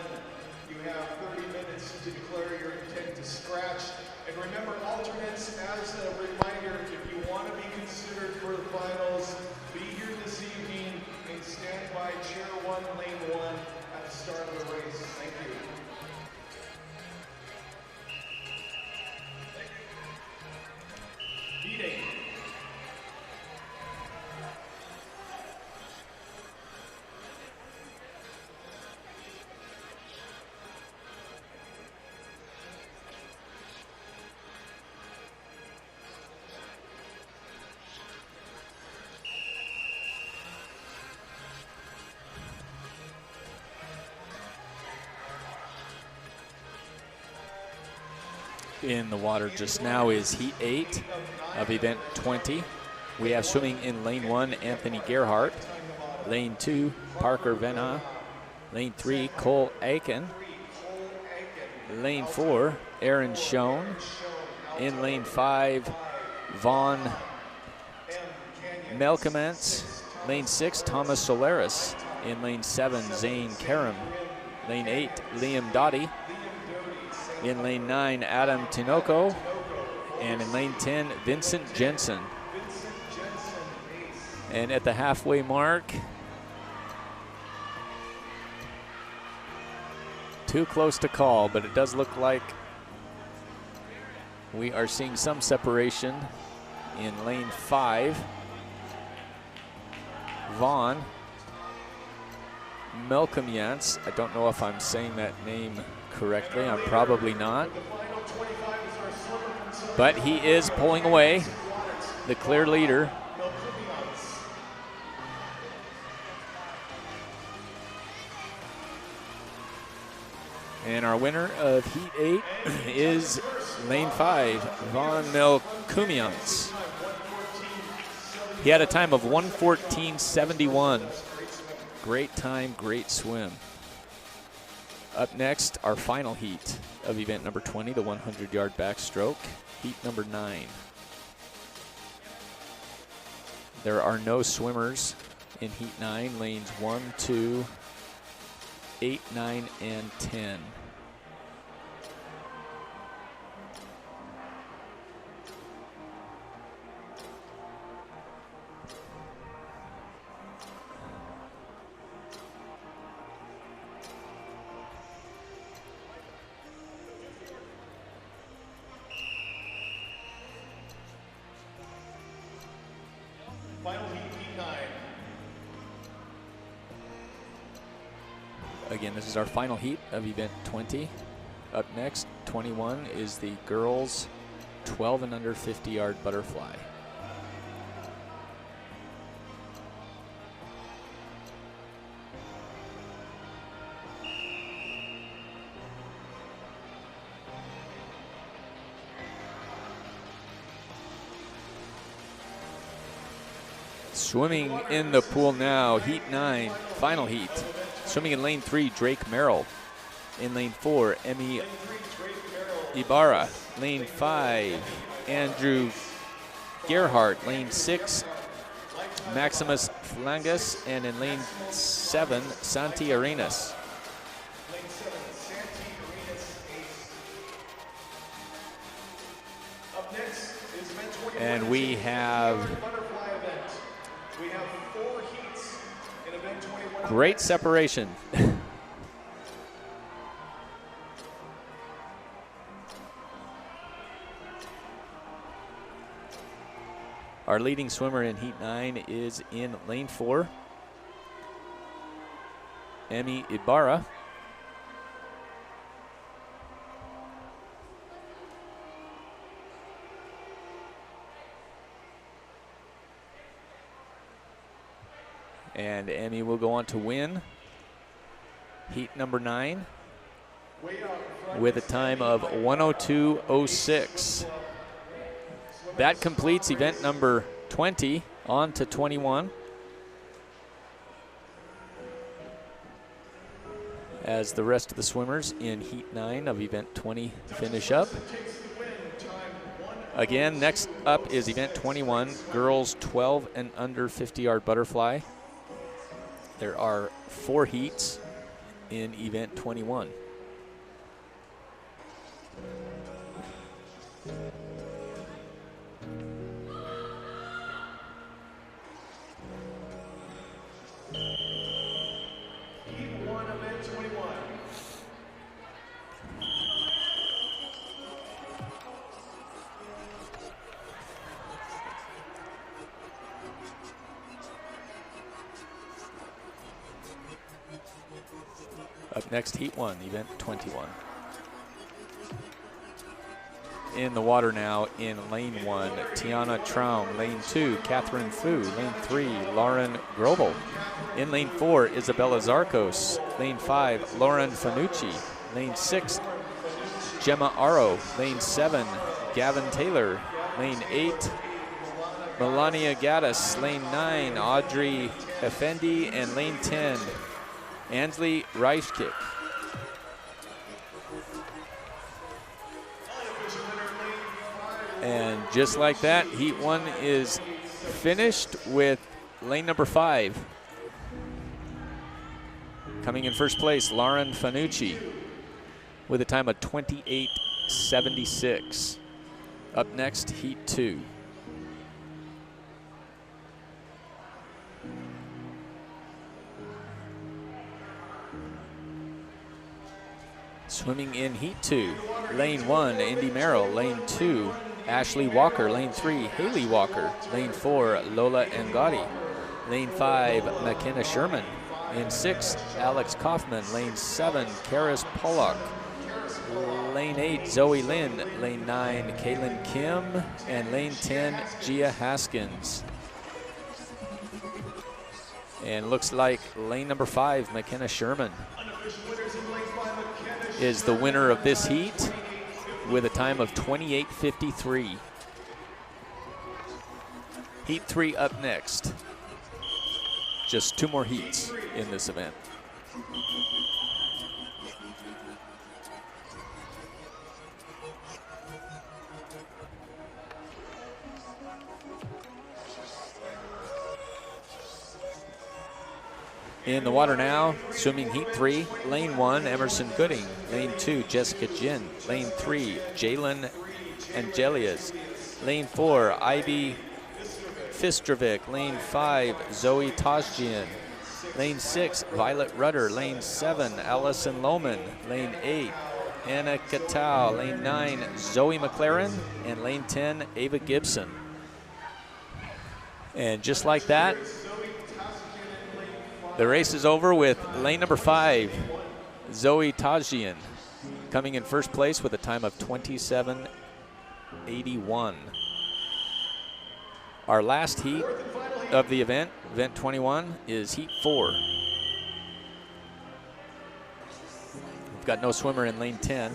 You have 30 minutes to declare your intent to scratch. And remember, alternates, as a reminder, if you want to be considered for the finals, be here this evening and stand by chair 1, lane 1 at the start of the race. Thank you. Heat 8. In the water just now is heat 8 of event 20. We have swimming in lane 1, Anthony Gerhardt. Lane 2, Parker Vena. Lane 3, Cole Aiken. Lane 4, Aaron Schoen. In lane 5, Vaughn Melkaments. Lane 6, Thomas Solaris. In lane 7, Zane Karam. Lane 8, Liam Dottie. In lane 9, Adam Tinoco. And in lane 10, Vincent Jensen. And at the halfway mark, too close to call, but it does look like we are seeing some separation in lane 5. Vaughn Melkomians. I don't know if I'm saying that name correctly. I'm probably not. But he is pulling away, the clear leader. And our winner of Heat 8 is lane 5, Vaughn Melkomians. He had a time of 1:14.71. Great time, great swim. Up next, our final heat of event number 20, the 100-yard backstroke, heat number 9. There are no swimmers in heat 9, lanes 1, 2, 8, 9, and 10. Final heat, heat 9. Again, this is our final heat of event 20. Up next, 21, is the girls 12 and under 50-yard butterfly. Swimming in the pool now, heat 9, final heat. Swimming in lane 3, Drake Merrill. In lane 4, Emmy Ibarra. Lane 5, Andrew Gerhardt. Lane 6, Maximus Flangus. And in lane 7, Santi Arenas. And we have great separation. Our leading swimmer in heat 9 is in lane 4, Emmy Ibarra. And Emmy will go on to win heat number 9 with a time of 1:02.06. That completes event number 20. On to 21. As the rest of the swimmers in heat 9 of event 20 finish up. Again, next up is event 21, girls 12 and under 50-yard butterfly. There are 4 heats in event 21. Up next, heat 1, event 21. In the water now in lane 1, Tiana Traum. Lane 2, Catherine Fu. Lane 3, Lauren Grobel. In lane 4, Isabella Zarcos. Lane 5, Lauren Fanucci. Lane 6, Gemma Aro. Lane 7, Gavin Taylor. Lane 8, Melania Gaddis. Lane 9, Audrey Effendi. And lane 10, Ansley Reichkick. And just like that, heat 1 is finished with lane number 5. Coming in first place, Lauren Fanucci with a time of 28:76. Up next, heat 2. Swimming in heat 2, lane 1, Indy Merrill. Lane 2, Ashley Walker. Lane 3, Haley Walker. Lane 4, Lola Ngati. Lane 5, McKenna Sherman. Lane 6, Alex Kaufman. Lane 7, Karis Pollock. Lane 8, Zoe Lynn. Lane 9, Kaylin Kim. And lane 10, Gia Haskins. And looks like lane number 5, McKenna Sherman, is the winner of this heat with a time of 28:53. Heat 3 up next. Just 2 more heats in this event. In the water now, swimming heat 3, lane 1, Emerson Gooding. Lane 2, Jessica Jin. Lane 3, Jalen Angelias. Lane 4, Ivy Fistrovic. Lane 5, Zoe Tajjian. Lane 6, Violet Rudder. Lane 7, Allison Lohman. Lane 8, Anna Katau. Lane 9, Zoe McLaren. And lane 10, Ava Gibson. And just like that, the race is over with lane number 5, Zoe Tajjian, coming in first place with a time of 27:81. Our last heat of the event, event 21, is heat 4. We've got no swimmer in lane 10.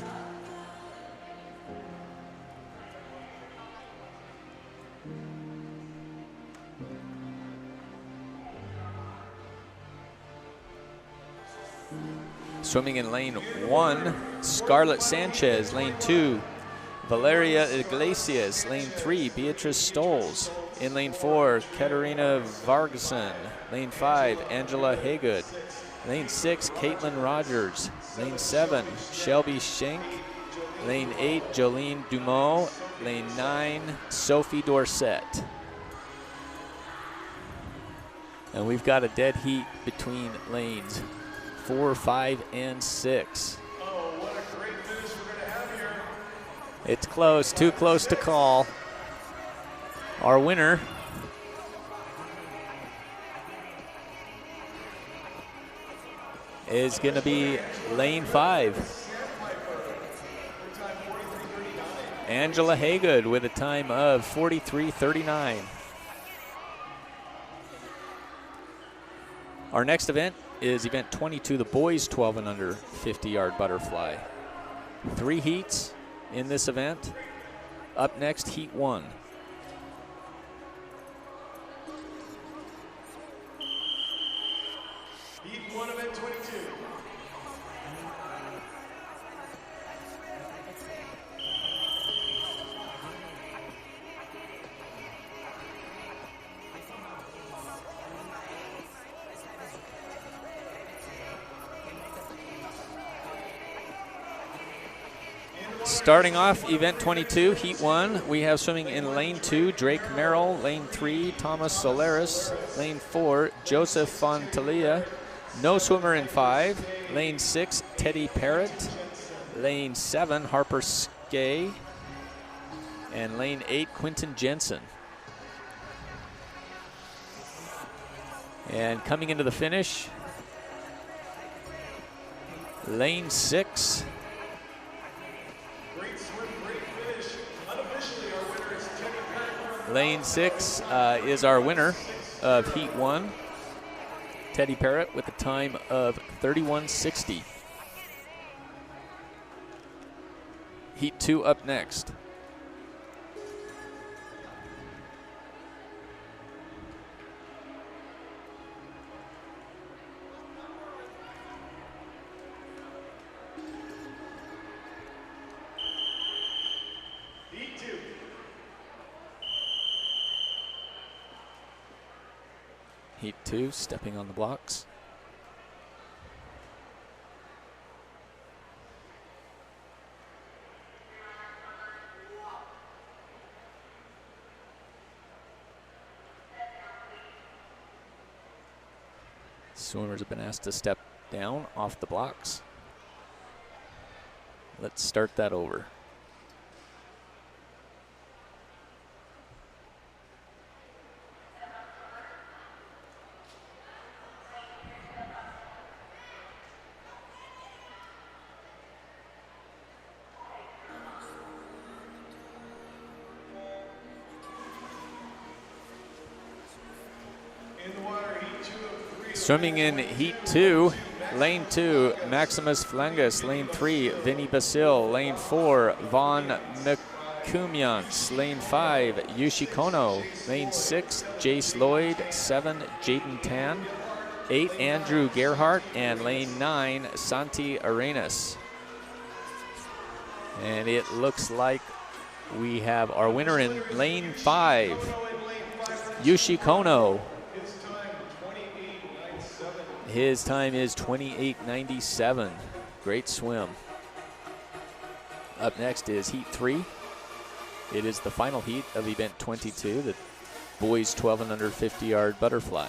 Swimming in lane 1, Scarlett Sanchez. Lane 2, Valeria Iglesias. Lane 3, Beatrice Stoles. In lane 4, Katarina Vargason. Lane 5, Angela Haygood. Lane 6, Caitlin Rogers. Lane 7, Shelby Schenk. Lane 8, Jolene Dumont. Lane 9, Sophie Dorset. And we've got a dead heat between lanes 4, 5, and 6. Oh, what a great finish we're going to have here. It's close, too close to call. Our winner is going to be lane 5, Angela Haygood, with a time of 43:39. Our next event is event 22, the boys 12 and under 50-yard butterfly. 3 heats in this event. Up next, heat 1. Heat 1 of event 22. Starting off event 22, heat 1, we have swimming in lane 2, Drake Merrill. Lane 3, Thomas Solaris. Lane 4, Joseph Fontalia. No swimmer in 5. Lane 6, Teddy Parrott. Lane 7, Harper Skay. And lane 8, Quinton Jensen. And coming into the finish, lane 6, lane 6 is our winner of heat 1, Teddy Parrott, with a time of 31:60. Heat 2 up next. Heat 2, stepping on the blocks. Swimmers have been asked to step down off the blocks. Let's start that over. Swimming in heat 2, lane 2, Maximus Flangus. Lane 3, Vinny Basil. Lane 4, Von McCumians. Lane 5, Yushi Kono. Lane 6, Jace Lloyd. 7, Jaden Tan. 8, Andrew Gerhardt. And lane 9, Santi Arenas. And it looks like we have our winner in lane 5, Yushi Kono. His time is 28:97. Great swim. Up next is heat 3. It is the final heat of event 22, the boys 12 and under 50-yard butterfly.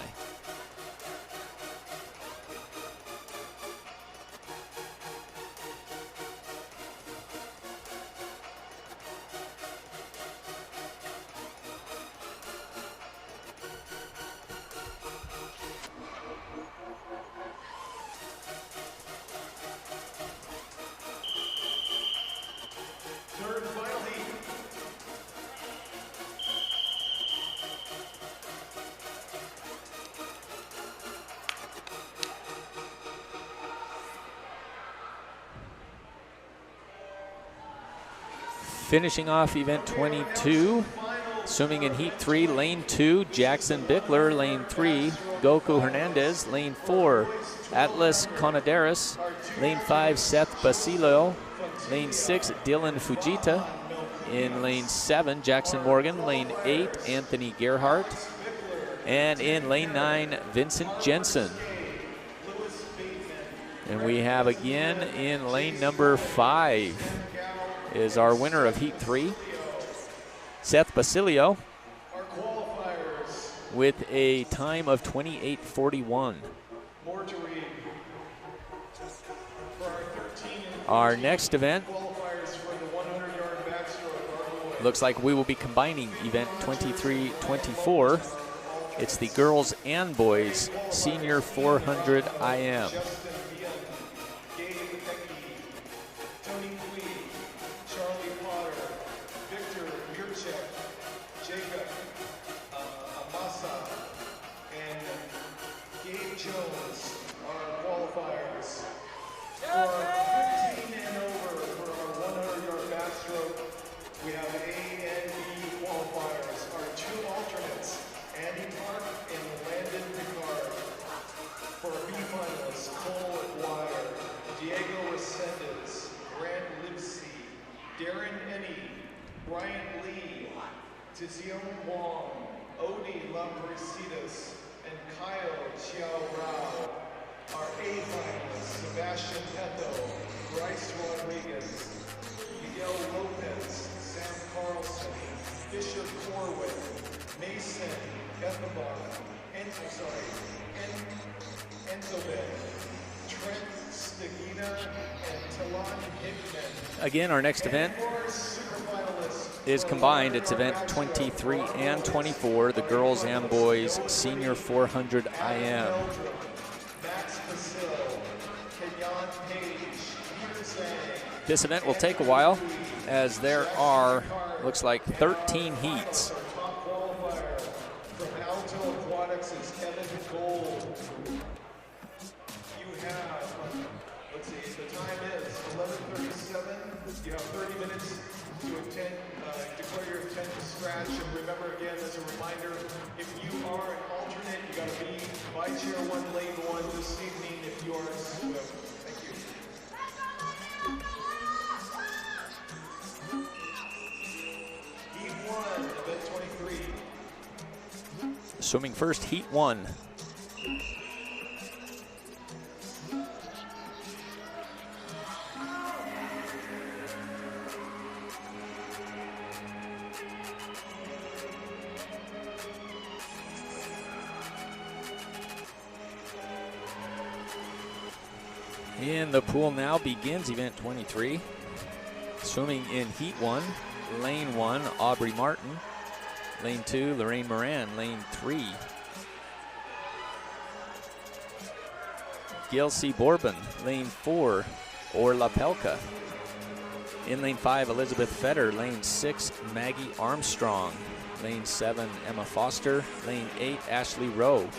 Finishing off event 22, swimming in heat 3, lane 2, Jackson Bickler. Lane 3, Goku Hernandez. Lane 4, Atlas Conaderas. Lane 5, Seth Basilio. Lane 6, Dylan Fujita. In lane 7, Jackson Morgan. Lane 8, Anthony Gerhardt. And in lane 9, Vincent Jensen. And we have again in lane number 5 is our winner of heat 3, Seth Basilio, with a time of 28:41. Our next event looks like we will be combining event 23-24. It's the girls and boys senior 400 IM. Again, our next event is combined. It's event 23 and 24, the girls and boys senior 400 IM. This event will take a while, as there are, looks like 13 heats. From Alto Aquatics is Kevin Gold. You have, let's see, the time is 11:37. You have 30 minutes to attend, declare your intent to scratch. And remember again, as a reminder, if you are an alternate, you got to be by chair 1, lane 1 this evening if you are a swim. Thank you. Heat 1, event 23. Swimming first, heat 1. In the pool now begins event 23. Swimming in heat 1, lane 1, Aubrey Martin. Lane 2, Lorraine Moran. Lane 3, Gail C. Bourbon. Lane 4, Orla Pelka. In lane 5, Elizabeth Fetter. Lane 6, Maggie Armstrong. Lane 7, Emma Foster. Lane 8, Ashley Rowe.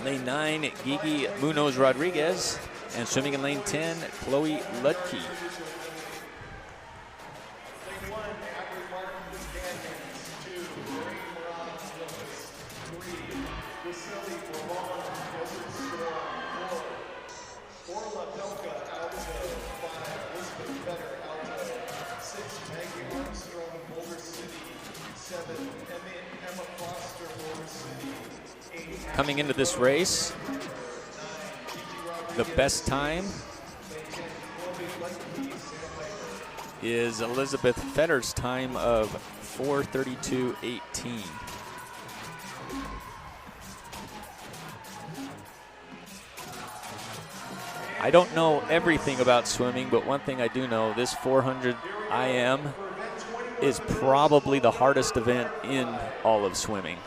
Lane 9, Gigi Munoz Rodriguez. And swimming in lane 10, Chloe Ludke. Coming into this race, the best time is Elizabeth Fetter's time of 4:32.18. I don't know everything about swimming, but one thing I do know, this 400 IM is probably the hardest event in all of swimming.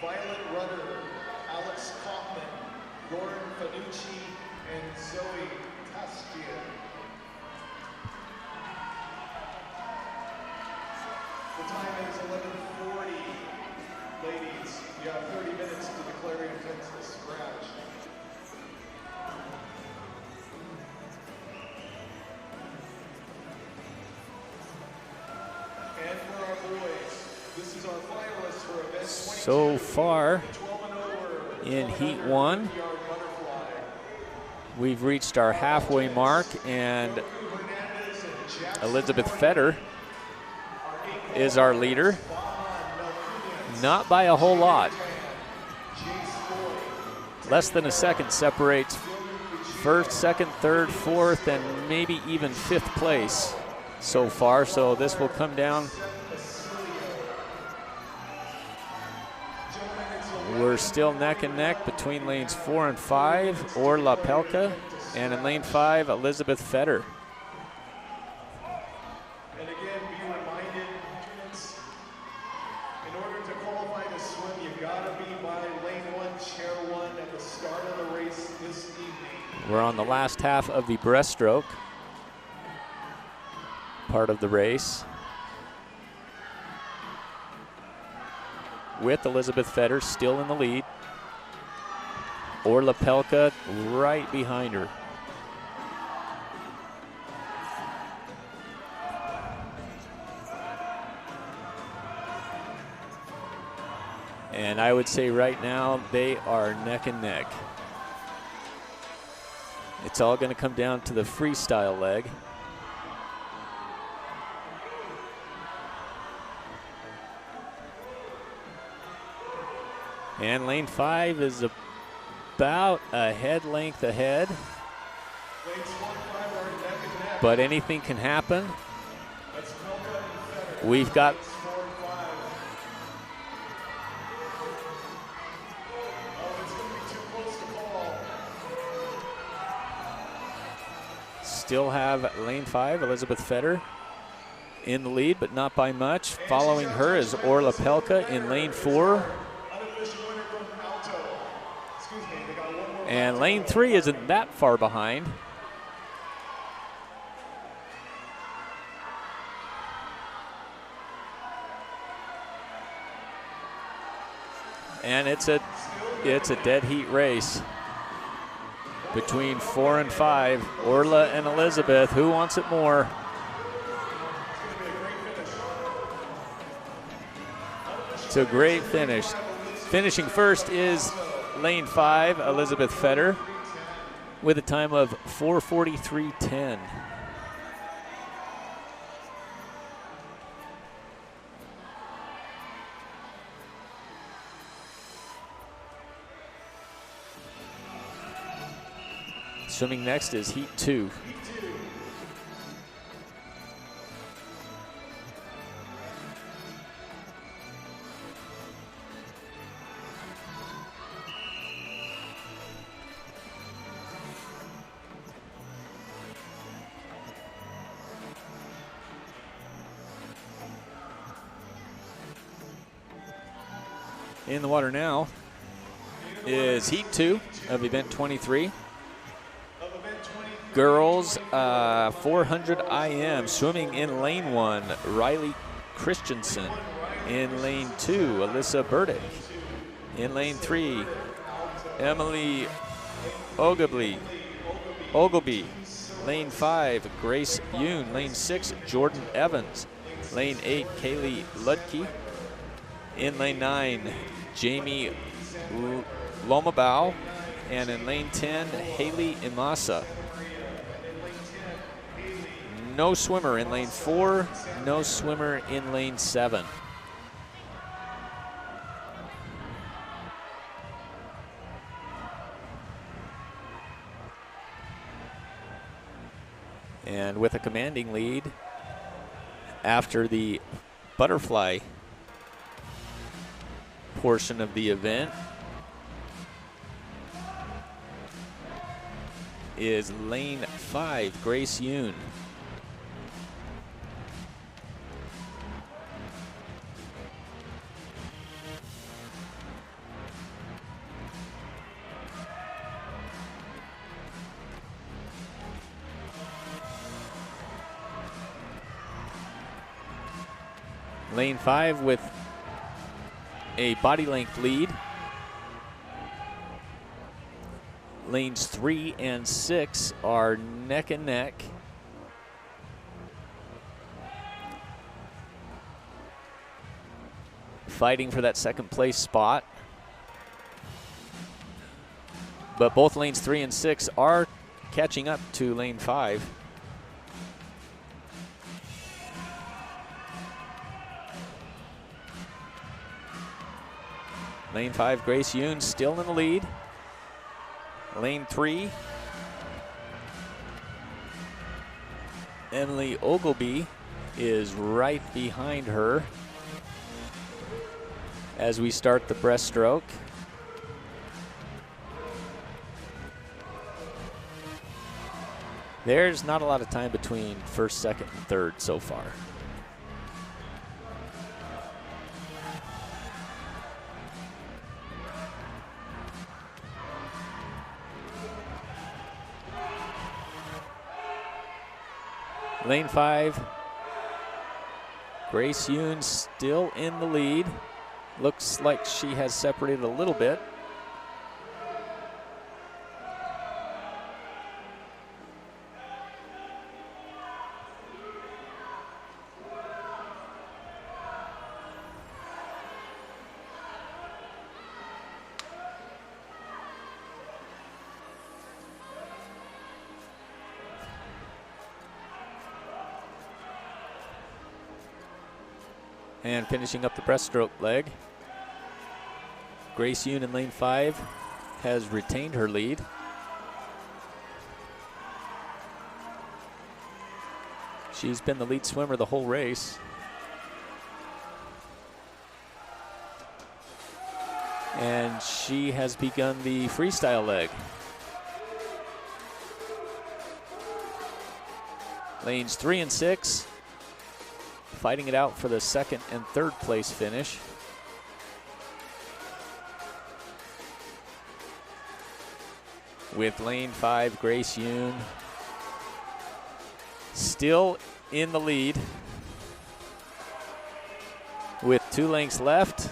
Violet Rudder, Alex Kaufman, Lauren Fanucci, and Zoe Tastian. The time is 11:40. Ladies, you have 30 minutes to declare your intents to scratch. And for our boys, this is our finalists for event 22. So far in Heat 1, we've reached our halfway mark, and Elizabeth Fetter is our leader. Not by a whole lot. Less than a second separates first, second, third, fourth, and maybe even fifth place so far. So this will come down. We're still neck and neck between lanes 4 and 5, Orla Pelka, and in lane 5, Elizabeth Fetter. And again, be reminded, students, in order to qualify to swim, you've got to be by lane 1, chair 1 at the start of the race this evening. We're on the last half of the breaststroke part of the race, with Elizabeth Fetter still in the lead. Orla Pelka right behind her. And I would say right now they are neck and neck. It's all going to come down to the freestyle leg. And lane 5 is about a head length ahead. But anything can happen. We've got still have lane 5, Elizabeth Fetter, in the lead, but not by much. Following her is Orla Pelka in lane 4. And lane 3 isn't that far behind. And it's a dead heat race between 4 and 5, Orla and Elizabeth. Who wants it more? It's a great finish. Finishing first is lane 5, Elizabeth Fetter, with a time of 4:43.10. Swimming next is Heat 2. In the water now is heat 2 of event 23. Girls 400 IM swimming in lane 1, Riley Christensen. In lane 2, Alyssa Burdick. In lane 3, Emily Ogilvy. Lane 5, Grace Yoon. Lane 6, Jordan Evans. Lane 8, Kaylee Ludke. In lane 9, Jamie Lomabau. And in lane 10, Haley Imasa. No swimmer in lane 4, no swimmer in lane 7. And with a commanding lead after the butterfly portion of the event is lane 5, Grace Yoon. Lane 5 with a body length lead. Lanes 3 and 6 are neck and neck. Fighting for that second place spot. But both lanes 3 and 6 are catching up to lane 5. Lane 5, Grace Yoon still in the lead. Lane 3, Emily Ogilvy is right behind her as we start the breaststroke. There's not a lot of time between first, second, and third so far. Lane 5, Grace Yoon still in the lead. Looks like she has separated a little bit. And finishing up the breaststroke leg, Grace Yoon in lane 5 has retained her lead. She's been the lead swimmer the whole race. And she has begun the freestyle leg. Lanes 3 and 6. Fighting it out for the second and third place finish. With lane 5, Grace Yoon still in the lead with 2 lengths left.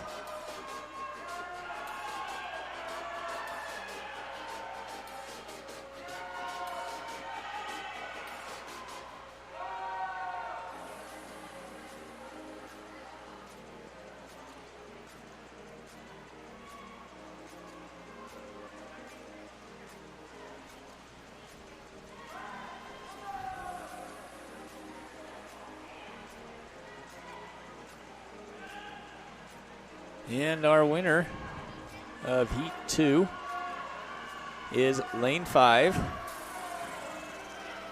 And our winner of Heat 2 is lane 5.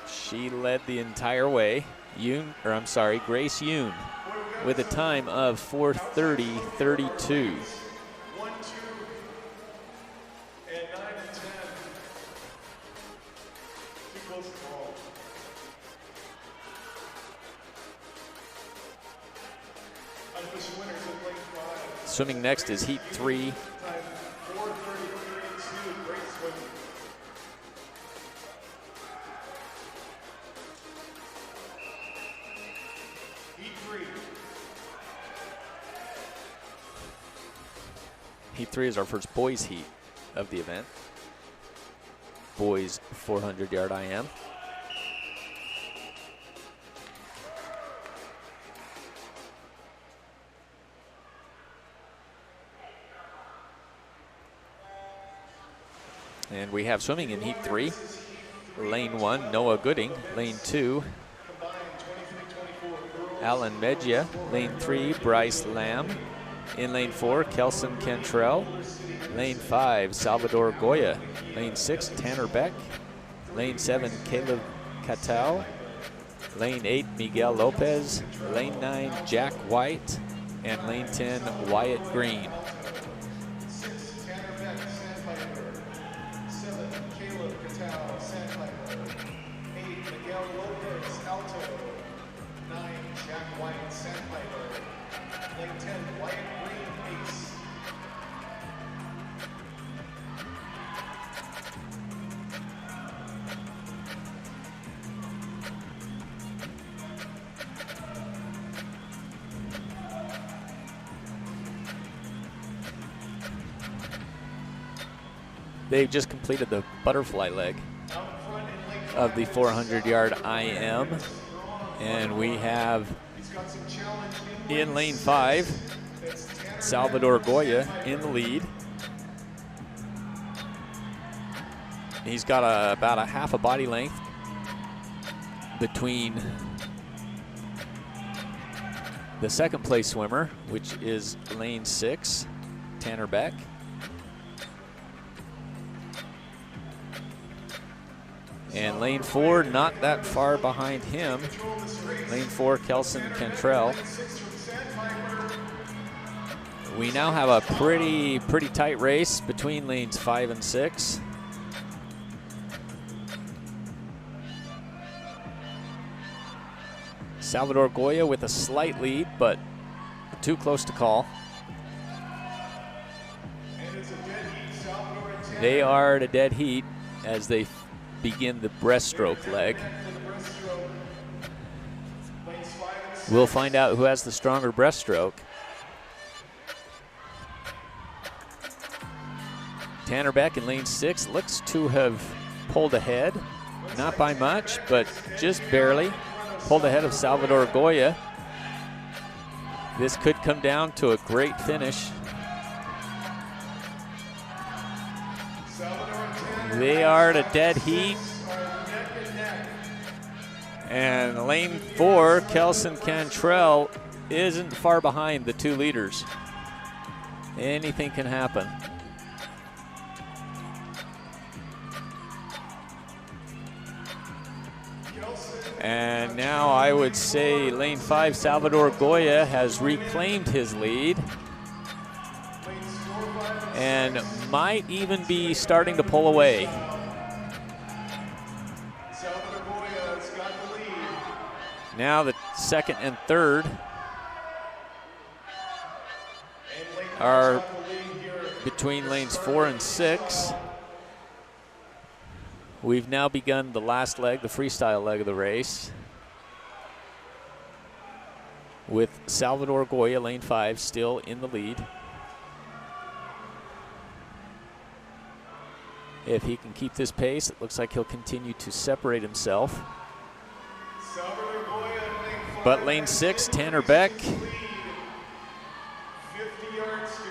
She led the entire way. Grace Yoon with a time of 4:30.32. 1, 2, and 9 and 10. Too close to call. Unofficial winners of lane 5. Swimming next is heat 3. Heat 3 is our first boys heat of the event. Boys 400-yard IM. And we have swimming in heat 3. Lane 1, Noah Gooding. Lane 2, Alan Medja. Lane 3, Bryce Lamb. In lane 4, Kelson Cantrell. Lane 5, Salvador Goya. Lane 6, Tanner Beck. Lane 7, Caleb Cattell. Lane 8, Miguel Lopez. Lane 9, Jack White. And lane 10, Wyatt Green. 6, Tanner Beck, Sandpiper. 7, Caleb Cattell, Sandpiper. 8, Miguel Lopez, Alto. 9, Jack White, Sandpiper. Lane 10, Wyatt Green, Ace. They've just completed the butterfly leg of the 400-yard IM. And we have in lane 5, Salvador Goya in the lead. He's got about a half a body length between the second place swimmer, which is lane 6, Tanner Beck. And lane 4, not that far behind him. Lane 4, Kelson Cantrell. We now have a pretty tight race between lanes 5 and 6. Salvador Goya with a slight lead, but too close to call. They are at a dead heat as they begin the breaststroke leg. We'll find out who has the stronger breaststroke. Tanner Beck in lane 6 looks to have pulled ahead. Not by much, but just barely. Pulled ahead of Salvador Goya. This could come down to a great finish. They are at a dead heat. And lane 4, Kelson Cantrell, isn't far behind the 2 leaders. Anything can happen. And now I would say lane 5, Salvador Goya, has reclaimed his lead and might even be starting to pull away. Now the second and third are between lanes 4 and 6. We've now begun the last leg, the freestyle leg of the race, with Salvador Goya, lane 5, still in the lead. If he can keep this pace, it looks like he'll continue to separate himself. But lane 6, Tanner Beck, 50 yards to go.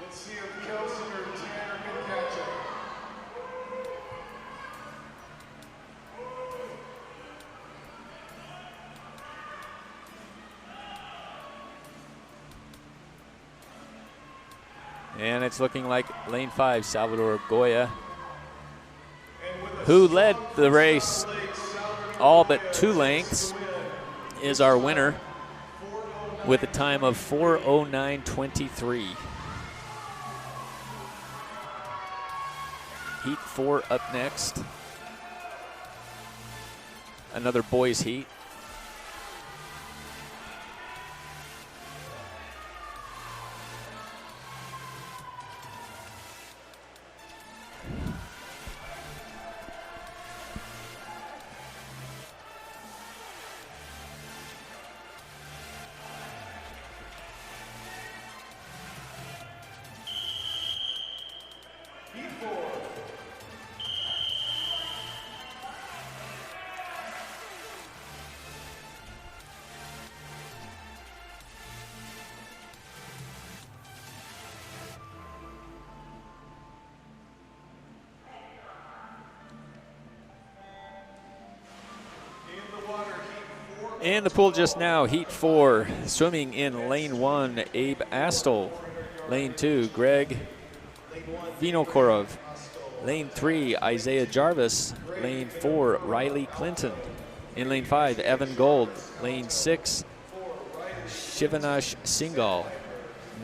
Let's see if Kelson or Tanner can catch up. and it's looking like lane 5, Salvador Goya, who led the race all but 2 lengths, is our winner with a time of 4:09:23. Heat 4 up next. Another boys heat. In the pool just now, heat 4, swimming in lane 1, Abe Astle. Lane 2, Greg Vinokorov. Lane 3, Isaiah Jarvis. Lane 4, Riley Clinton. In lane 5, Evan Gold. Lane 6, Shivanash Singhal.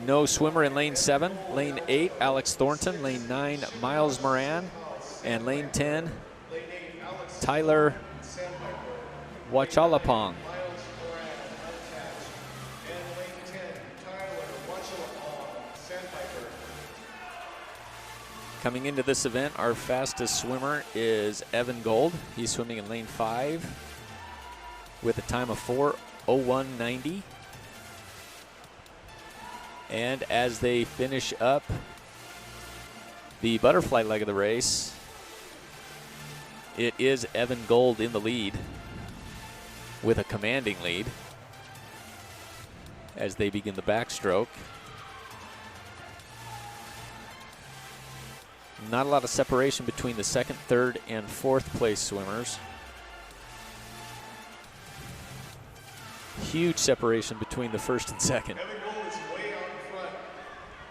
No swimmer in lane 7. Lane 8, Alex Thornton. Lane 9, Miles Moran. And lane 10, Tyler Wachalapong. Coming into this event, our fastest swimmer is Evan Gold. He's swimming in lane 5 with a time of 4:01.90. And as they finish up the butterfly leg of the race, it is Evan Gold in the lead with a commanding lead as they begin the backstroke. Not a lot of separation between the second, third, and fourth place swimmers. Huge separation between the first and second. Evan Gold is way out in front.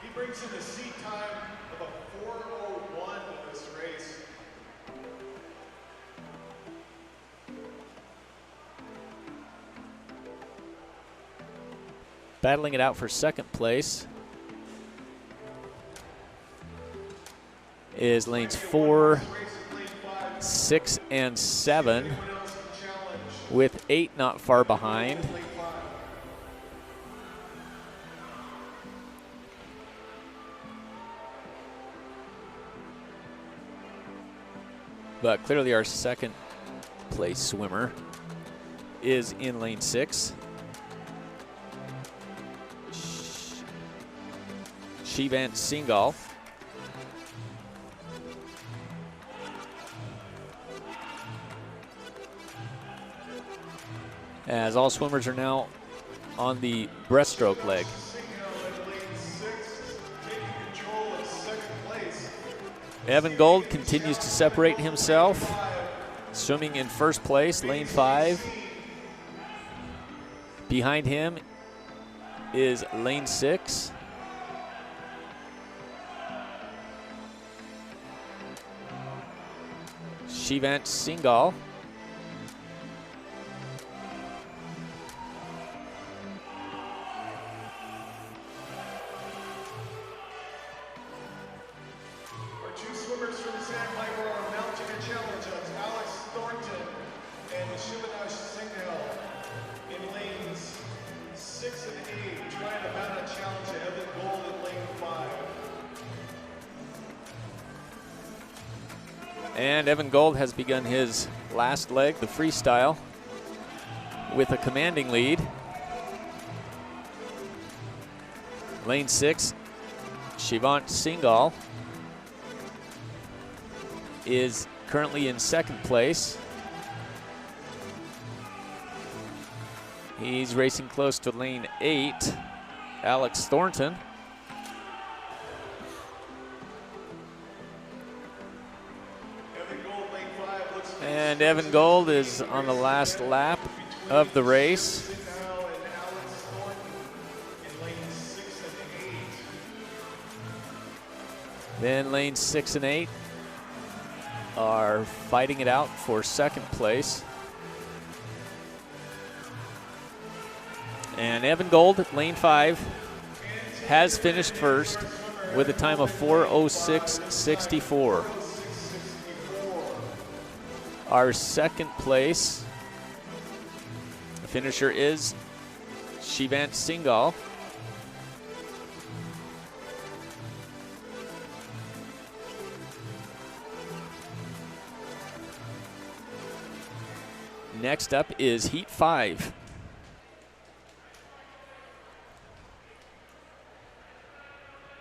He brings in a seat time of a 4:01 in this race. Battling it out for second place is lanes 4, 6, and 7, with 8 not far behind. But clearly our second place swimmer is in lane 6. Shivant Singhal. As all swimmers are now on the breaststroke leg. Evan Gold continues to separate himself, swimming in first place, lane 5. Behind him is lane 6. Shivant Singhal. Our two swimmers from Sandpiper are mounting a challenge. It's Alex Thornton and Shivanash Singhal in lanes 6 and 8, trying to mount a challenge to Evan Gold in lane 5. And Evan Gold has begun his last leg, the freestyle, with a commanding lead. Lane 6, Shivant Singhal is currently in second place. He's racing close to lane 8, Alex Thornton. And Evan Gold is on the last lap of the race. Then lanes 6 and 8 are fighting it out for second place. And Evan Gold, lane 5, has finished first with a time of 4:06.64. Our second place finisher is Shivant Singhal. Next up is Heat 5.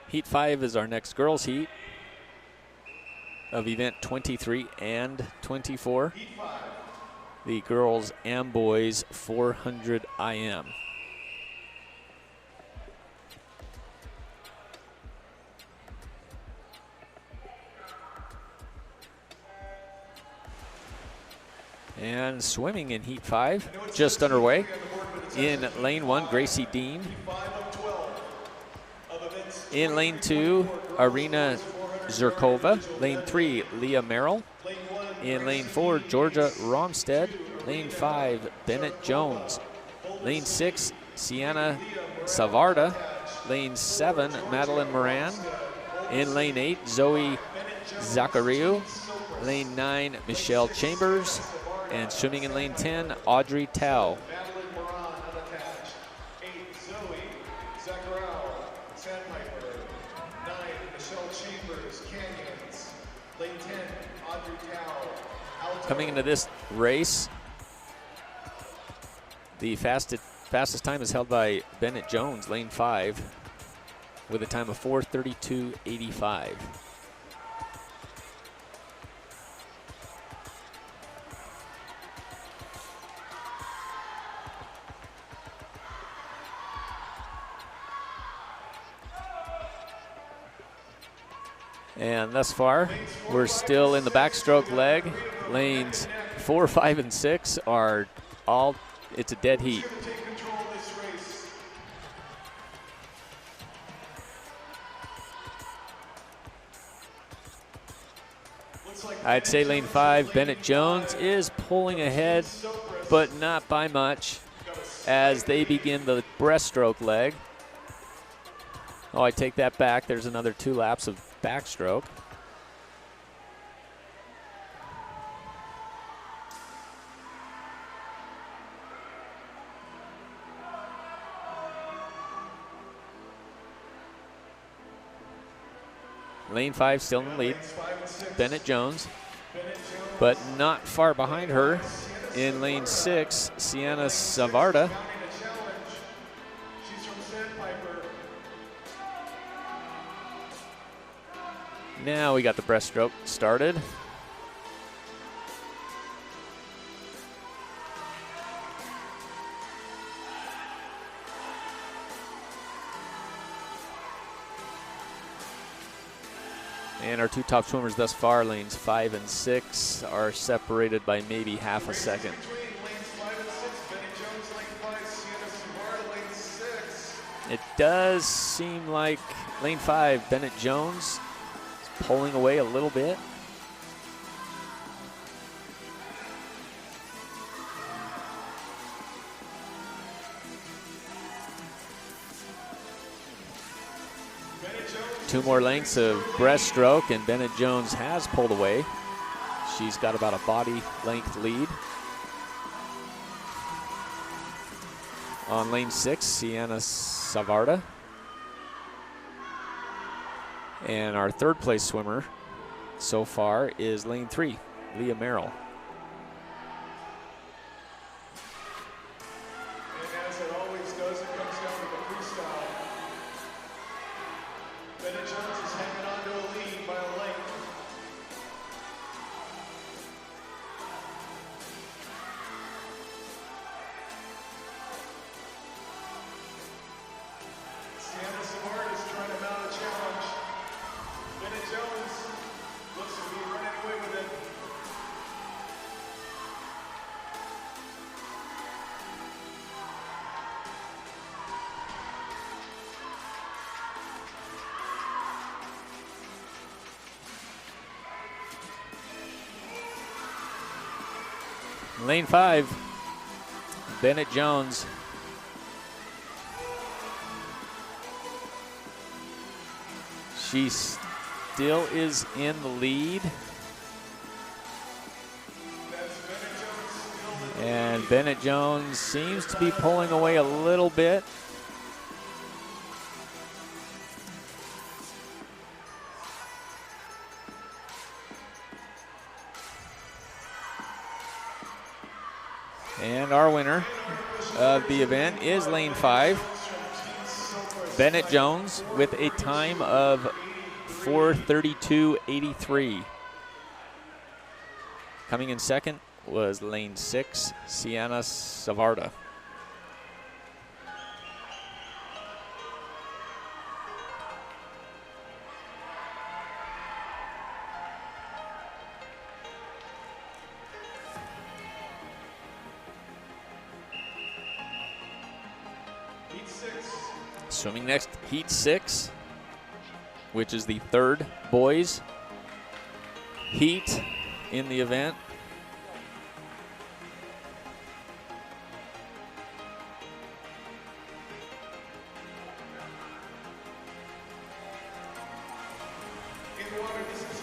Heat 5 is our next girls' heat of event 23 and 24. The girls and boys 400 IM. And swimming in heat 5, just underway. In lane 1, Gracie Dean. In lane 2, Arena Zerkova. Lane 3, Leah Merrill. In lane 4, Georgia Romstead. Lane 5, Bennett Jones. Lane 6, Sienna Savarda. Lane 7, Madeline Moran. In lane 8, Zoe Zachariou. Lane 9, Michelle Chambers. And swimming in lane 10, Audrey Tao. Madeline Moran unattached. 8, Zoe Zachariou, Sandpiper. 9, Michelle Chambers, Canyons. Lane 10, Audrey Tao. Coming into this race, the fastest time is held by Bennett Jones, lane 5, with a time of 4:32.85. And thus far, we're still in the backstroke leg. Lanes 4, 5, and 6 are all, it's a dead heat. I'd say lane 5, Bennett Jones is pulling ahead, but not by much as they begin the breaststroke leg. Oh, I take that back. There's another 2 laps of backstroke. Lane 5 still in the lead. Bennett Jones, but not far behind her. In lane 6, Sienna Savarda. Now we got the breaststroke started. And our 2 top swimmers thus far, lanes 5 and 6, are separated by maybe half a second. It does seem like lane 5, Bennett Jones, is pulling away a little bit. Two more lengths of breaststroke, and Bennett Jones has pulled away. She's got about a body length lead. On lane 6, Sienna Savarda. And our 3rd place swimmer so far is lane 3, Leah Merrill. And as it always does, it comes down to the freestyle. Bennett Jones is hanging on to a lead by a length. Sienna Savarda is trying to mount a challenge. Bennett Jones looks to be running away with it. Lane 5, Bennett Jones. She still is in the lead. And Bennett Jones seems to be pulling away a little bit. And our winner of the event is lane 5, Bennett Jones, with a time of 4:32.83. Coming in second was lane 6, Sienna Savarda. Swimming next, heat 6, which is the third boys heat in the event.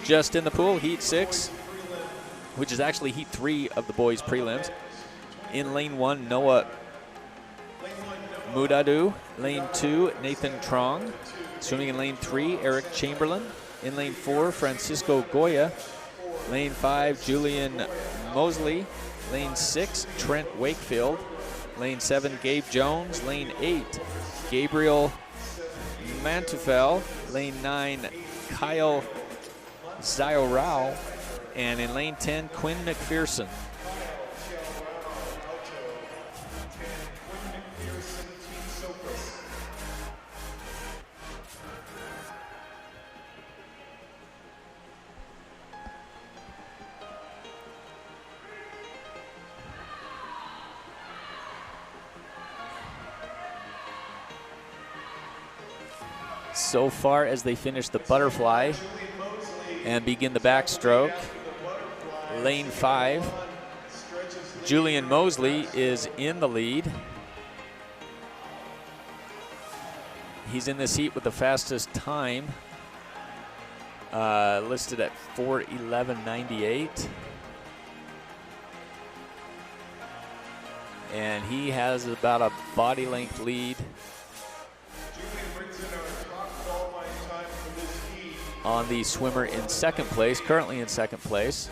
Just in the pool, heat 6, which is actually heat 3 of the boys prelims. In lane 1, Noah Mudadu. Lane 2, Nathan Trong. Swimming in lane 3, Eric Chamberlain. In lane 4, Francisco Goya. Lane 5, Julian Mosley. Lane 6, Trent Wakefield. Lane 7, Gabe Jones. Lane 8, Gabriel Mantufel. Lane 9, Kyle Ziorao. And in lane 10, Quinn McPherson. So far as they finish the butterfly and begin the backstroke, lane 5, Julian Mosley is in the lead. He's in this heat with the fastest time, listed at 4:11.98. And he has about a body length lead on the swimmer in second place, currently in second place.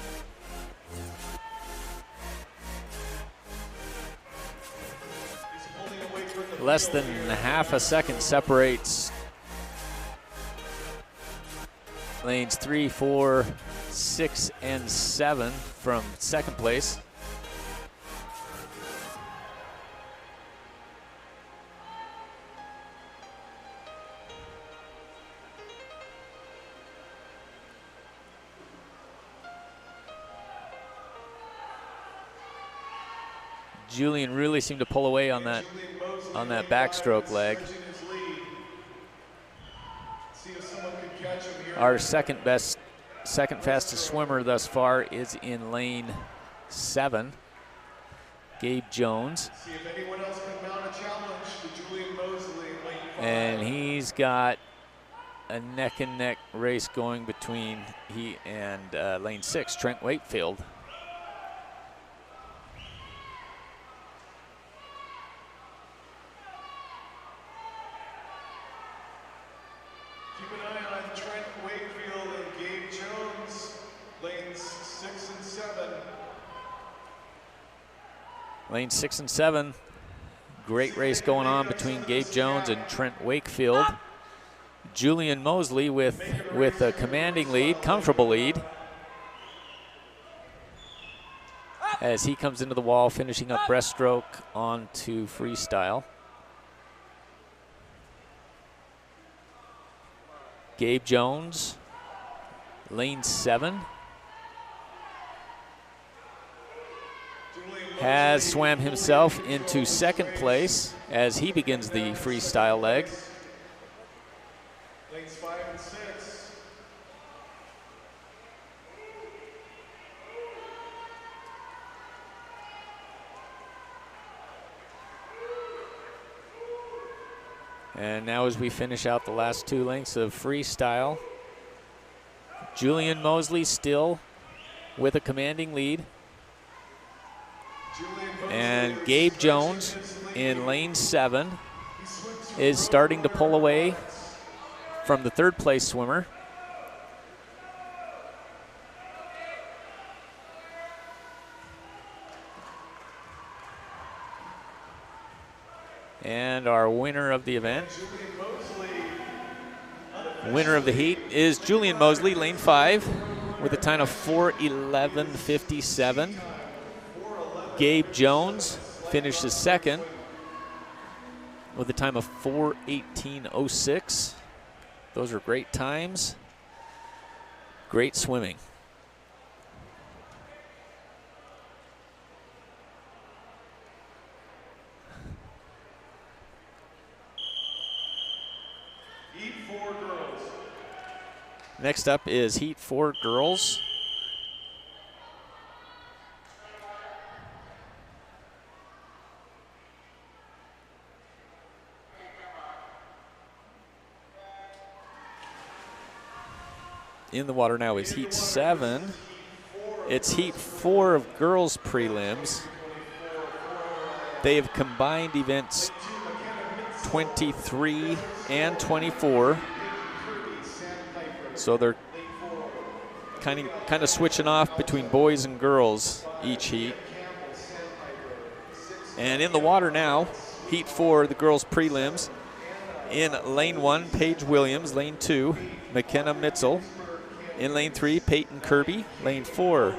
Less than half a second separates lanes 3, 4, 6, and 7 from second place. Julian really seemed to pull away on that backstroke leg. Our second fastest swimmer thus far is in lane 7, Gabe Jones. And he's got a neck and neck race going between he and lane 6, Trent Wakefield. Lane 6 and 7, great race going on between Gabe Jones and Trent Wakefield. Julian Mosley with a commanding lead, comfortable lead, as he comes into the wall, finishing up breaststroke onto freestyle. Gabe Jones, lane 7. Has swam himself into second place as he begins the freestyle leg. Lanes 5 and 6. And now as we finish out the last 2 lengths of freestyle, Julian Mosley still with a commanding lead. And Gabe Jones in lane 7 is starting to pull away from the third place swimmer. And our winner of the event, winner of the heat, is Julian Mosley, lane 5, with a time of 4:11.57. Gabe Jones finishes second with a time of 4:18.06. Those are great times, great swimming. Next up is Heat 4 girls. In the water now is Heat 7. It's Heat 4 of girls prelims. They have combined events 23 and 24. So they're kind of switching off between boys and girls each heat. And in the water now, Heat 4, the girls prelims. In lane 1, Paige Williams. Lane 2, McKenna Mitzel. In lane 3, Peyton Kirby. Lane 4,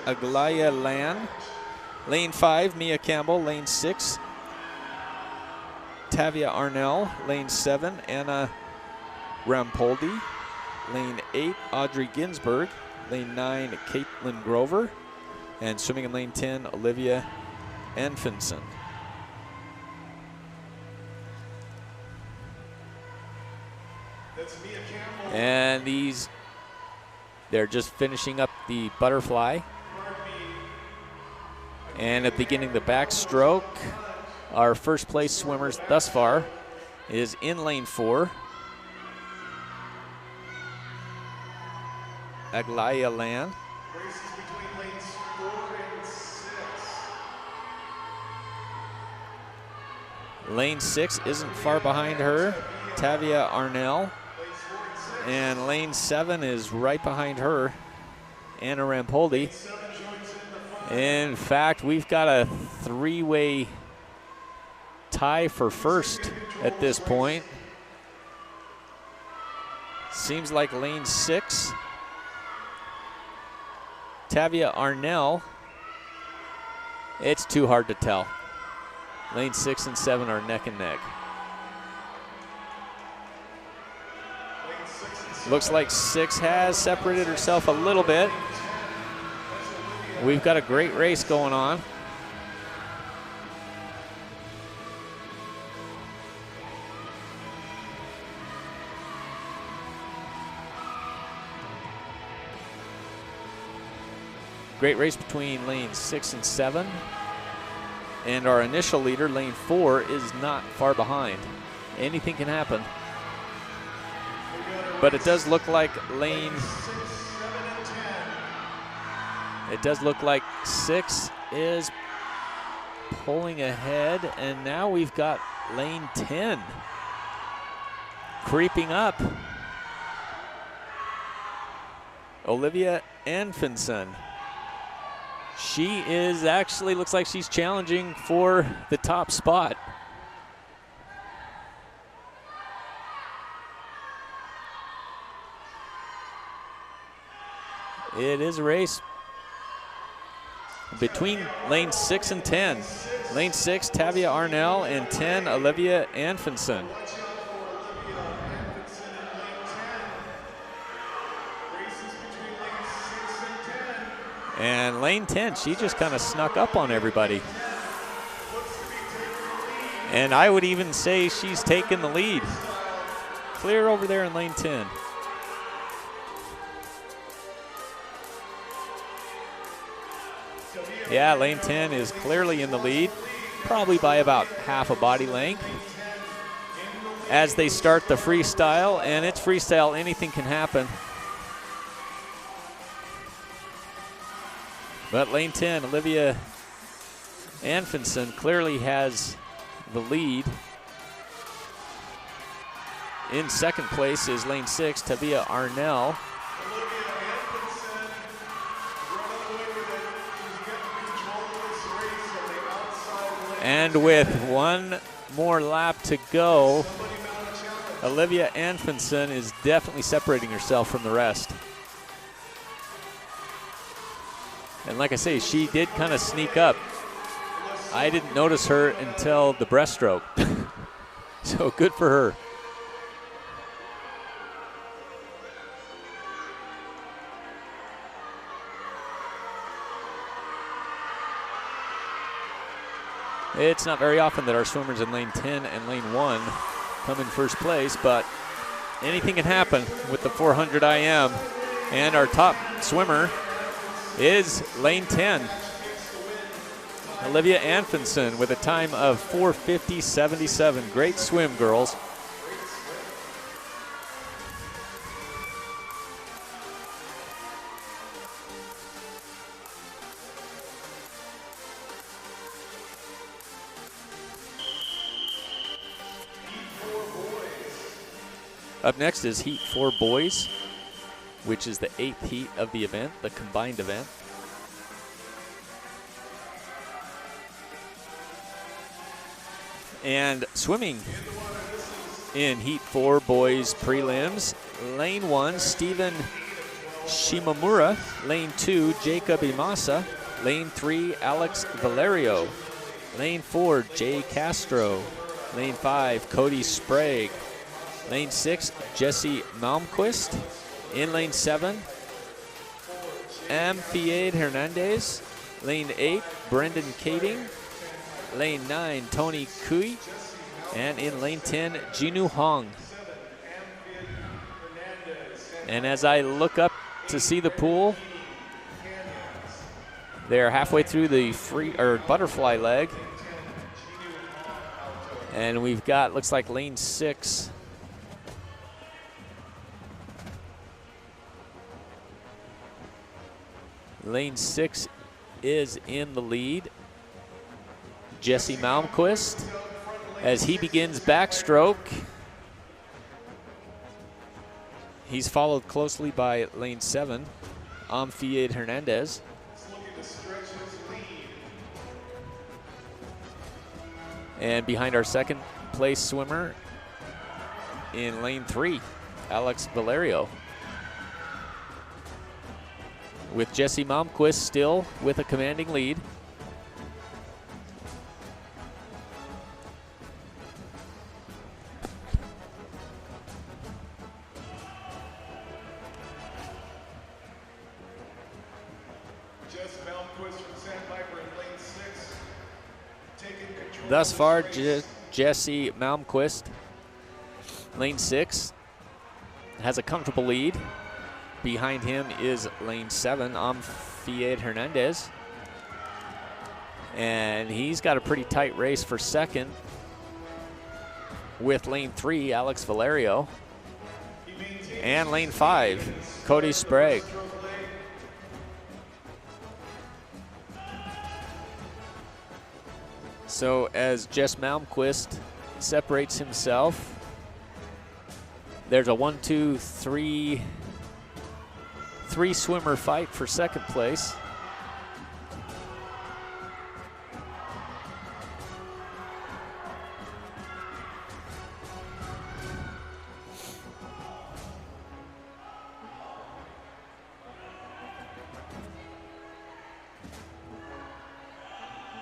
Aglaya Lan. Lane 5, Mia Campbell. Lane 6, Tavia Arnell. Lane 7, Anna Rampoldi. Lane 8, Audrey Ginsberg. Lane 9, Caitlin Grover. And swimming in lane 10, Olivia Anfinson. And they're just finishing up the butterfly. And at the beginning, the backstroke. Our first place swimmers thus far is in lane 4. Aglaya Lan. Lane 6 isn't far behind her, Tavia Arnell. And lane 7 is right behind her, Anna Rampoldi. In fact, we've got a 3-way tie for first at this point. Seems like lane 6, Tavia Arnell. It's too hard to tell. Lane 6 and 7 are neck and neck. Looks like 6 has separated herself a little bit. We've got a great race going on. Great race between lanes 6 and 7. And our initial leader, lane 4, is not far behind. Anything can happen. But it does look like six is pulling ahead, and now we've got lane 10 creeping up. Olivia Anfinson. She is actually, looks like she's challenging for the top spot. It is a race between lane 6 and 10. Lane 6, Tavia Arnell, and 10, Olivia Anfinson. And lane 10, she just kind of snuck up on everybody. And I would even say she's taken the lead. Clear over there in lane 10. Yeah, lane 10 is clearly in the lead, probably by about half a body length. As they start the freestyle, and it's freestyle, anything can happen. But lane 10, Olivia Anfinson, clearly has the lead. In second place is lane 6, Tavia Arnell. And with one more lap to go, Olivia Anfinson is definitely separating herself from the rest. And like I say, she did kind of sneak up. I didn't notice her until the breaststroke. So good for her. It's not very often that our swimmers in lane 10 and lane 1 come in first place, but anything can happen with the 400 IM. And our top swimmer is lane 10, Olivia Anfinson, with a time of 4:50.77. Great swim, girls. Up next is Heat 4 Boys, which is the 8th heat of the event, the combined event. And swimming in Heat 4 Boys prelims, lane 1, Stephen Shimamura, lane 2, Jacob Imasa, lane 3, Alex Valerio, lane 4, Jay Castro, lane 5, Cody Sprague, lane 6, Jesse Malmquist. In lane 7, Amphiade Hernandez. Lane 8, Brendan Kading. Lane 9, Tony Kui. And in lane 10, Jinu Hong. And as I look up to see the pool, they're halfway through the butterfly leg. And we've got, looks like lane 6. Lane 6 is in the lead. Jesse Malmquist as he begins backstroke. He's followed closely by lane 7, Amphiade Hernandez. And behind our second place swimmer in lane 3, Alex Valerio. With Jesse Malmquist still with a commanding lead. Jesse Malmquist from Sandpiper in lane 6, taking control. Thus far, Jesse Malmquist, lane 6, has a comfortable lead. Behind him is lane 7, Amphiade Hernandez. And he's got a pretty tight race for second with lane 3, Alex Valerio. And lane 5, Cody Sprague. So as Jess Malmquist separates himself, there's a 1-2-3 swimmer fight for second place.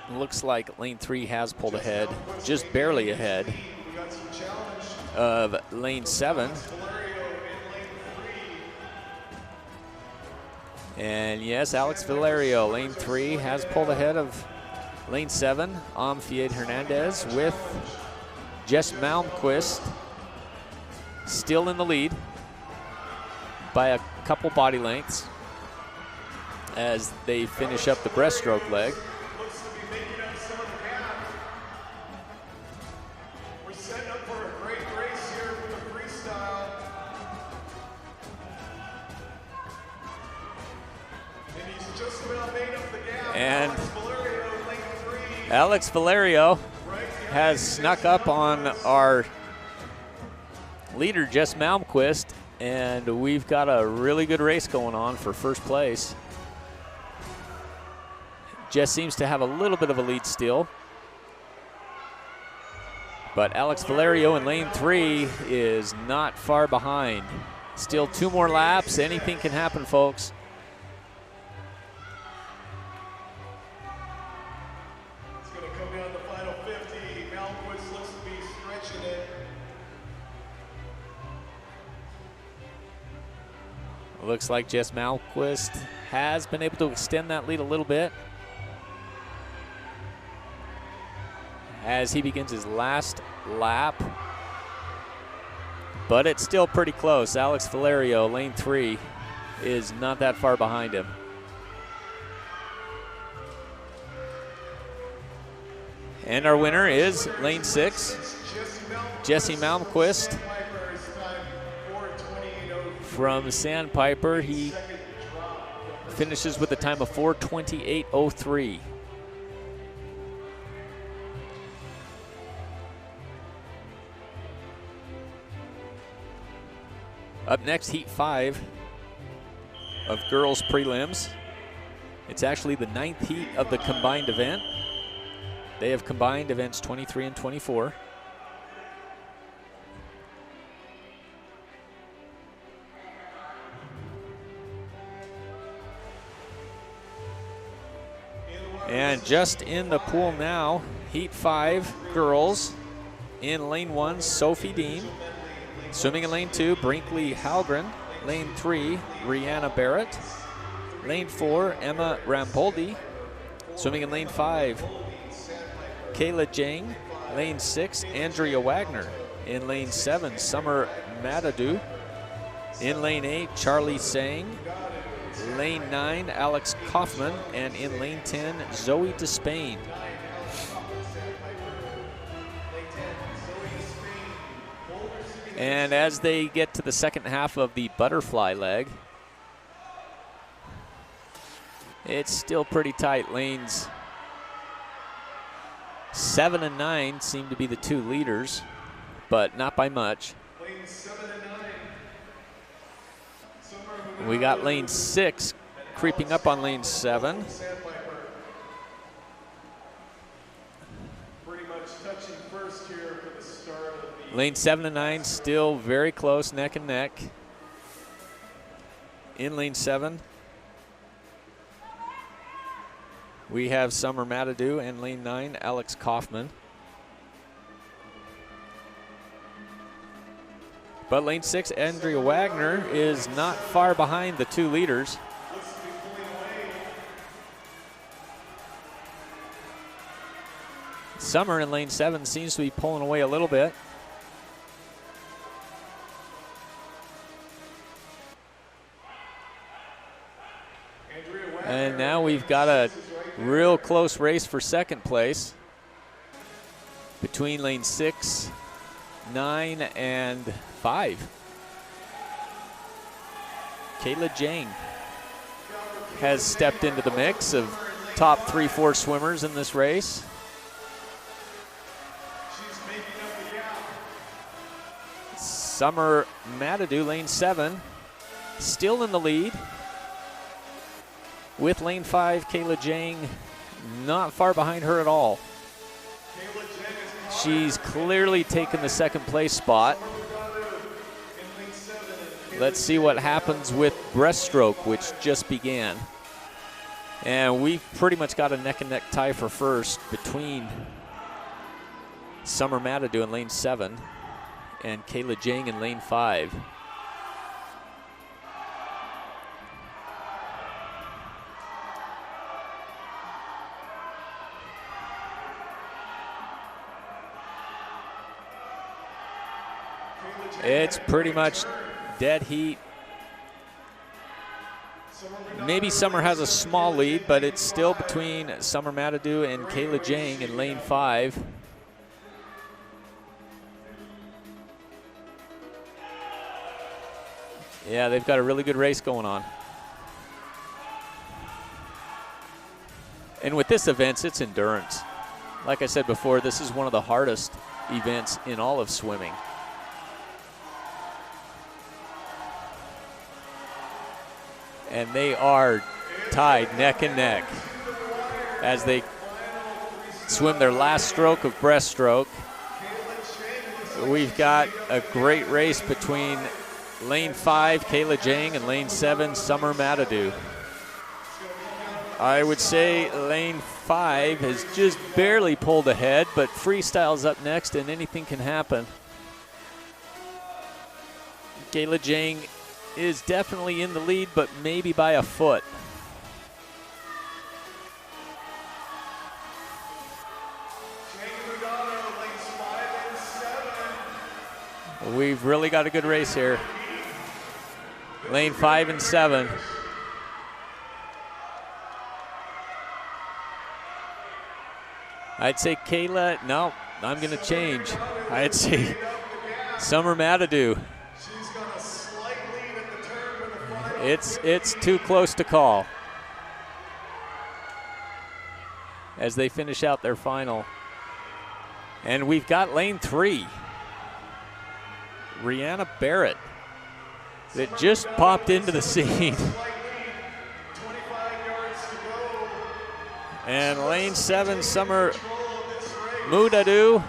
Looks like lane 3 has pulled ahead, just barely ahead of lane 7. And yes, Alex Valerio, lane 3, has pulled ahead of lane 7, Amphiade Hernandez, with Jess Malmquist still in the lead by a couple body lengths as they finish up the breaststroke leg. We're setting up for a great race here with the freestyle. And he's just about made up the gap. And Alex Valerio, lane 3. Alex Valerio has snuck up on our leader, Jess Malmquist, and we've got a really good race going on for first place. Jess seems to have a little bit of a lead still, but Alex Valerio in lane 3 is not far behind. Still 2 more laps. Anything can happen, folks. It's going to come down to the final 50. Malmquist looks to be stretching it. Looks like Jess Malmquist has been able to extend that lead a little bit as he begins his last lap but it's still pretty close. Alex Valerio, lane 3, is not that far behind him. And our winner is lane 6, Jesse Malmquist from Sandpiper. He finishes with a time of 4:28.03. Up next, Heat 5 of girls prelims. It's actually the 9th heat of the combined event. They have combined events 23 and 24. And just in the pool now, Heat 5 girls. In lane 1, Sophie Dean. Swimming in lane 2, Brinkley Halgren. Lane 3, Rihanna Barrett. Lane 4, Emma Rampoldi. Swimming in lane 5, Kayla Jang. Lane 6, Andrea Wagner. In lane 7, Summer Madadu. In lane 8, Charlie Sang. Lane 9, Alex Kaufman. And in lane 10, Zoe Despain. And as they get to the second half of the butterfly leg, it's still pretty tight. Lanes 7 and 9 seem to be the two leaders, but not by much. We got lane 6 creeping up on lane 7. Lane 7 and 9 still very close, neck and neck. In lane 7, we have Summer Madadu, and lane 9, Alex Kaufman. But lane 6, Andrea Wagner, is not far behind the two leaders. Summer in lane 7 seems to be pulling away a little bit. And now we've got a real close race for second place between lane 6, 9, and 5. Kayla Jang has stepped into the mix of top 3-4 swimmers in this race. Summer Madadu, lane 7, still in the lead. With lane 5, Kayla Jang not far behind her at all. She's clearly taken the second place spot. Let's see what happens with breaststroke, which just began. And we've pretty much got a neck and neck tie for first between Summer Madadu in lane 7 and Kayla Jang in lane 5. It's pretty much dead heat. Maybe Summer has a small lead, but it's still between Summer Madadu and Kayla Jang in lane 5. Yeah, they've got a really good race going on. And with this event, it's endurance. Like I said before, this is one of the hardest events in all of swimming. And they are tied neck and neck as they swim their last stroke of breaststroke. We've got a great race between lane 5, Kayla Jang, and lane 7, Summer Madadu. I would say lane 5 has just barely pulled ahead, but freestyle's up next and anything can happen. Kayla Jang is definitely in the lead, but maybe by a foot. We've really got a good race here. Lane 5 and 7. I'd say Kayla, no, I'm gonna change. I'd say Summer Matadou. It's too close to call as they finish out their final. And we've got lane 3. Rihanna Barrett that just popped into the scene. And lane 7, Summer Mudadu.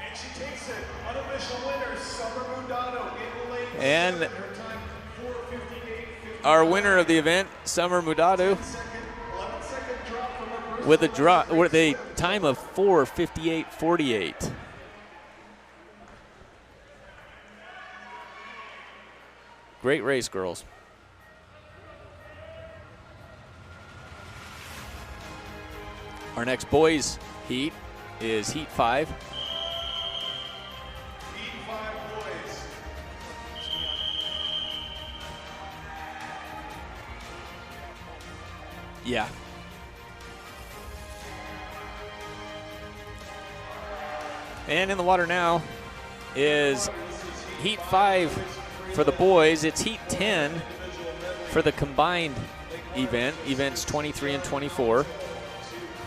And she takes it. Unofficial winner, Summer Mudadu in lane 7. And Her time 4:58.50. our winner of the event, Summer Mudadu, 11-second drop from her first with a time of 4:58.48. Great race, girls. Our next boys heat is Heat 5. Heat 5 boys. Yeah. And in the water now is Heat 5 for the boys. It's Heat 10 for the combined event, events 23 and 24.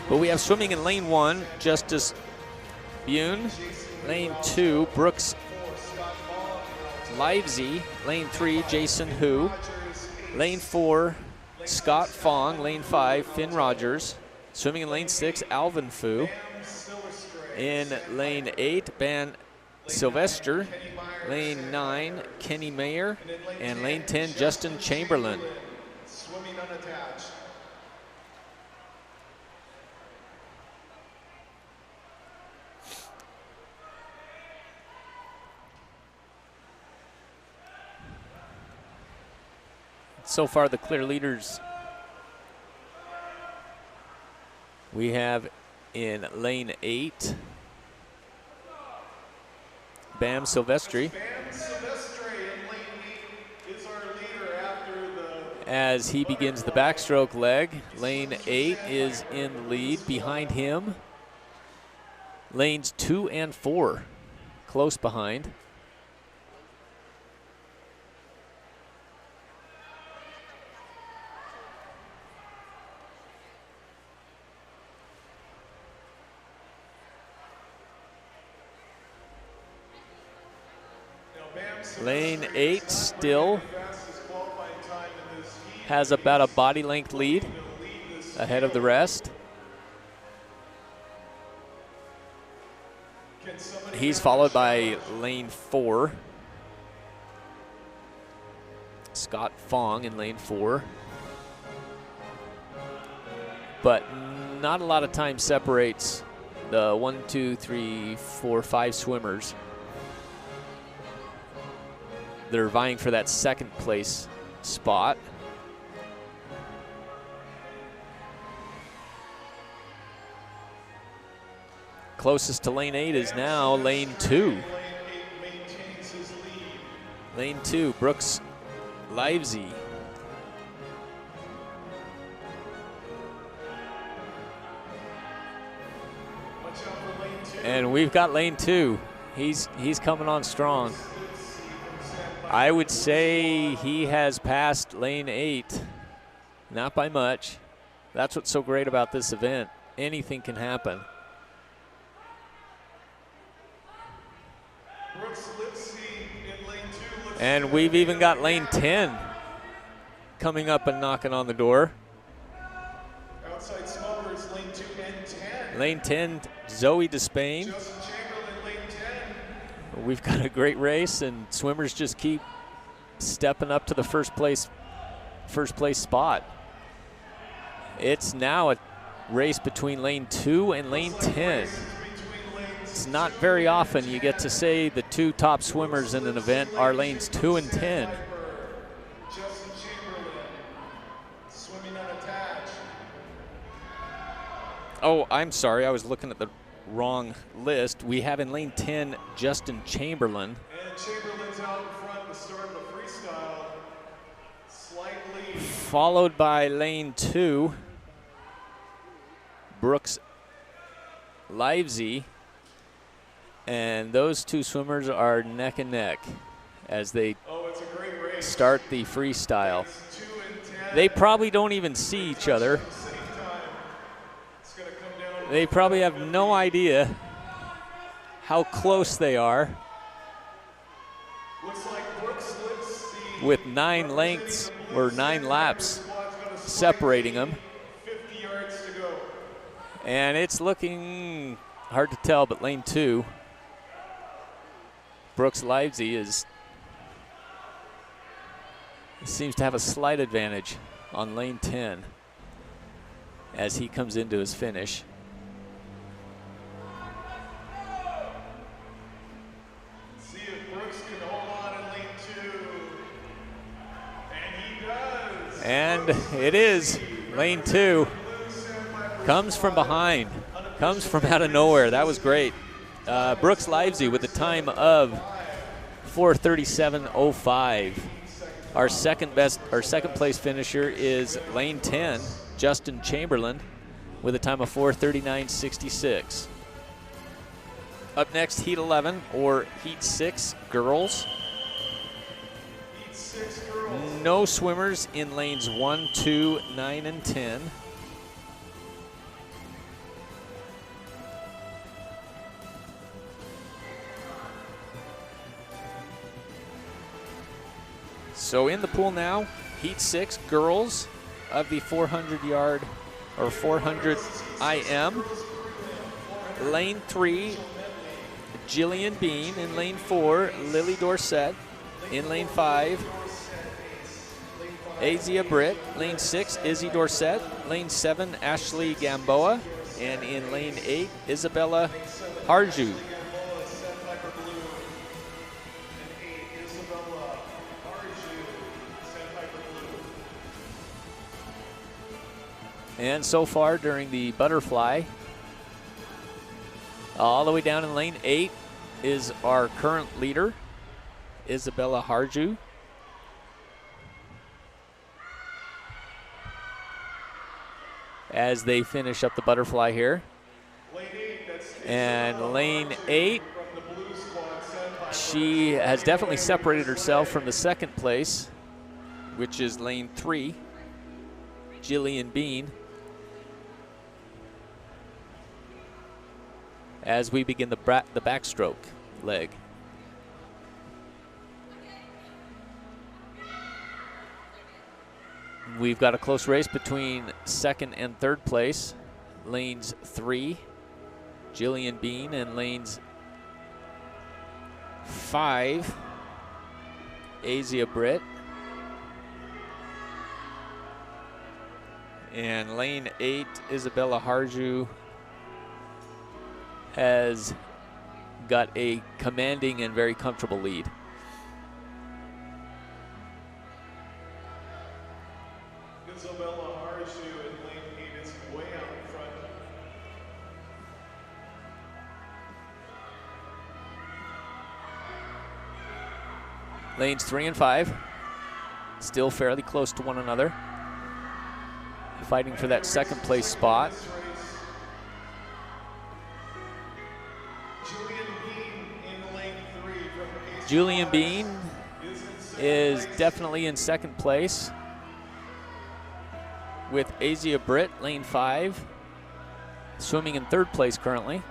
But we have swimming in lane 1, Justice Bune. Lane 2, Brooks Livesey. Lane 3, Jason Hu. Lane 4, Scott Fong. Lane 5, Finn Rogers. Swimming in lane 6, Alvin Fu. In lane 8, Ban Sylvester. Lane 9, Kenny Mayer. And lane 10, Justin Chamberlain. Swimming unattached. So far, the clear leaders we have in lane 8, Bam Silvestri. Bam Silvestri in lane 8 is our leader after the... As he begins the backstroke leg. Lane 8 is in the lead behind him. Lanes 2 and 4 close behind. Lane 8 still has about a body length lead ahead of the rest. He's followed by lane 4. Scott Fong in lane 4. But not a lot of time separates the 1, 2, 3, 4, 5 swimmers. They're vying for that second place spot. Closest to lane 8 is now lane 2. Lane 2, Brooks Livesey. And we've got lane 2. He's coming on strong. I would say he has passed lane 8, not by much. That's what's so great about this event. Anything can happen. And we've even got lane 10 coming up and knocking on the door. Outside smokers, lane 2 and 10. Lane 10, Zoe Despain. Justin Chamberlain, lane 10. We've got a great race, and swimmers just keep stepping up to the first place spot. It's now a race between lane 2 and lane 10. It's not very often you get to say the 2 top swimmers in an event are lanes 2 and 10. Justin Chamberlain, swimming unattached. Oh, I'm sorry. I was looking at the wrong list. We have in lane 10, Justin Chamberlain. And Chamberlain's out in front to start the freestyle. Slightly. Followed by lane 2, Brooks Livesey. And those two swimmers are neck and neck as they it's a great race. start the freestyle. They probably don't even see each other. They probably have no idea how close they are. Looks like Brooks with 9 lengths or 9 laps separating them. 50 yards to go. And it's looking hard to tell, but lane 2, Brooks Livesey seems to have a slight advantage on lane 10 as he comes into his finish. See if Brooks can hold on in lane 2. And he does. And it is lane 2. Comes from behind. Comes from out of nowhere. That was great. Brooks Livesey with a time of 4:37.05. Our second place finisher is lane 10, Justin Chamberlain, with a time of 4:39.66. Up next, heat 11 or heat 6 girls. Heat 6 girls. No swimmers in lanes 1, 2, 9, and 10. So in the pool now, heat 6 girls of the 400-yard or 400 IM. Lane 3, Jillian Bean. In lane 4, Lily Dorsett. In lane 5, Azia Britt. Lane 6, Izzy Dorsett. Lane 7, Ashley Gamboa. And in lane 8, Isabella Harju. And so far during the butterfly, all the way down in lane 8 is our current leader, Isabella Harju. As they finish up the butterfly here. And lane 8, she has definitely separated herself from the second place, which is lane 3, Jillian Bean. As we begin the backstroke leg. We've got a close race between second and third place. Lanes 3, Jillian Bean, and lanes 5, Azia Britt. And lane 8, Isabella Harju, has got a commanding and very comfortable lead. Isabella Harju in lane 8 is way out in front. Lanes 3 and 5, still fairly close to one another, fighting for that second place spot. Julian Bean is definitely in second place with Azia Britt, lane 5, swimming in third place currently.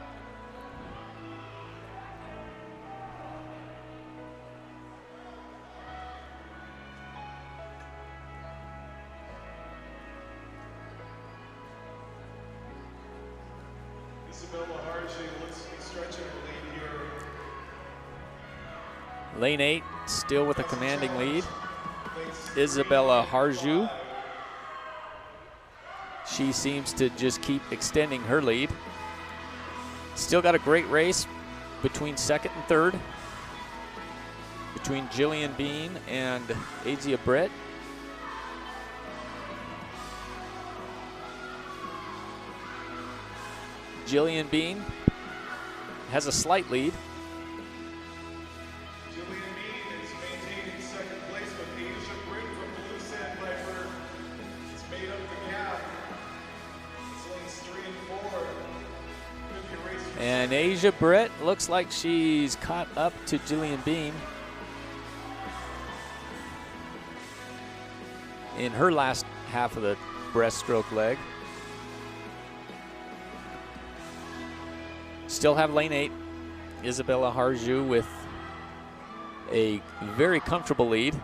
Isabella Harju looks to be stretching the lead here. Lane 8, still with a commanding lead. Isabella Harju. She seems to just keep extending her lead. Still got a great race between second and third, between Jillian Bean and Azia Britt. Jillian Bean has a slight lead. Jillian Bean is maintaining second place with Asia Britt from Blue Sandpiper. It's made up the gap. It's lanes 3 and 4. Could be a race for And Asia Britt looks like she's caught up to Jillian Bean in her last half of the breaststroke leg. Still have lane 8, Isabella Harju with a very comfortable lead.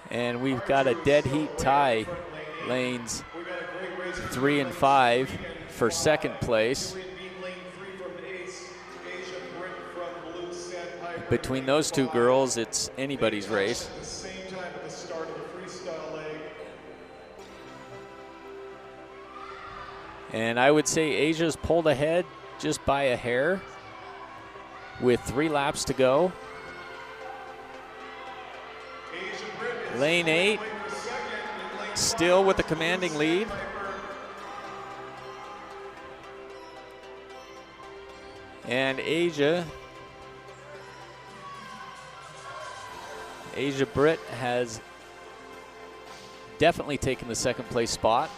And we've got a dead heat tie, lanes 3 and 5 for second place. Between those two girls, it's anybody's race. at the same time at the start of the freestyle leg. And I would say Asia's pulled ahead just by a hair with 3 laps to go. Asia Britt is Lane 8 for second in lane still with a commanding lead. And Asia Britt has definitely taken the second place spot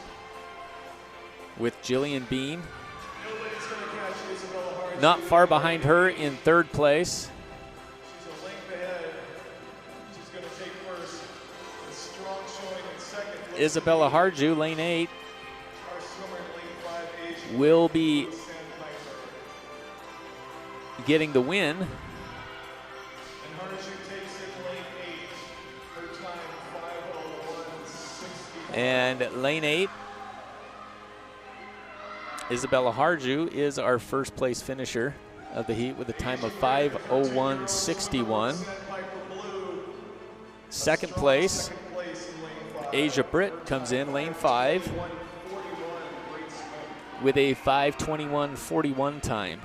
with Jillian Bean Nobody's going to catch Isabella Harju. not far behind her in third place. She's a length ahead. She's going to take first. A strong showing in second place. Isabella Harju, lane 8, Our swimmer in lane 5, Asia will be Britt, Sandpiper. getting the win. And Harju takes in lane 8. Her time 5:01.60. And lane 8, Isabella Harju is our first place finisher of the heat with a time of 5:01.61. Sandpiper Blue. Second place, Second place in lane 5. Asia Britt comes in lane 5 1:41. Great swim. with a 5:21.41 time.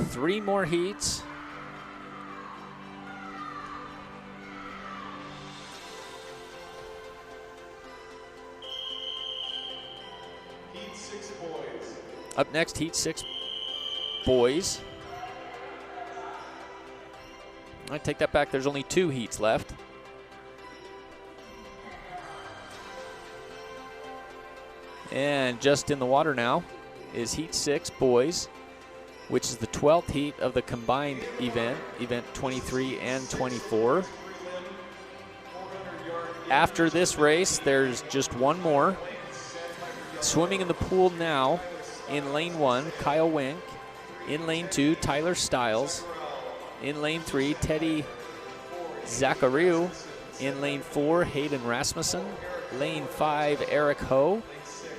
Three more heats. Heat 6 boys. Up next, heat 6 boys. I take that back. There's only 2 heats left. And just in the water now is heat 6 boys, which is the 12th heat of the combined event, event 23 and 24. After this race, there's just one more. Swimming in the pool now in lane 1, Kyle Wink. In lane 2, Tyler Stiles. In lane 3, Teddy Zachariou. In lane 4, Hayden Rasmussen. Lane 5, Eric Ho.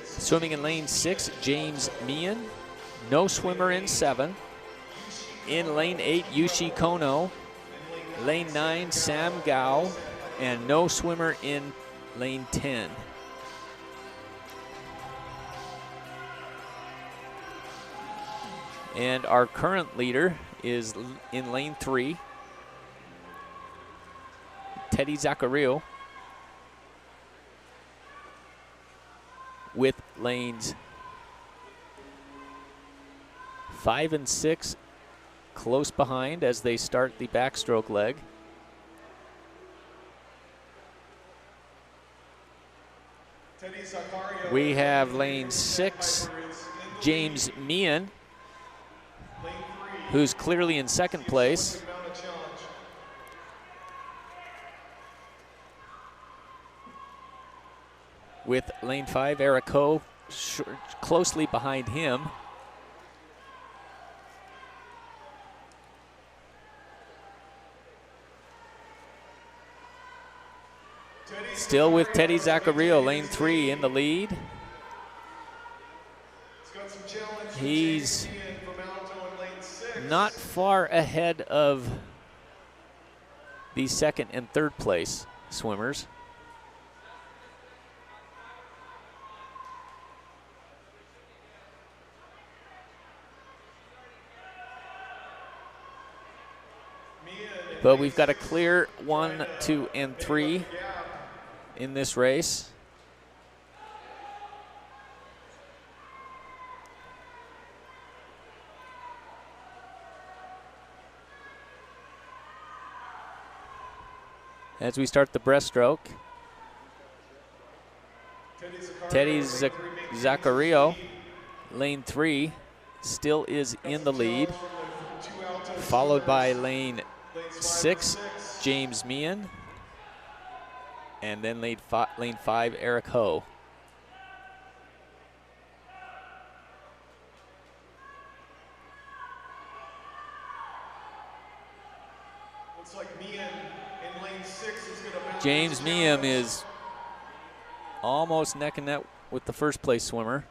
Swimming in lane 6, James Meehan. No swimmer in 7. In lane 8, Yushi Kono. Lane 9, Sam Gao. And no swimmer in lane 10. And our current leader is in lane 3, Teddy Zachariou, with lanes 5 and 6 close behind as they start the backstroke leg. Teddy Zachariou. We have lane 6, James Meehan, Lane 3. who's clearly in second place. Mountain challenge. With lane 5, Eric Ho closely behind him. Still with Teddy Zachariou, lane 3 in the lead. Got some challenge from He's James Meehan from Alto in lane 6. not far ahead of the second and third place swimmers. Meehan But we've got a clear 1, 2, and 3 in this race. As we start the breaststroke, Teddy Zaccario, lane 3, still is in the lead, followed by lane 6, James Meehan, and then lane 5, Eric Ho. Looks like Meehan in lane 6 is going to James Meehan is almost neck and neck with the first place swimmer.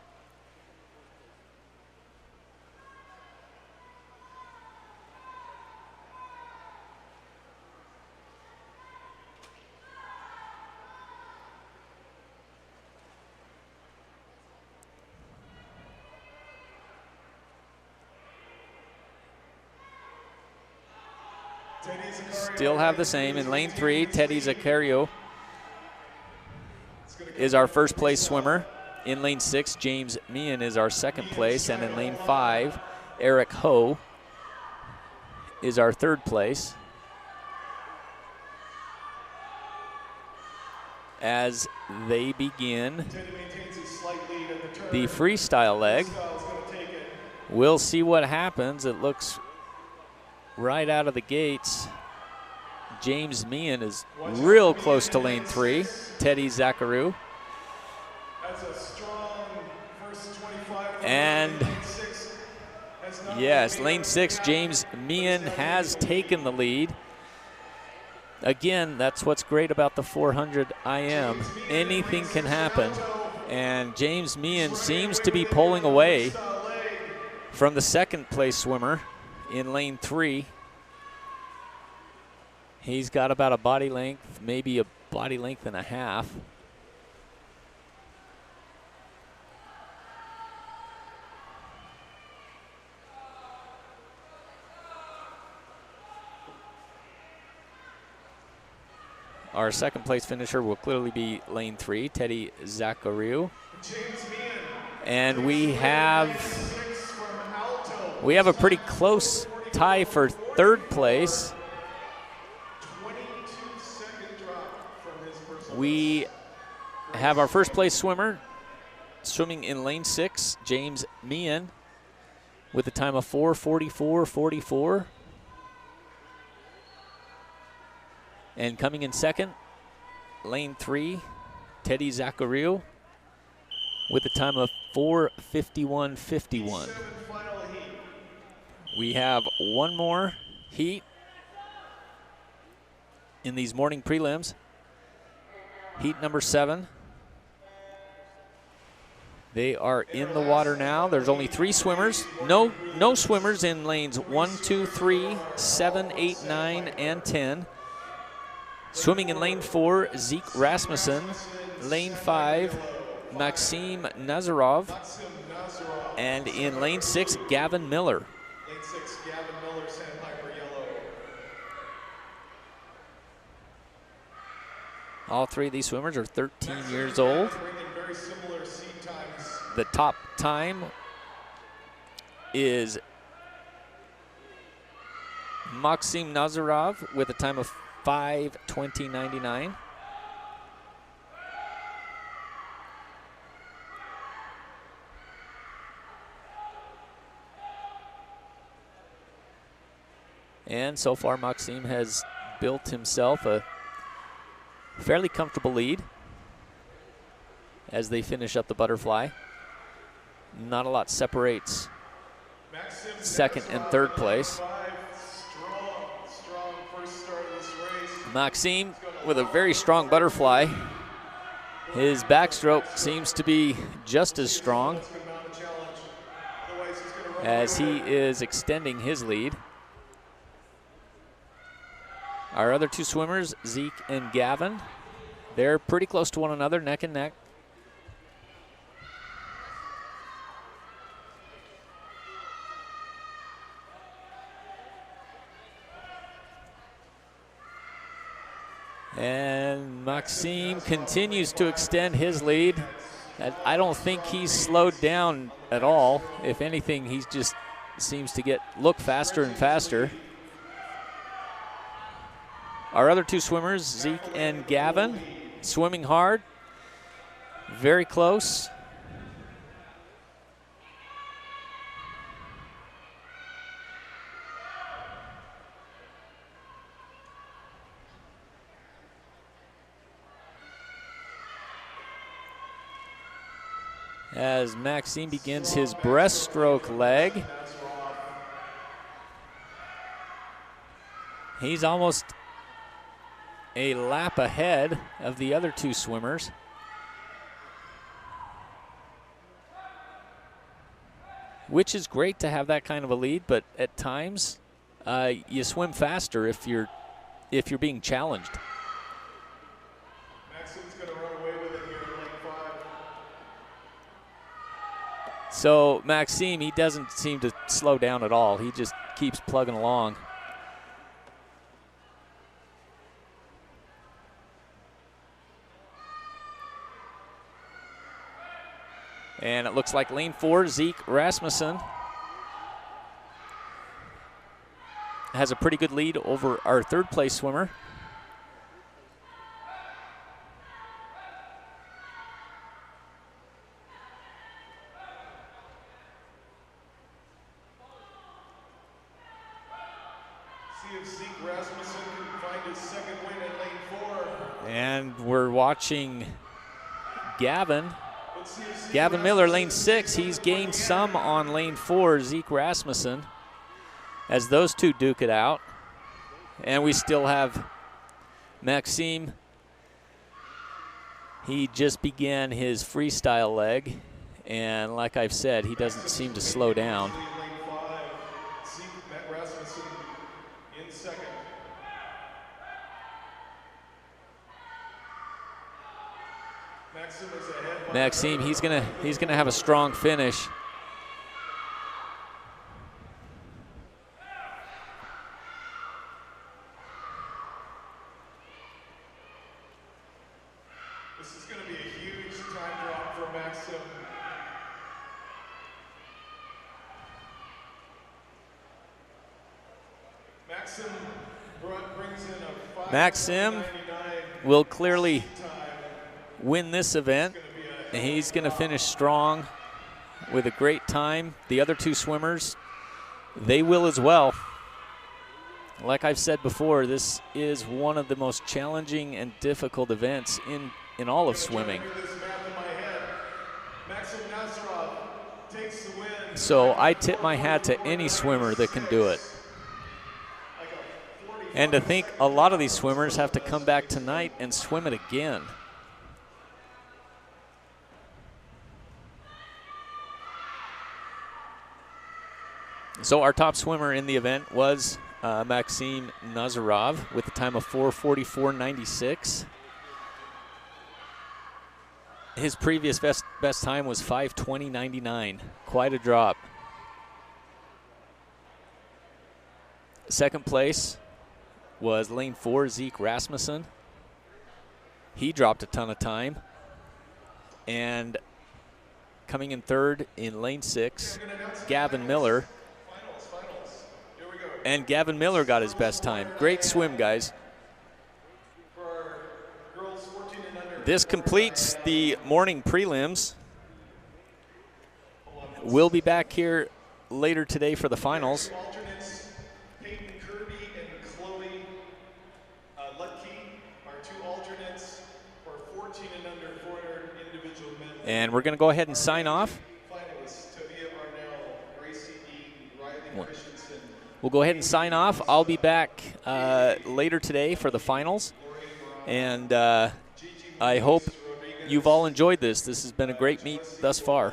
Still have the same. In lane 3, Teddy Zaccario is our first place swimmer. In lane 6, James Meehan is our second place. And in lane 5, Eric Ho is our third place. As they begin the freestyle leg, we'll see what happens. It looks right out of the gates, James Meehan is real close to lane 3. Teddy Zaccario. And yes, lane 6, James Meehan has taken the lead. Again, that's what's great about the 400 IM. Anything can happen. And James Meehan seems to be pulling away from the second place swimmer in lane 3. He's got about a body length, maybe a body length and a half. Our second place finisher will clearly be lane 3, Teddy Zaccario. And we have a pretty close tie for third place. We have our first place swimmer swimming in lane 6, James Meehan, with a time of 4:44.44. And coming in second, lane 3, Teddy Zaccario, with a time of 4:51.51. We have one more heat in these morning prelims. Heat number 7. They are in the water now. There's only 3 swimmers. No swimmers in lanes 1, 2, 3, 7, 8, 9, and 10. Swimming in lane 4, Zeke Rasmussen. Lane 5, Maxime Nazarov. And in lane 6, Gavin Miller. Lane 6, Gavin Miller, Sandpiper yellow. All 3 of these swimmers are 13 years old. Very similar seat times. The top time is Maxim Nazarov with a time of 5:20.99. And so far, Maxim has built himself a fairly comfortable lead as they finish up the butterfly. Not a lot separates second and third place. Maxime with a very strong butterfly. His backstroke seems to be just as strong as he is extending his lead. Our other 2 swimmers, Zeke and Gavin, they're pretty close to one another, neck and neck. And Maxime continues to extend his lead. I don't think he's slowed down at all. If anything, he just seems to look faster and faster. Our other two swimmers, Zeke and Gavin, swimming hard, very close. As Maxime begins his breaststroke leg. He's almost a lap ahead of the other two swimmers. Which is great to have that kind of a lead, but at times you swim faster if you're being challenged. So Maxime, he doesn't seem to slow down at all. He just keeps plugging along. And it looks like lane 4, Zeke Rasmussen, has a pretty good lead over our third place swimmer. And we're watching Gavin Miller, lane 6. He's gained some on lane 4, Zeke Rasmussen, as those two duke it out. And we still have Maxime. He just began his freestyle leg, and like I've said, he doesn't seem to slow down. Maxime, he's gonna have a strong finish. This is going to be a huge time drop for Maxime. Maxime will clearly win this event, and he's going to finish strong with a great time. The other two swimmers, they will as well. Like I've said before, this is one of the most challenging and difficult events in all of swimming. So I tip my hat to any swimmer that can do it. And to think a lot of these swimmers have to come back tonight and swim it again. So our top swimmer in the event was Maxime Nazarov with a time of 4:44.96. His previous best time was 5:20.99. Quite a drop. Second place was lane 4, Zeke Rasmussen. He dropped a ton of time. And coming in third in lane 6, Gavin Miller. And Gavin Miller got his best time. Great swim, guys. This completes the morning prelims. We'll be back here later today for the finals. And we're going to go ahead and sign off. We'll go ahead and sign off. I'll be back later today for the finals. And I hope you've all enjoyed this. This has been a great meet thus far.